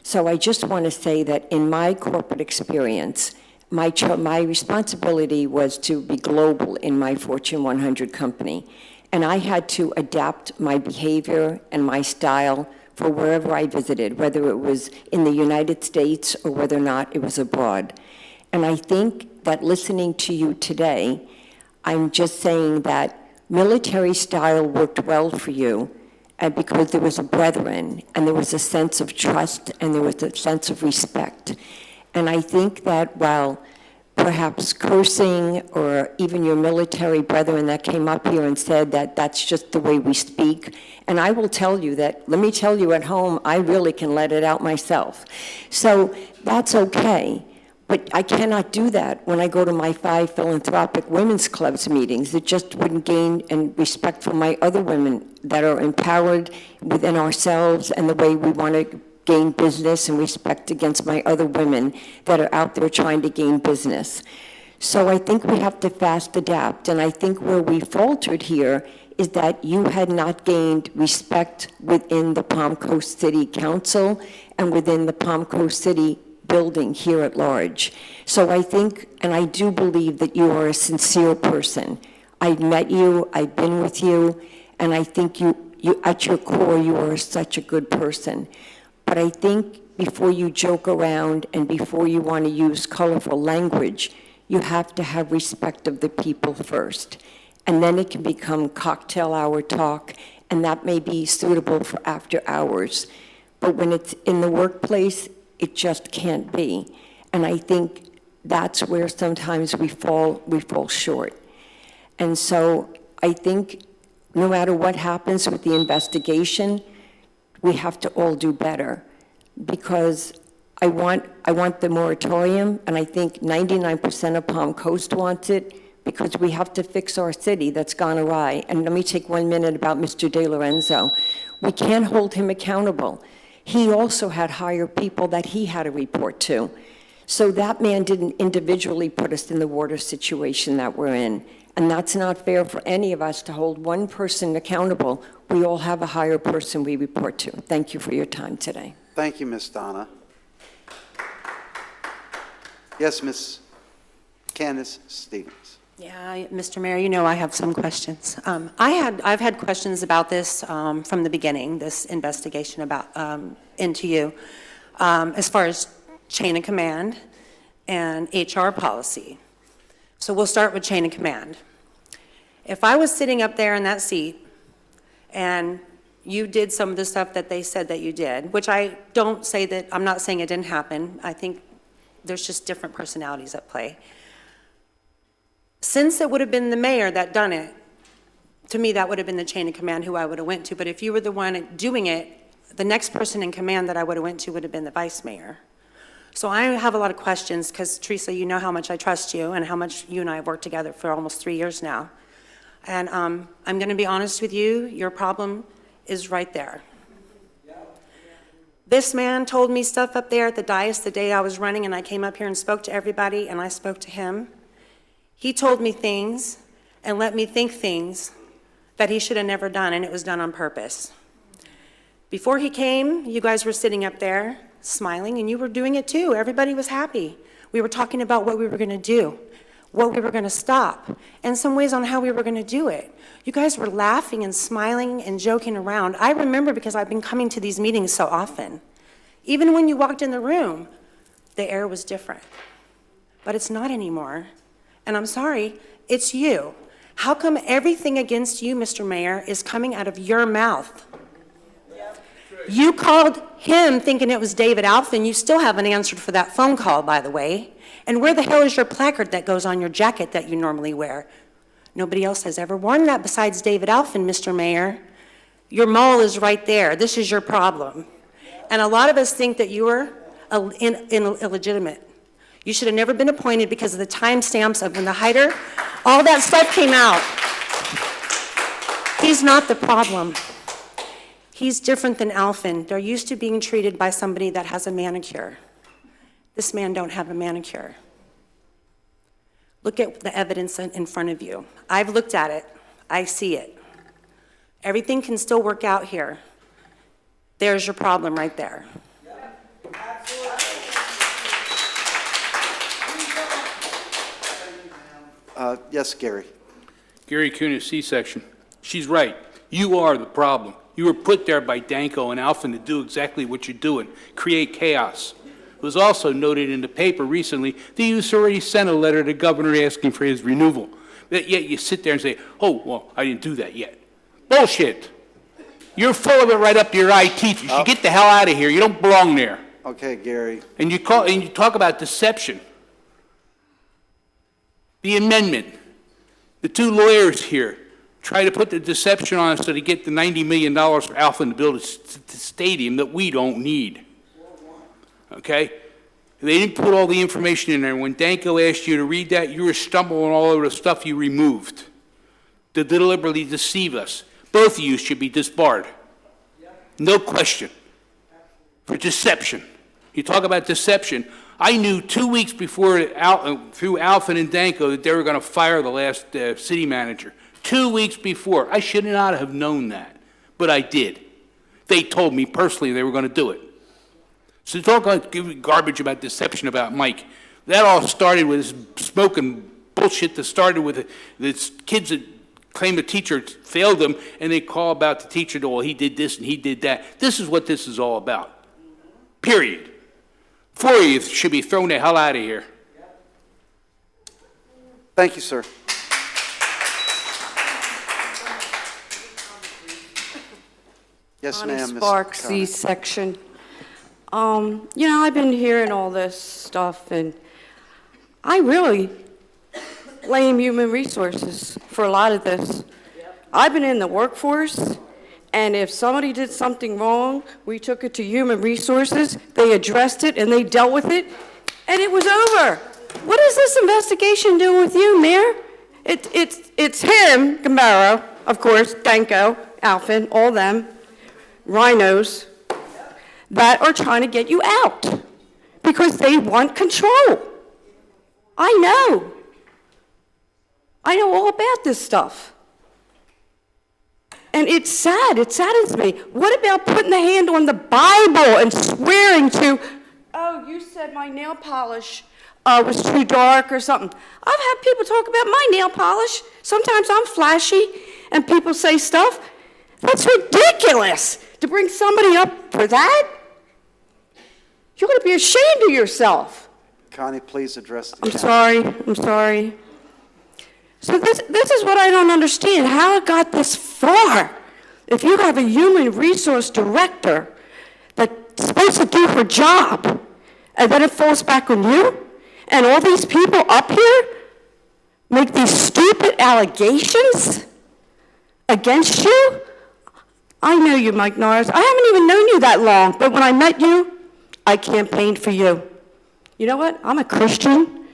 So I just want to say that in my corporate experience, my responsibility was to be global in my Fortune 100 company. And I had to adapt my behavior and my style for wherever I visited, whether it was in the United States or whether or not it was abroad. And I think that listening to you today, I'm just saying that military style worked well for you, and because there was a brethren, and there was a sense of trust, and there was a sense of respect. And I think that while perhaps cursing, or even your military brethren that came up here and said that that's just the way we speak, and I will tell you that, let me tell you at home, I really can let it out myself. So that's okay. But I cannot do that when I go to my 5 philanthropic women's clubs meetings. It just wouldn't gain and respect for my other women that are empowered within ourselves and the way we want to gain business, and respect against my other women that are out there trying to gain business. So I think we have to fast adapt. And I think where we faltered here is that you had not gained respect within the Palm Coast City Council and within the Palm Coast City building here at large. So I think, and I do believe that you are a sincere person. I've met you, I've been with you, and I think you at your core, you are such a good person. But I think before you joke around and before you want to use colorful language, you have to have respect of the people first. And then it can become cocktail hour talk, and that may be suitable for after hours. But when it's in the workplace, it just can't be. And I think that's where sometimes we fall short. And so I think no matter what happens with the investigation, we have to all do better, because I want the moratorium, and I think 99% of Palm Coast wants it, because we have to fix our city that's gone awry. And let me take 1 minute about Mr. De Lorenzo. We can't hold him accountable. He also had higher people that he had to report to. So that man didn't individually put us in the water situation that we're in. And that's not fair for any of us to hold one person accountable. We all have a higher person we report to. Thank you for your time today. Thank you, Ms. Donna. Yes, Ms. Candace Stevens. Yeah, Mr. Mayor, you know I have some questions. I've had questions about this from the beginning, this investigation about into you, as far as chain of command and HR policy. So we'll start with chain of command. If I was sitting up there in that seat and you did some of the stuff that they said that you did, which I don't say that, I'm not saying it didn't happen. I think there's just different personalities at play. Since it would have been the mayor that done it, to me, that would have been the chain of command who I would have went to. But if you were the one doing it, the next person in command that I would have went to would have been the vice mayor. So I have a lot of questions because, Teresa, you know how much I trust you and how much you and I have worked together for almost 3 years now. And I'm going to be honest with you, your problem is right there. This man told me stuff up there at the dais the day I was running, and I came up here and spoke to everybody, and I spoke to him. He told me things and let me think things that he should have never done, and it was done on purpose. Before he came, you guys were sitting up there smiling, and you were doing it too. Everybody was happy. We were talking about what we were going to do, what we were going to stop, and some ways on how we were going to do it. You guys were laughing and smiling and joking around. I remember because I've been coming to these meetings so often. Even when you walked in the room, the air was different. But it's not anymore. And I'm sorry, it's you. How come everything against you, Mr. Mayor, is coming out of your mouth? You called him thinking it was David Alfin. You still haven't answered for that phone call, by the way. And where the hell is your placard that goes on your jacket that you normally wear? Nobody else has ever worn that besides David Alfin, Mr. Mayor. Your mole is right there. This is your problem. And a lot of us think that you are illegitimate. You should have never been appointed because of the timestamps of when the Hyder, all that stuff came out. He's not the problem. He's different than Alfin. They're used to being treated by somebody that has a manicure. This man don't have a manicure. Look at the evidence in front of you. I've looked at it. I see it. Everything can still work out here. There's your problem right there. Yes, Gary. Gary Kunis, C-section. She's right. You are the problem. You were put there by Danko and Alfin to do exactly what you're doing, create chaos. It was also noted in the paper recently that you already sent a letter to the governor asking for his removal. But yet you sit there and say, oh, well, I didn't do that yet. Bullshit. You're full of it right up your eye teeth. You should get the hell out of here. You don't belong there. Okay, Gary. And you talk about deception. The amendment. The two lawyers here try to put the deception on us so they get the $90 million for Alfin to build a stadium that we don't need. Okay? They didn't put all the information in there. When Danko asked you to read that, you were stumbling all over the stuff you removed to deliberately deceive us. Both of you should be disbarred. No question. For deception. You talk about deception. I knew 2 weeks before, through Alfin and Danko, that they were going to fire the last city manager. 2 weeks before. I should not have known that, but I did. They told me personally they were going to do it. So talk garbage about deception about Mike. That all started with this smoking bullshit that started with the kids that claim the teacher failed them, and they call about the teacher, well, he did this and he did that. This is what this is all about. Period. 4 of you should be thrown the hell out of here. Thank you, sir. Yes, Connie ma'am. Ms. Sparks, Connie. C-section. I've been hearing all this stuff, and I really blame human resources for a lot of this. I've been in the workforce, and if somebody did something wrong, we took it to human resources, they addressed it, and they dealt with it, and it was over. What is this investigation doing with you, Mayor? It's him, Gambaro, of course, Danko, Alfin, all them, rhinos, that are trying to get you out because they want control. I know all about this stuff. And it's sad, it saddens me. What about putting the hand on the Bible and swearing to, oh, you said my nail polish was too dark or something. I've had people talk about my nail polish. Sometimes I'm flashy and people say stuff. That's ridiculous to bring somebody up for that. You ought to be ashamed of yourself. Connie, please address the I'm sorry. So this is what I don't understand, how it got this far. If you have a human resource director that's supposed to do her job, and then it falls back on you, and all these people up here make these stupid allegations against you? I know you, Mike Norris. I haven't even known you that long, but when I met you, I campaigned for you. You know what? I'm a Christian.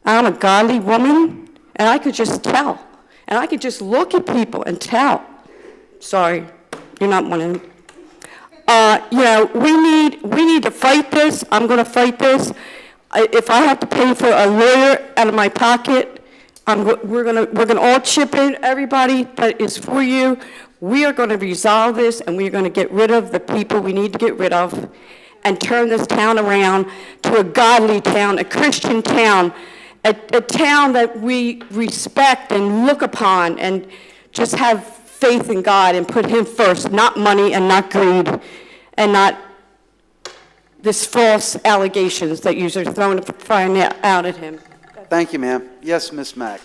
I'm a godly woman, and I could just tell. And I could just look at people and tell. Sorry, you're not one of them. We need to fight this. I'm going to fight this. If I have to pay for a lawyer out of my pocket, we're going to all chip in, everybody that is for you. We are going to resolve this, and we're going to get rid of the people we need to get rid of and turn this town around to a godly town, a Christian town, a town that we respect and look upon and just have faith in God and put him first, not money and not greed and not this false allegations that you're throwing out at him. Thank you, ma'am. Yes, Ms. Mack.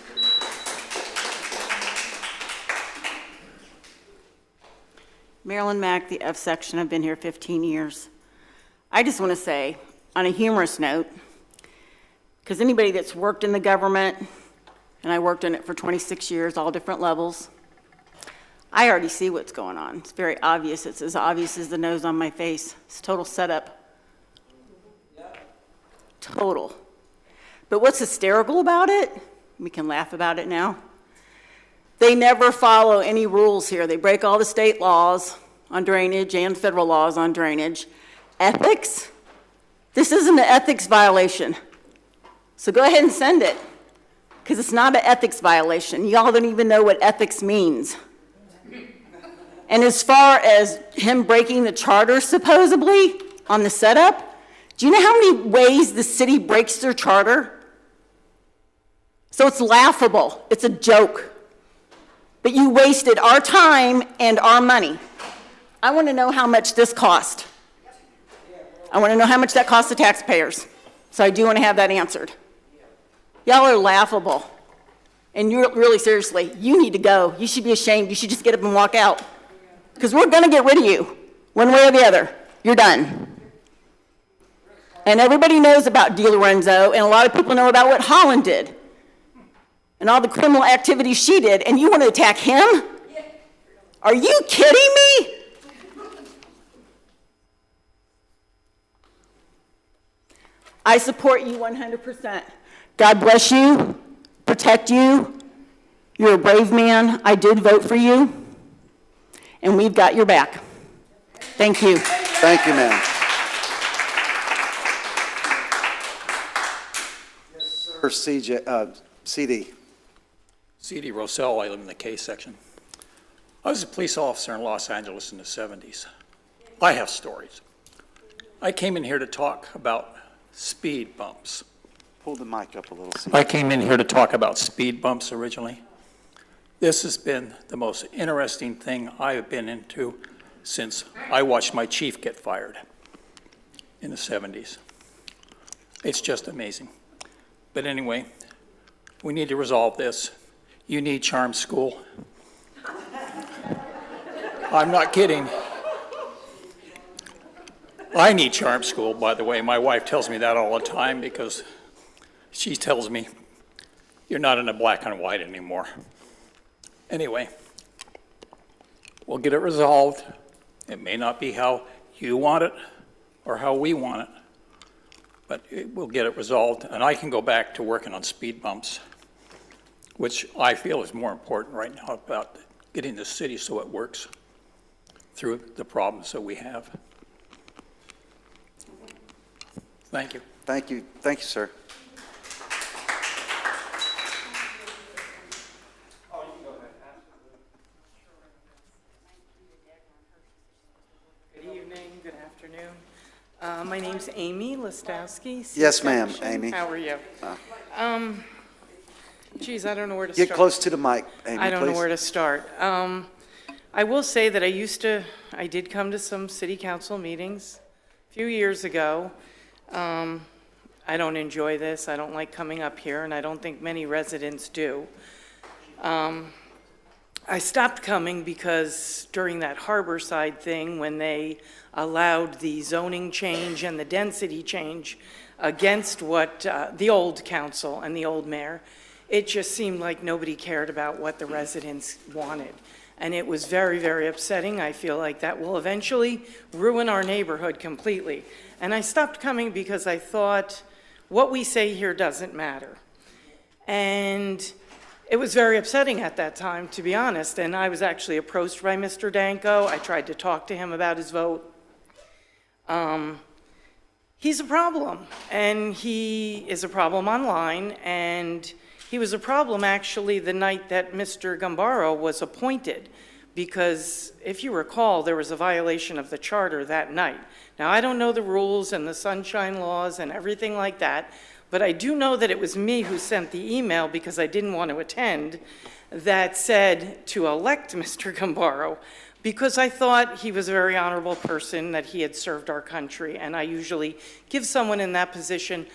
Marilyn Mack, the F section. I've been here 15 years. I just want to say, on a humorous note, because anybody that's worked in the government, and I worked in it for 26 years, all different levels, I already see what's going on. It's very obvious. It's as obvious as the nose on my face. It's total setup. Total. But what's hysterical about it, we can laugh about it now, they never follow any rules here. They break all the state laws on drainage and federal laws on drainage. Ethics? This isn't an ethics violation. So go ahead and send it, because it's not an ethics violation. Y'all don't even know what ethics means. And as far as him breaking the charter, supposedly, on the setup, do you know how many ways the city breaks their charter? So it's laughable. It's a joke. But you wasted our time and our money. I want to know how much this cost. I want to know how much that cost the taxpayers. So I do want to have that answered. Y'all are laughable. And you're really seriously, you need to go. You should be ashamed. You should just get up and walk out. Because we're going to get rid of you, one way or the other. You're done. And everybody knows about DiLorenzo, and a lot of people know about what Holland did and all the criminal activities she did, and you want to attack him? Are you kidding me? I support you 100%. God bless you, protect you. You're a brave man. I did vote for you, and we've got your back. Thank you. Thank you, ma'am. Yes, sir. CD. C.D. Rossell, I live in the K section. I was a police officer in Los Angeles in the 70s. I have stories. I came in here to talk about speed bumps. Pull the mic up a little. I came in here to talk about speed bumps originally. This has been the most interesting thing I have been into since I watched my chief get fired in the 70s. It's just amazing. But anyway, we need to resolve this. You need charm school. I'm not kidding. I need charm school, by the way. My wife tells me that all the time because she tells me, you're not in a black and white anymore. Anyway, we'll get it resolved. It may not be how you want it or how we want it, but we'll get it resolved, and I can go back to working on speed bumps, which I feel is more important right now about getting the city so it works through the problems that we have. Thank you. Thank you. Thank you, sir. Good evening, good afternoon. My name's Amy Listowski. Yes, ma'am, C-section. Amy. How are you? Geez, I don't know where to start. Get close to the mic, Amy, I don't know please. where to start. I will say that I did come to some city council meetings a few years ago. I don't enjoy this. I don't like coming up here, and I don't think many residents do. I stopped coming because during that Harborside thing, when they allowed the zoning change and the density change against what the old council and the old mayor, it just seemed like nobody cared about what the residents wanted. And it was very, very upsetting. I feel like that will eventually ruin our neighborhood completely. And I stopped coming because I thought, what we say here doesn't matter. And it was very upsetting at that time, to be honest. And I was actually approached by Mr. Danko. I tried to talk to him about his vote. He's a problem, and he is a problem online, and he was a problem actually the night that Mr. Gambaro was appointed, because if you recall, there was a violation of the charter that night. Now, I don't know the rules and the sunshine laws and everything like that, but I do know that it was me who sent the email because I didn't want to attend that said to elect Mr. Gambaro, because I thought he was a very honorable person, that he had served our country, and I usually give someone in that position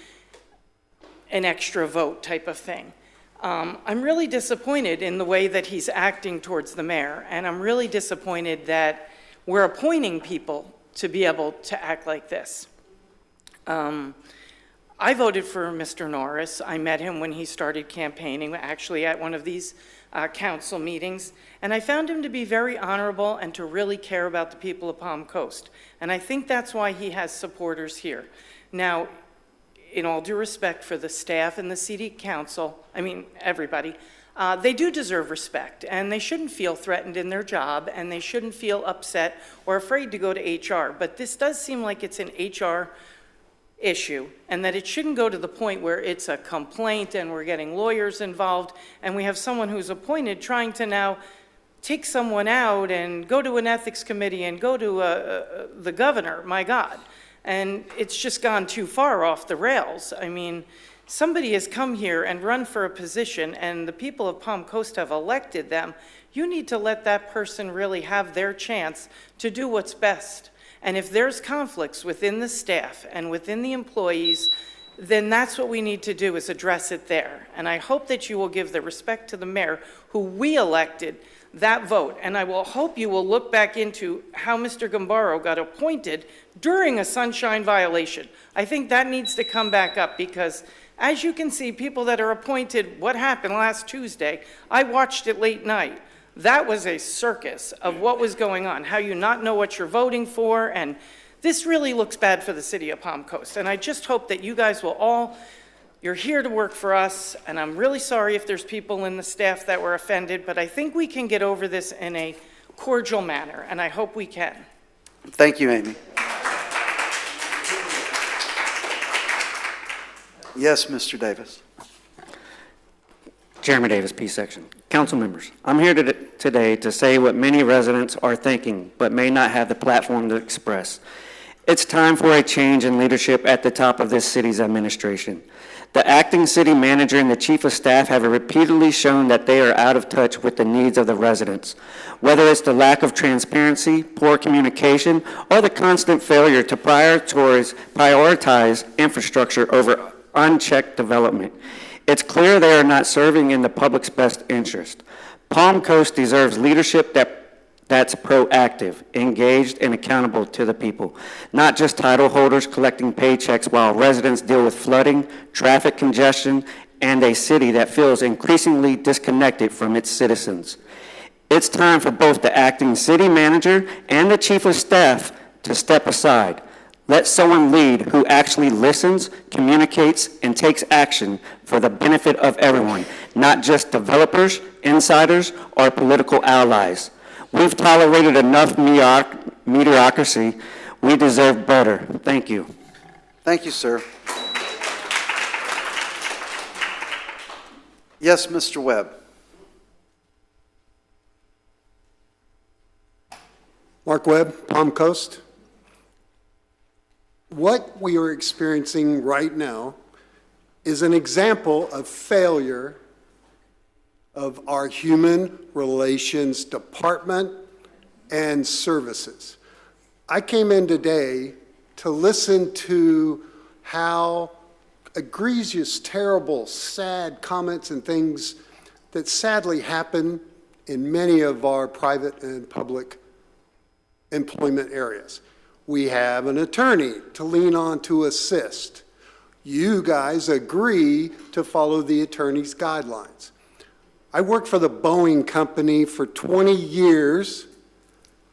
an extra vote type of thing. I'm really disappointed in the way that he's acting towards the mayor, and I'm really disappointed that we're appointing people to be able to act like this. I voted for Mr. Norris. I met him when he started campaigning, actually at one of these council meetings, and I found him to be very honorable and to really care about the people of Palm Coast. And I think that's why he has supporters here. Now, in all due respect for the staff and the city council, I mean, everybody, they do deserve respect, and they shouldn't feel threatened in their job, and they shouldn't feel upset or afraid to go to HR. But this does seem like it's an HR issue, and that it shouldn't go to the point where it's a complaint and we're getting lawyers involved, and we have someone who's appointed trying to now take someone out and go to an ethics committee and go to the governor, my God. And it's just gone too far off the rails. I mean, somebody has come here and run for a position, and the people of Palm Coast have elected them. You need to let that person really have their chance to do what's best. And if there's conflicts within the staff and within the employees, then that's what we need to do, is address it there. And I hope that you will give the respect to the mayor who we elected that vote. And I will hope you will look back into how Mr. Gambaro got appointed during a sunshine violation. I think that needs to come back up, because as you can see, people that are appointed, what happened last Tuesday, I watched it late night. That was a circus of what was going on, how you not know what you're voting for, and this really looks bad for the city of Palm Coast. And I just hope that you guys will all, you're here to work for us, and I'm really sorry if there's people in the staff that were offended, but I think we can get over this in a cordial manner, and I hope we can. Thank you, Amy. Yes, Mr. Davis. Chairman Davis, P section. Council members, I'm here today to say what many residents are thinking, but may not have the platform to express. It's time for a change in leadership at the top of this city's administration. The acting city manager and the chief of staff have repeatedly shown that they are out of touch with the needs of the residents. Whether it's the lack of transparency, poor communication, or the constant failure to prioritize infrastructure over unchecked development, it's clear they are not serving in the public's best interest. Palm Coast deserves leadership that's proactive, engaged, and accountable to the people, not just title holders collecting paychecks while residents deal with flooding, traffic congestion, and a city that feels increasingly disconnected from its citizens. It's time for both the acting city manager and the chief of staff to step aside. Let someone lead who actually listens, communicates, and takes action for the benefit of everyone, not just developers, insiders, or political allies. We've tolerated enough mediocrity. We deserve better. Thank you. Thank you, sir. Yes, Mr. Webb. Mark Webb, Palm Coast. What we are experiencing right now is an example of failure of our human relations department and services. I came in today to listen to how egregious, terrible, sad comments and things that sadly happen in many of our private and public employment areas. We have an attorney to lean on to assist. You guys agree to follow the attorney's guidelines. I worked for the Boeing company for 20 years,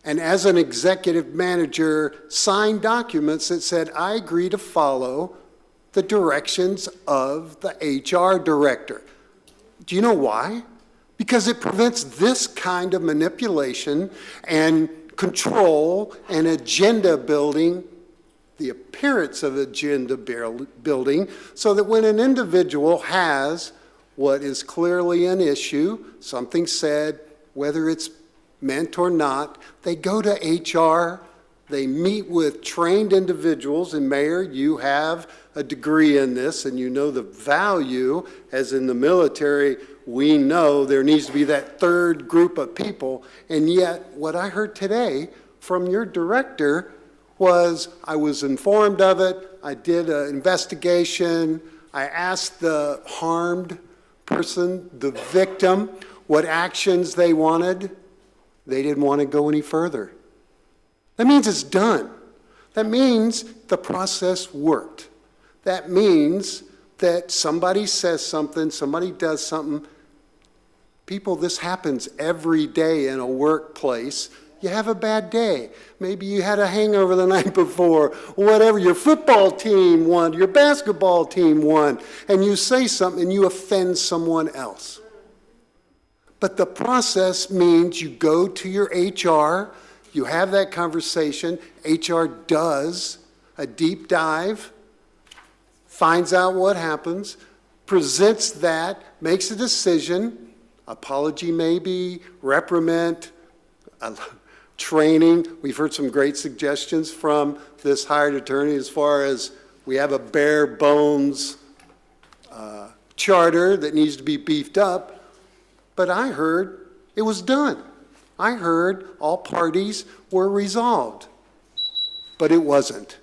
and as an executive manager, signed documents that said I agree to follow the directions of the HR director. Do you know why? Because it prevents this kind of manipulation and control and agenda building the appearance of agenda building, so that when an individual has what is clearly an issue, something said, whether it's meant or not, they go to HR, they meet with trained individuals, and Mayor, you have a degree in this, and you know the value, as in the military, we know there needs to be that third group of people, and yet what I heard today from your director was, I was informed of it, I did an investigation, I asked the harmed person, the victim, what actions they wanted. They didn't want to go any further. That means it's done. That means the process worked. That means that somebody says something, somebody does something. People, this happens every day in a workplace. You have a bad day. Maybe you had a hangover the night before, whatever. Your football team won, your basketball team won, and you say something and you offend someone else. But the process means you go to your HR, you have that conversation, HR does a deep dive, finds out what happens, presents that, makes a decision, apology maybe, reprimand, training. We've heard some great suggestions from this hired attorney as far as we have a bare bones charter that needs to be beefed up. But I heard it was done. I heard all parties were resolved. But it wasn't,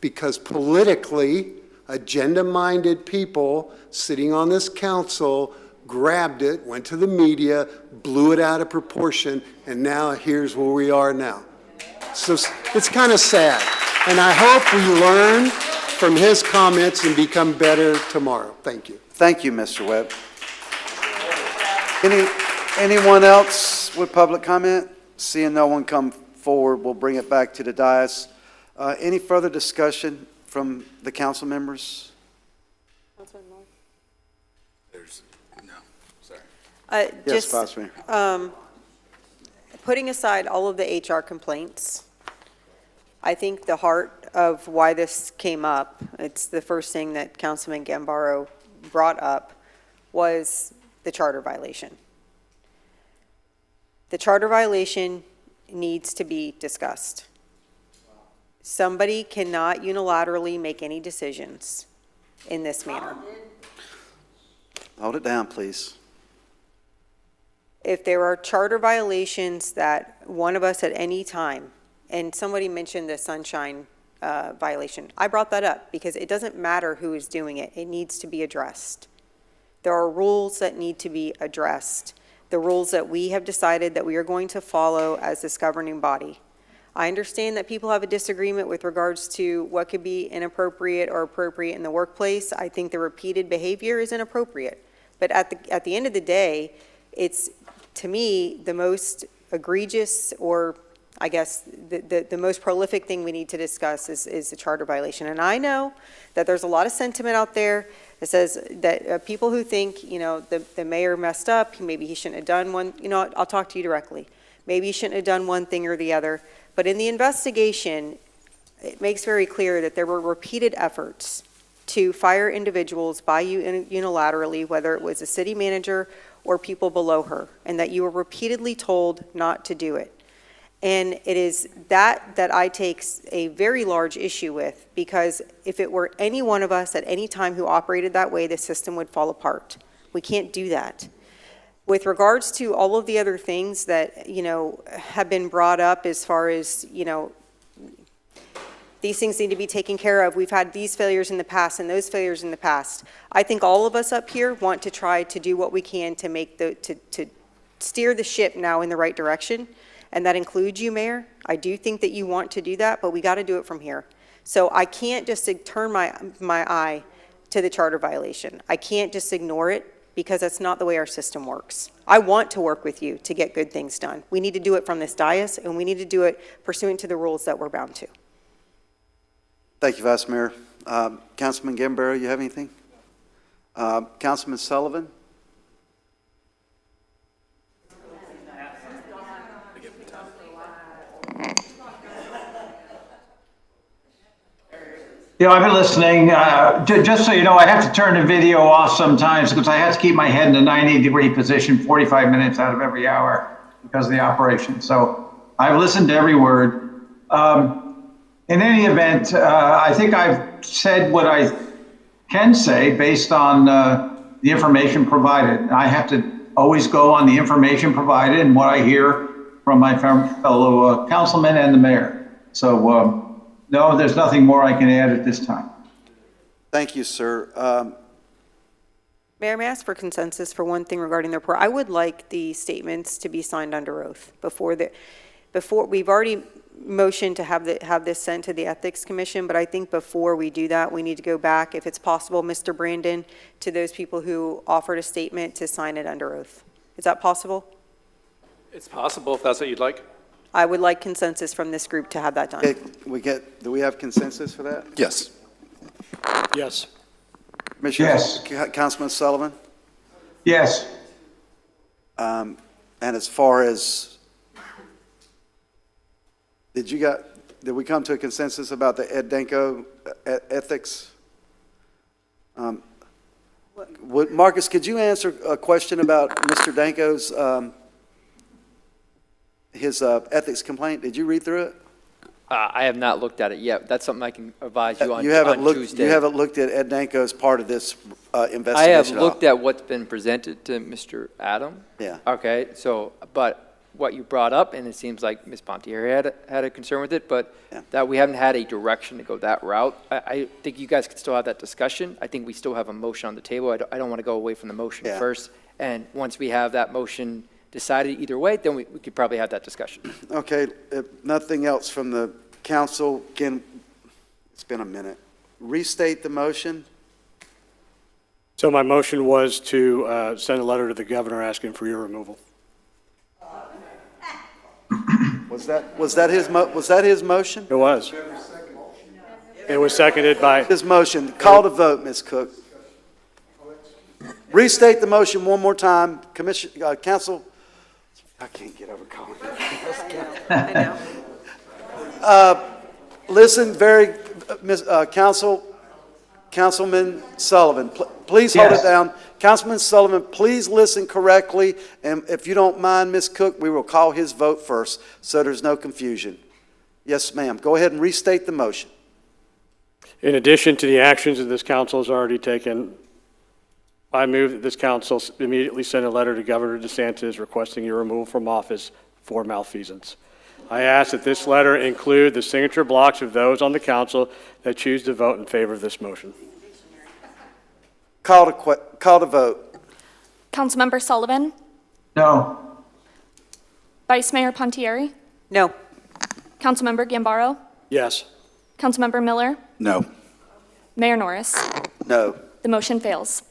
because politically, agenda-minded people sitting on this council grabbed it, went to the media, blew it out of proportion, and now here's where we are now. So it's kind of sad. And I hope we learn from his comments and become better tomorrow. Thank you. Thank you, Mr. Webb. Anyone else with public comment? Seeing no one come forward, we'll bring it back to the dais. Any further discussion from the council members? There's, no, sorry. Yes, Vice Mayor. Putting aside all of the HR complaints, I think the heart of why this came up, it's the first thing that Councilman Gambaro brought up, was the charter violation. The charter violation needs to be discussed. Somebody cannot unilaterally make any decisions in this manner. Hold it down, please. If there are charter violations that one of us at any time, and somebody mentioned the sunshine violation, I brought that up because it doesn't matter who is doing it, it needs to be addressed. There are rules that need to be addressed, the rules that we have decided that we are going to follow as this governing body. I understand that people have a disagreement with regards to what could be inappropriate or appropriate in the workplace. I think the repeated behavior is inappropriate. But at the end of the day, it's, to me, the most egregious, or I guess the most prolific thing we need to discuss is the charter violation. And I know that there's a lot of sentiment out there that says that people who think, you know, the mayor messed up, maybe he shouldn't have done one, you know, I'll talk to you directly. Maybe he shouldn't have done one thing or the other. But in the investigation, it makes very clear that there were repeated efforts to fire individuals by you unilaterally, whether it was a city manager or people below her, and that you were repeatedly told not to do it. And it is that I take a very large issue with, because if it were any one of us at any time who operated that way, the system would fall apart. We can't do that. With regards to all of the other things that, you know, have been brought up as far as, you know, these things need to be taken care of. We've had these failures in the past and those failures in the past. I think all of us up here want to try to do what we can to make to steer the ship now in the right direction. And that includes you, Mayor. I do think that you want to do that, but we got to do it from here. So I can't just turn my eye to the charter violation. I can't just ignore it, because that's not the way our system works. I want to work with you to get good things done. We need to do it from this dais, and we need to do it pursuant to the rules that we're bound to. Thank you, Vice Mayor. Councilman Gambaro, you have anything? Councilman Sullivan? Yeah, I've been listening. Just so you know, I have to turn the video off sometimes because I have to keep my head in a 90-degree position 45 minutes out of every hour because of the operation. So I've listened to every word. In any event, I think I've said what I can say based on the information provided. I have to always go on the information provided and what I hear from my fellow councilmen and the mayor. So no, there's nothing more I can add at this time. Thank you, sir. Mayor, may I ask for consensus for one thing regarding the report? I would like the statements to be signed under oath before we've already motioned to have this sent to the Ethics Commission, but I think before we do that, we need to go back, if it's possible, Mr. Brandon, to those people who offered a statement to sign it under oath. Is that possible? It's possible, if that's what you'd like. I would like consensus from this group to have that done. Okay, do we have consensus for that? Yes. Yes. Commissioner, Yes. Councilman Sullivan? Yes. And as far as, did we come to a consensus about the Ed Danko ethics? Marcus, could you answer a question about Mr. Danko's, his ethics complaint? Did you read through it? I have not looked at it yet. That's something I can advise you on, Tuesday. You haven't looked at Ed Danko's part of this investigation? I have looked at what's been presented to Mr. Adam. Yeah. Okay, so, but what you brought up, and it seems like Ms. Pontieri had a concern with it, but that we haven't had a direction to go that route. I think you guys could still have that discussion. I think we still have a motion on the table. I don't want to go away from the motion first. And once we have that motion decided either way, then we could probably have that discussion. Okay, if nothing else from the council, again, it's been a minute. Restate the motion. So my motion was to send a letter to the governor asking for your removal. Was that his motion? It was. It was seconded by. His motion. Call to vote, Ms. Cook. Restate the motion one more time. Council. I can't get over calling it. I know. Listen, Councilman Sullivan, please hold it down. Councilman Sullivan, please listen correctly, and if you don't mind, Ms. Cook, we will call his vote first, so there's no confusion. Yes, ma'am. Go ahead and restate the motion. In addition to the actions that this council has already taken, I move that this council immediately send a letter to Governor DeSantis requesting your removal from office for malfeasance. I ask that this letter include the signature blocks of those on the council that choose to vote in favor of this motion. Call to vote. Councilmember Sullivan? No. Vice Mayor Pontieri? No. Councilmember Gambaro? Yes. Councilmember Miller? No. Mayor Norris? No. The motion fails.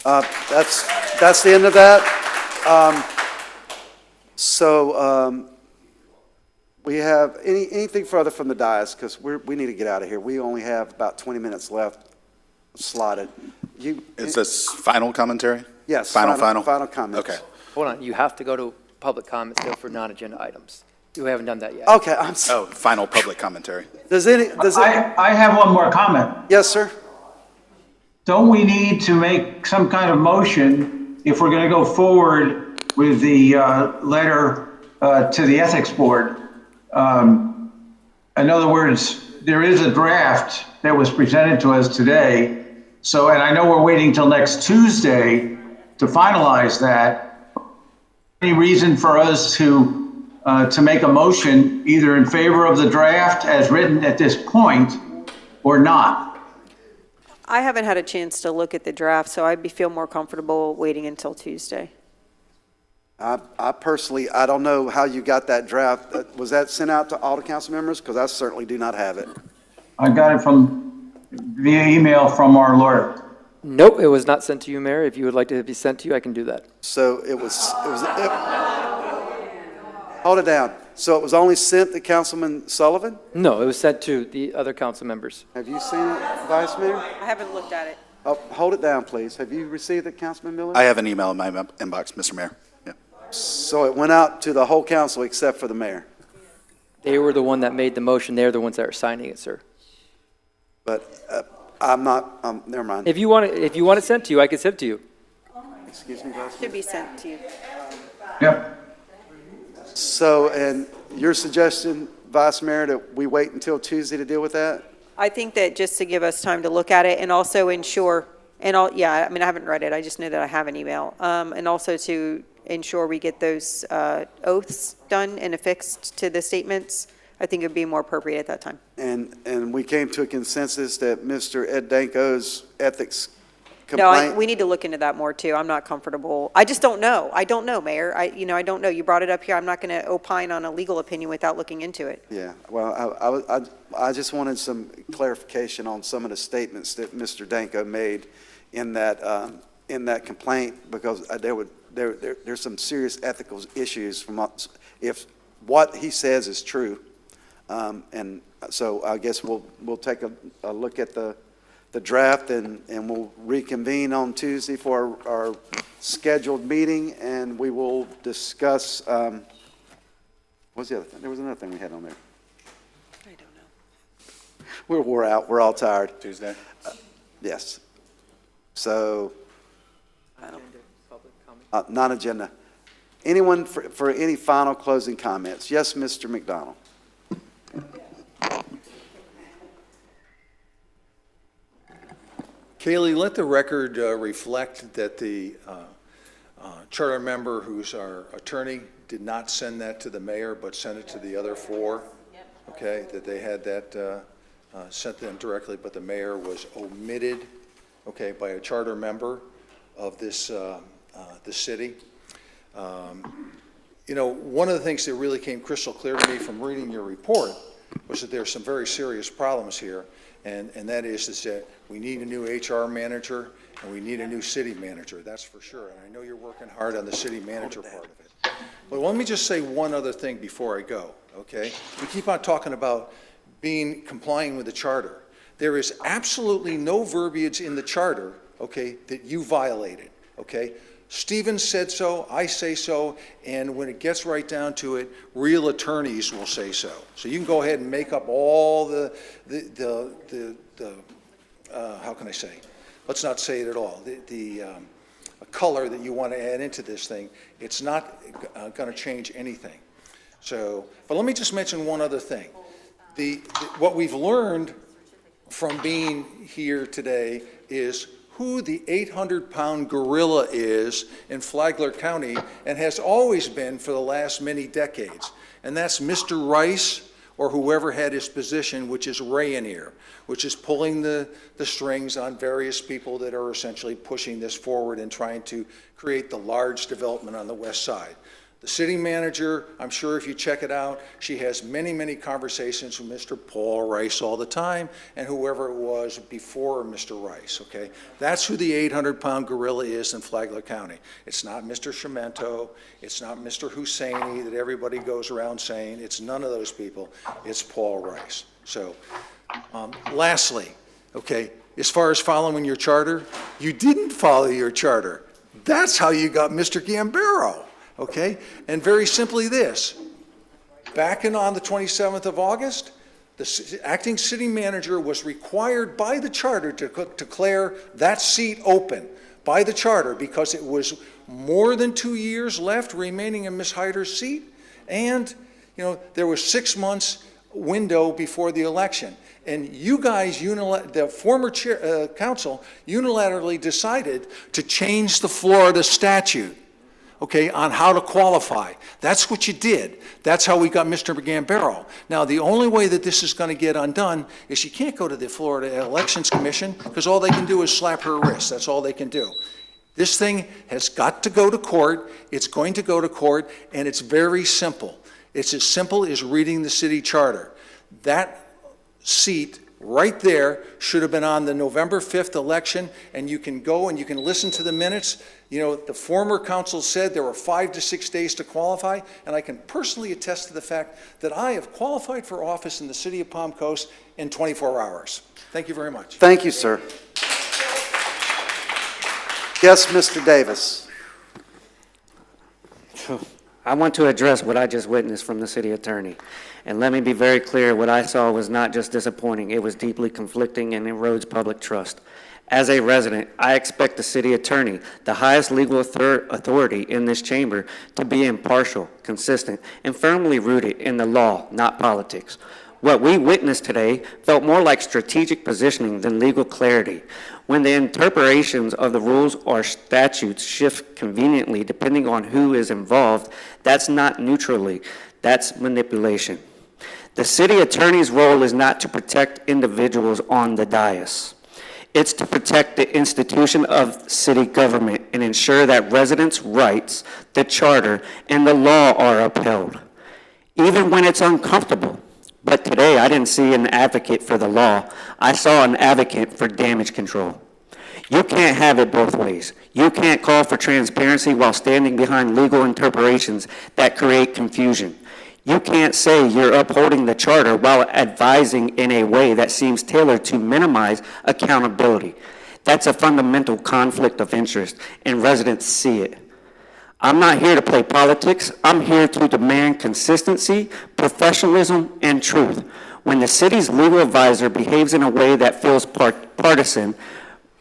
That's the end of that. We have anything further from the dais, because we need to get out of here. We only have about 20 minutes left slotted. Is this final commentary? Yes. Final comments. Okay. Hold on, you have to go to public comments still for non-agenda items. You haven't done that yet. Okay, I'm sorry. Final public commentary. I have one more comment. Yes, sir. Don't we need to make some kind of motion if we're going to go forward with the letter to the ethics board? In other words, there is a draft that was presented to us today. So, and I know we're waiting till next Tuesday to finalize that. Any reason for us to make a motion either in favor of the draft as written at this point or not? I haven't had a chance to look at the draft, so I'd feel more comfortable waiting until Tuesday. I personally, I don't know how you got that draft. Was that sent out to all the council members? Because I certainly do not have it. I got it via email from our lawyer. Nope, it was not sent to you, Mayor. If you would like to be sent to you, I can do that. So hold it down. So it was only sent to Councilman Sullivan? No, it was sent to the other council members. Have you seen it, Vice Mayor? I haven't looked at it. Oh, hold it down, please. Have you received it, Councilman Miller? I have an email in my inbox, Mr. Mayor. Yeah. So it went out to the whole council except for the mayor? They were the one that made the motion. They're the ones that are signing it, sir. But I'm not, never mind. If you want it sent to you, I can send it to you. Excuse me, Vice Should be sent to you. Yep. So, and your suggestion, Vice Mayor, that we wait until Tuesday to deal with that? I think that just to give us time to look at it and also ensure, yeah, I mean, I haven't read it, I just know that I have an email. And also to ensure we get those oaths done and affixed to the statements, I think it would be more appropriate at that time. And we came to a consensus that Mr. Ed Danko's ethics No, complaint. we need to look into that more too. I'm not comfortable. I just don't know. I don't know, Mayor. I don't know. You brought it up here. I'm not going to opine on a legal opinion without looking into it. Yeah, well, I just wanted some clarification on some of the statements that Mr. Danko made in that complaint, because there's some serious ethical issues from if what he says is true. And so I guess we'll take a look at the draft and we'll reconvene on Tuesday for our scheduled meeting, and we will discuss, what's the other thing? There was another thing we had on there. I don't know. We're out. We're all tired. Tuesday? Yes. So, non-agenda. Anyone for any final closing comments? Yes, Mr. McDonald. Kaylee, let the record reflect that the charter member who's our attorney did not send that to the mayor, but sent it to the other four. Okay, that they had that sent them directly, but the mayor was omitted, okay, by a charter member of this the city. You know, one of the things that really came crystal clear to me from reading your report was that there's some very serious problems here, and that is that we need a new HR manager and we need a new city manager, that's for sure. And I know you're working hard on the city manager part of it. But let me just say one other thing before I go, okay? We keep on talking about complying with the charter. There is absolutely no verbiage in the charter, okay, that you violated, okay? Stephen said so, I say so, and when it gets right down to it, real attorneys will say so. So you can go ahead and make up all how can I say? Let's not say it at all. The color that you want to add into this thing, it's not going to change anything. So, but let me just mention one other thing. What we've learned from being here today is who the 800-pound gorilla is in Flagler County and has always been for the last many decades. And that's Mr. Rice, or whoever had his position, which is Rayonier, which is pulling the strings on various people that are essentially pushing this forward and trying to create the large development on the west side. The city manager, I'm sure if you check it out, she has many, many conversations with Mr. Paul Rice all the time, and whoever it was before Mr. Rice, okay? That's who the 800-pound gorilla is in Flagler County. It's not Mr. Shimento, it's not Mr. Husseini that everybody goes around saying, it's none of those people, it's Paul Rice. So, lastly, okay, as far as following your charter, you didn't follow your charter. That's how you got Mr. Gambaro. Okay, and very simply this, back on the 27th of August, the acting city manager was required by the charter to declare that seat open by the charter because it was more than 2 years left remaining in Ms. Hyder's seat, and there was 6 months window before the election. And you guys, the former council, unilaterally decided to change the Florida statute, okay, on how to qualify. That's what you did. That's how we got Mr. Gambaro. Now, the only way that this is going to get undone is you can't go to the Florida Elections Commission because all they can do is slap her wrist. That's all they can do. This thing has got to go to court. It's going to go to court, and it's very simple. It's as simple as reading the city charter. That seat right there should have been on the November 5th election, and you can go and you can listen to the minutes. The former council said there were 5 to 6 days to qualify, and I can personally attest to the fact that I have qualified for office in the city of Palm Coast in 24 hours. Thank you very much. Thank you, sir. Yes, Mr. Davis. I want to address what I just witnessed from the city attorney. And let me be very clear, what I saw was not just disappointing, it was deeply conflicting and erodes public trust. As a resident, I expect the city attorney, the highest legal authority in this chamber, to be impartial, consistent, and firmly rooted in the law, not politics. What we witnessed today felt more like strategic positioning than legal clarity. When the interpretations of the rules or statutes shift conveniently depending on who is involved, that's not neutrality, that's manipulation. The city attorney's role is not to protect individuals on the dais. It's to protect the institution of city government and ensure that residents' rights, the charter, and the law are upheld, even when it's uncomfortable. But today, I didn't see an advocate for the law. I saw an advocate for damage control. You can't have it both ways. You can't call for transparency while standing behind legal interpretations that create confusion. You can't say you're upholding the charter while advising in a way that seems tailored to minimize accountability. That's a fundamental conflict of interest, and residents see it. I'm not here to play politics. I'm here to demand consistency, professionalism, and truth. When the city's legal advisor behaves in a way that feels partisan,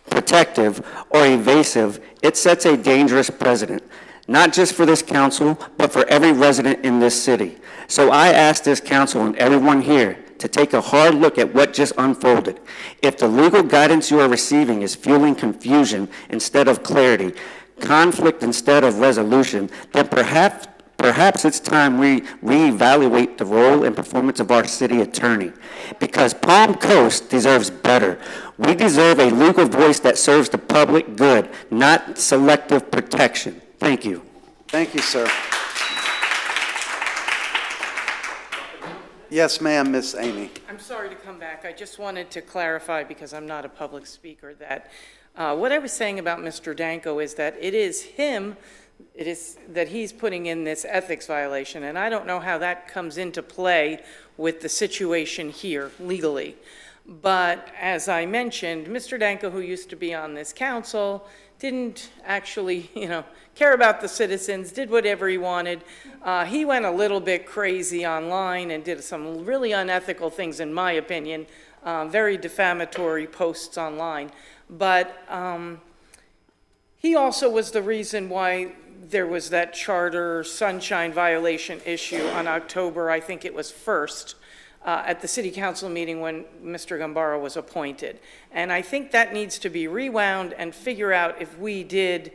protective, or evasive, it sets a dangerous precedent, not just for this council, but for every resident in this city. So I ask this council and everyone here to take a hard look at what just unfolded. If the legal guidance you are receiving is fueling confusion instead of clarity, conflict instead of resolution, then perhaps it's time we reevaluate the role and performance of our city attorney. Because Palm Coast deserves better. We deserve a legal voice that serves the public good, not selective protection. Thank you. Thank you, sir. Yes, ma'am, Miss Amy. I'm sorry to come back. I just wanted to clarify, because I'm not a public speaker, that what I was saying about Mr. Danko is that it is that he's putting in this ethics violation, and I don't know how that comes into play with the situation here legally. But as I mentioned, Mr. Danko, who used to be on this council, didn't actually, care about the citizens, did whatever he wanted. He went a little bit crazy online and did some really unethical things, in my opinion, very defamatory posts online. But he also was the reason why there was that charter sunshine violation issue on October, I think it was 1st, at the city council meeting when Mr. Gambaro was appointed. And I think that needs to be rewound and figure out if we did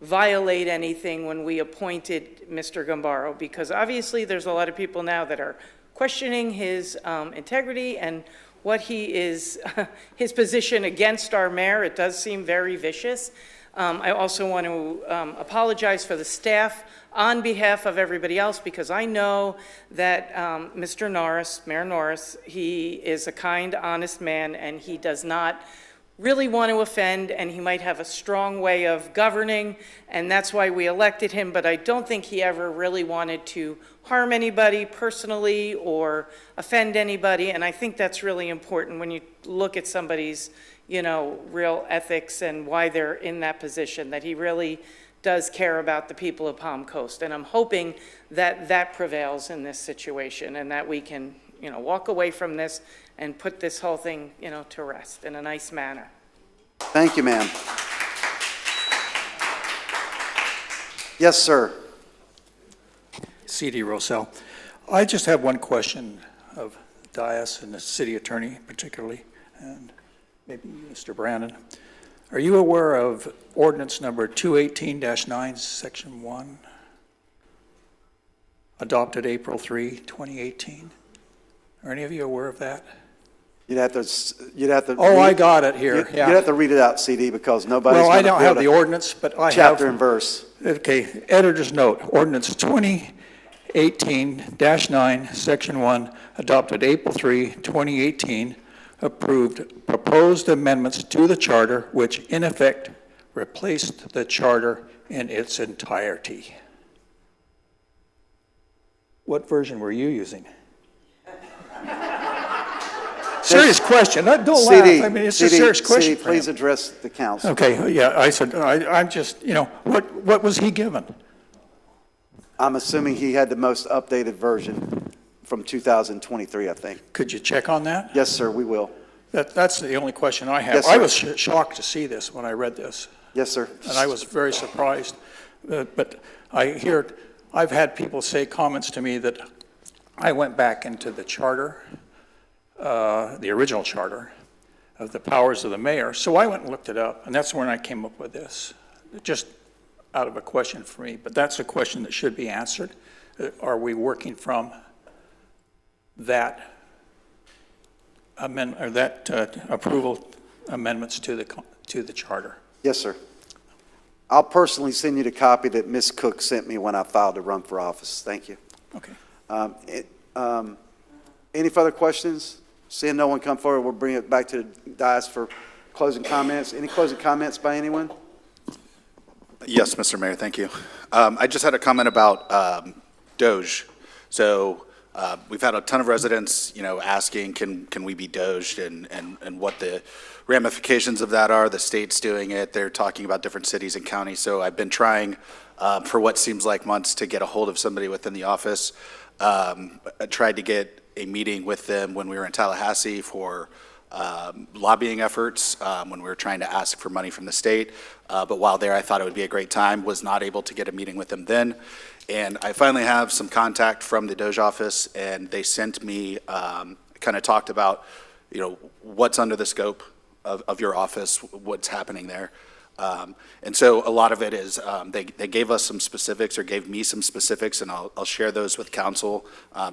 violate anything when we appointed Mr. Gambaro, because obviously there's a lot of people now that are questioning his integrity and what he is, his position against our mayor. It does seem very vicious. I also want to apologize for the staff on behalf of everybody else, because I know that Mr. Norris, Mayor Norris, he is a kind, honest man, and he does not really want to offend, and he might have a strong way of governing, and that's why we elected him, but I don't think he ever really wanted to harm anybody personally or offend anybody, and I think that's really important when you look at somebody's, real ethics and why they're in that position, that he really does care about the people of Palm Coast. And I'm hoping that that prevails in this situation and that we can, walk away from this and put this whole thing, to rest in a nice manner. Thank you, ma'am. Yes, sir. C.D. Rosell. I just have one question of Dias and the city attorney particularly, and maybe Mr. Brandon. Are you aware of ordinance number 218-9, section 1, adopted April 3, 2018? Are any of you aware of that? You'd have to. Oh, I got it here, yeah. You'd have to read it out, CD, because nobody's Well, going I to don't have the ordinance, but I have. Chapter and verse. Okay, editor's note, ordinance 2018-9, section 1, adopted April 3, 2018, approved proposed amendments to the charter, which in effect replaced the charter in its entirety. What version were you using? Serious question. Don't laugh. I mean, it's a serious question. CD, please address the council. Okay, yeah, I said, I'm just, what was he given? I'm assuming he had the most updated version from 2023, I think. Could you check on that? Yes, sir, we will. That's the only question I have. Yes, I sir. was shocked to see this when I read this, Yes, sir. and I was very surprised. But I've had people say comments to me that I went back into the charter, the original charter of the powers of the mayor. So I went and looked it up, and that's when I came up with this. Just out of a question for me, but that's a question that should be answered. Are we working from that amendment, or that approval amendments to the charter? Yes, sir. I'll personally send you the copy that Ms. Cook sent me when I filed to run for office. Thank you. Okay. Any further questions? Seeing no one come forward, we'll bring it back to the dais for closing comments. Any closing comments by anyone? Yes, Mr. Mayor, thank you. I just had a comment about Doge. So we've had a ton of residents, asking, can we be Doged, and what the ramifications of that are. The state's doing it. They're talking about different cities and counties. So I've been trying for what seems like months to get a hold of somebody within the office. I tried to get a meeting with them when we were in Tallahassee for lobbying efforts, when we were trying to ask for money from the state. But while there, I thought it would be a great time, was not able to get a meeting with them then. And I finally have some contact from the Doge office, and they sent me, kind of talked about, what's under the scope of your office, what's happening there. And so a lot of it is, they gave us some specifics, or gave me some specifics, and I'll share those with council.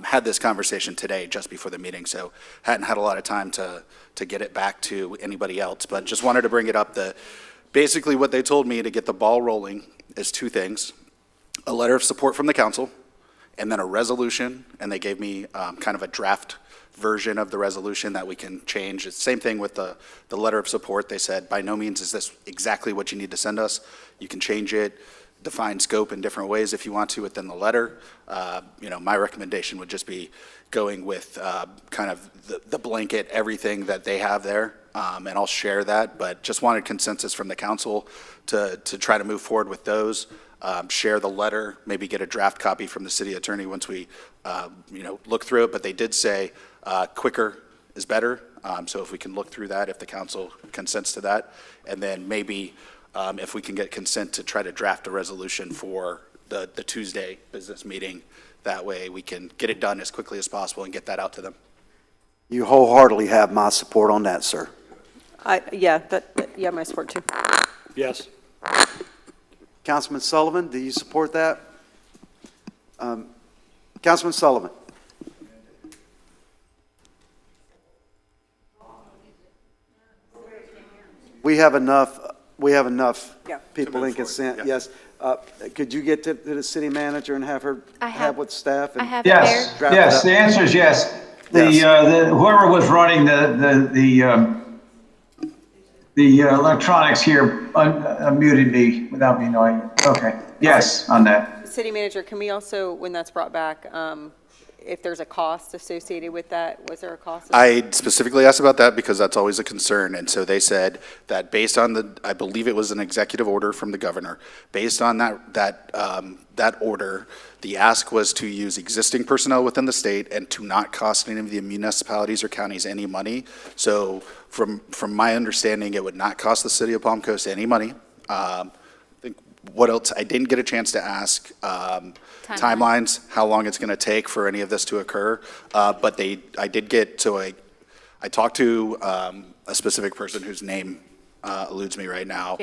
Had this conversation today just before the meeting, so hadn't had a lot of time to get it back to anybody else, but just wanted to bring it up. Basically what they told me to get the ball rolling is two things: a letter of support from the council, and then a resolution, and they gave me kind of a draft version of the resolution that we can change. It's the same thing with the letter of support. They said, by no means is this exactly what you need to send us. You can change it, define scope in different ways if you want to within the letter. My recommendation would just be going with kind of the blanket, everything that they have there, and I'll share that, but just wanted consensus from the council to try to move forward with those. Share the letter, maybe get a draft copy from the city attorney once we, look through it. But they did say quicker is better. So if we can look through that, if the council consents to that, and then maybe if we can get consent to try to draft a resolution for the Tuesday business meeting, that way we can get it done as quickly as possible and get that out to them. You wholeheartedly have my support on that, sir. Yeah, my support too. Yes. Councilman Sullivan, do you support that? Councilman Sullivan. We have enough people in consent, yes. Could you get to the city manager and have her have with staff? And Yes, draft it yes, up? the answer is yes. Whoever was running the electronics here unmuted me without me knowing. Okay, yes, on that. City manager, can we also, when that's brought back, if there's a cost associated with that, was there a cost? I specifically asked about that because that's always a concern. And so they said that based on I believe it was an executive order from the governor, based on that order, the ask was to use existing personnel within the state and to not cost any of the municipalities or counties any money. So from my understanding, it would not cost the city of Palm Coast any money. What else? I didn't get a chance to ask timelines, how long it's going to take for any of this to occur. But I did get to I talked to a specific person whose name eludes me right now.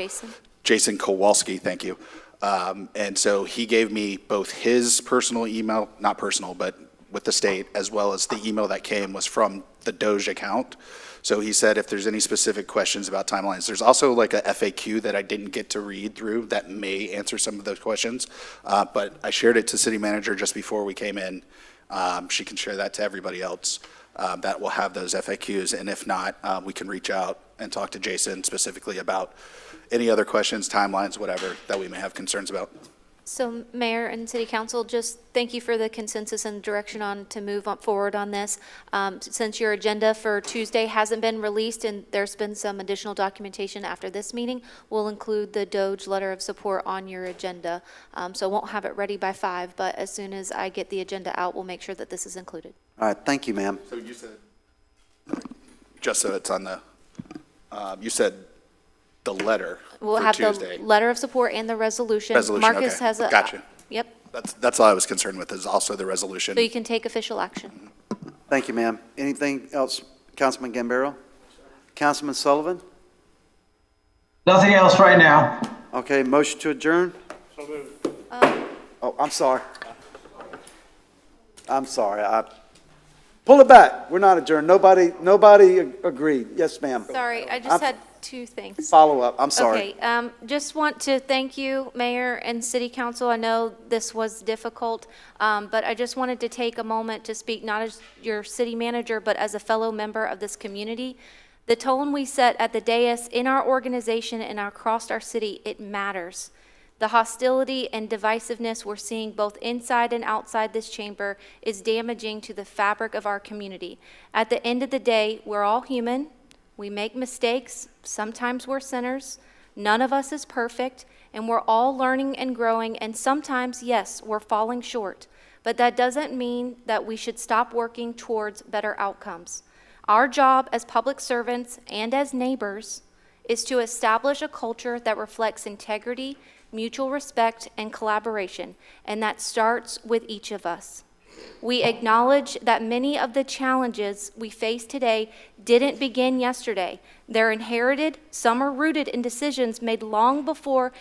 Jason Kowalski, thank you. And so he gave me both his personal email, not personal, but with the state, as well as the email that came was from the Doge account. So he said if there's any specific questions about timelines, there's also like a FAQ that I didn't get to read through that may answer some of those questions. But I shared it to city manager just before we came in. She can share that to everybody else that will have those FAQs. And if not, we can reach out and talk to Jason specifically about any other questions, timelines, whatever, that we may have concerns about. So Mayor and City Council, just thank you for the consensus and direction on to move forward on this. Since your agenda for Tuesday hasn't been released and there's been some additional documentation after this meeting, we'll include the Doge letter of support on your agenda. So won't have it ready by 5, but as soon as I get the agenda out, we'll make sure that this is included. All right, thank you, ma'am. So you said, just so it's on the, you said the letter We'll for have Tuesday. the letter of support and the resolution. Resolution, Marcus okay. has a. Gotcha. Yep, That's all I was concerned with, is also the resolution. so you can take official action. Thank you, ma'am. Anything else, Councilman Gambaro? Councilman Sullivan? Nothing else right now. Okay, motion to adjourn? Oh, I'm sorry. I'm sorry. Pull it back. We're not adjourned. Nobody agreed. Yes, ma'am. Sorry, I just had 2 things. Follow up. I'm sorry. Okay, just want to thank you, Mayor and City Council. I know this was difficult, but I just wanted to take a moment to speak not as your city manager, but as a fellow member of this community. The tone we set at the dais in our organization and across our city, it matters. The hostility and divisiveness we're seeing both inside and outside this chamber is damaging to the fabric of our community. At the end of the day, we're all human. We make mistakes. Sometimes we're sinners. None of us is perfect, and we're all learning and growing, and sometimes, yes, we're falling short. But that doesn't mean that we should stop working towards better outcomes. Our job as public servants and as neighbors is to establish a culture that reflects integrity, mutual respect, and collaboration, and that starts with each of us. We acknowledge that many of the challenges we face today didn't begin yesterday. They're inherited, some are rooted in decisions made long before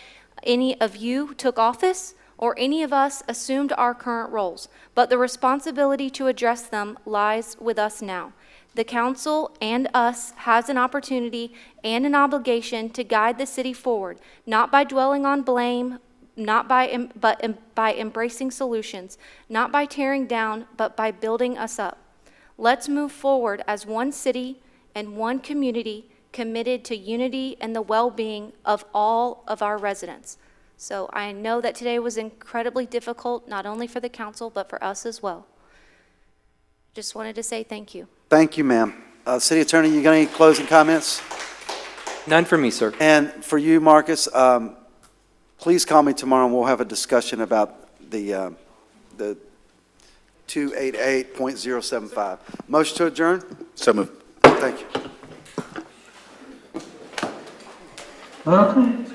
any of you took office or any of us assumed our current roles, but the responsibility to address them lies with us now. The council and us has an opportunity and an obligation to guide the city forward, not by dwelling on blame, but by embracing solutions, not by tearing down, but by building us up. Let's move forward as one city and one community committed to unity and the well-being of all of our residents. So I know that today was incredibly difficult, not only for the council, but for us as well. Just wanted to say thank you. Thank you, ma'am. City Attorney, you got any closing comments? None for me, sir. And for you, Marcus, please call me tomorrow and we'll have a discussion about the 288.075. Motion to adjourn? So moved. Thank you. Okay.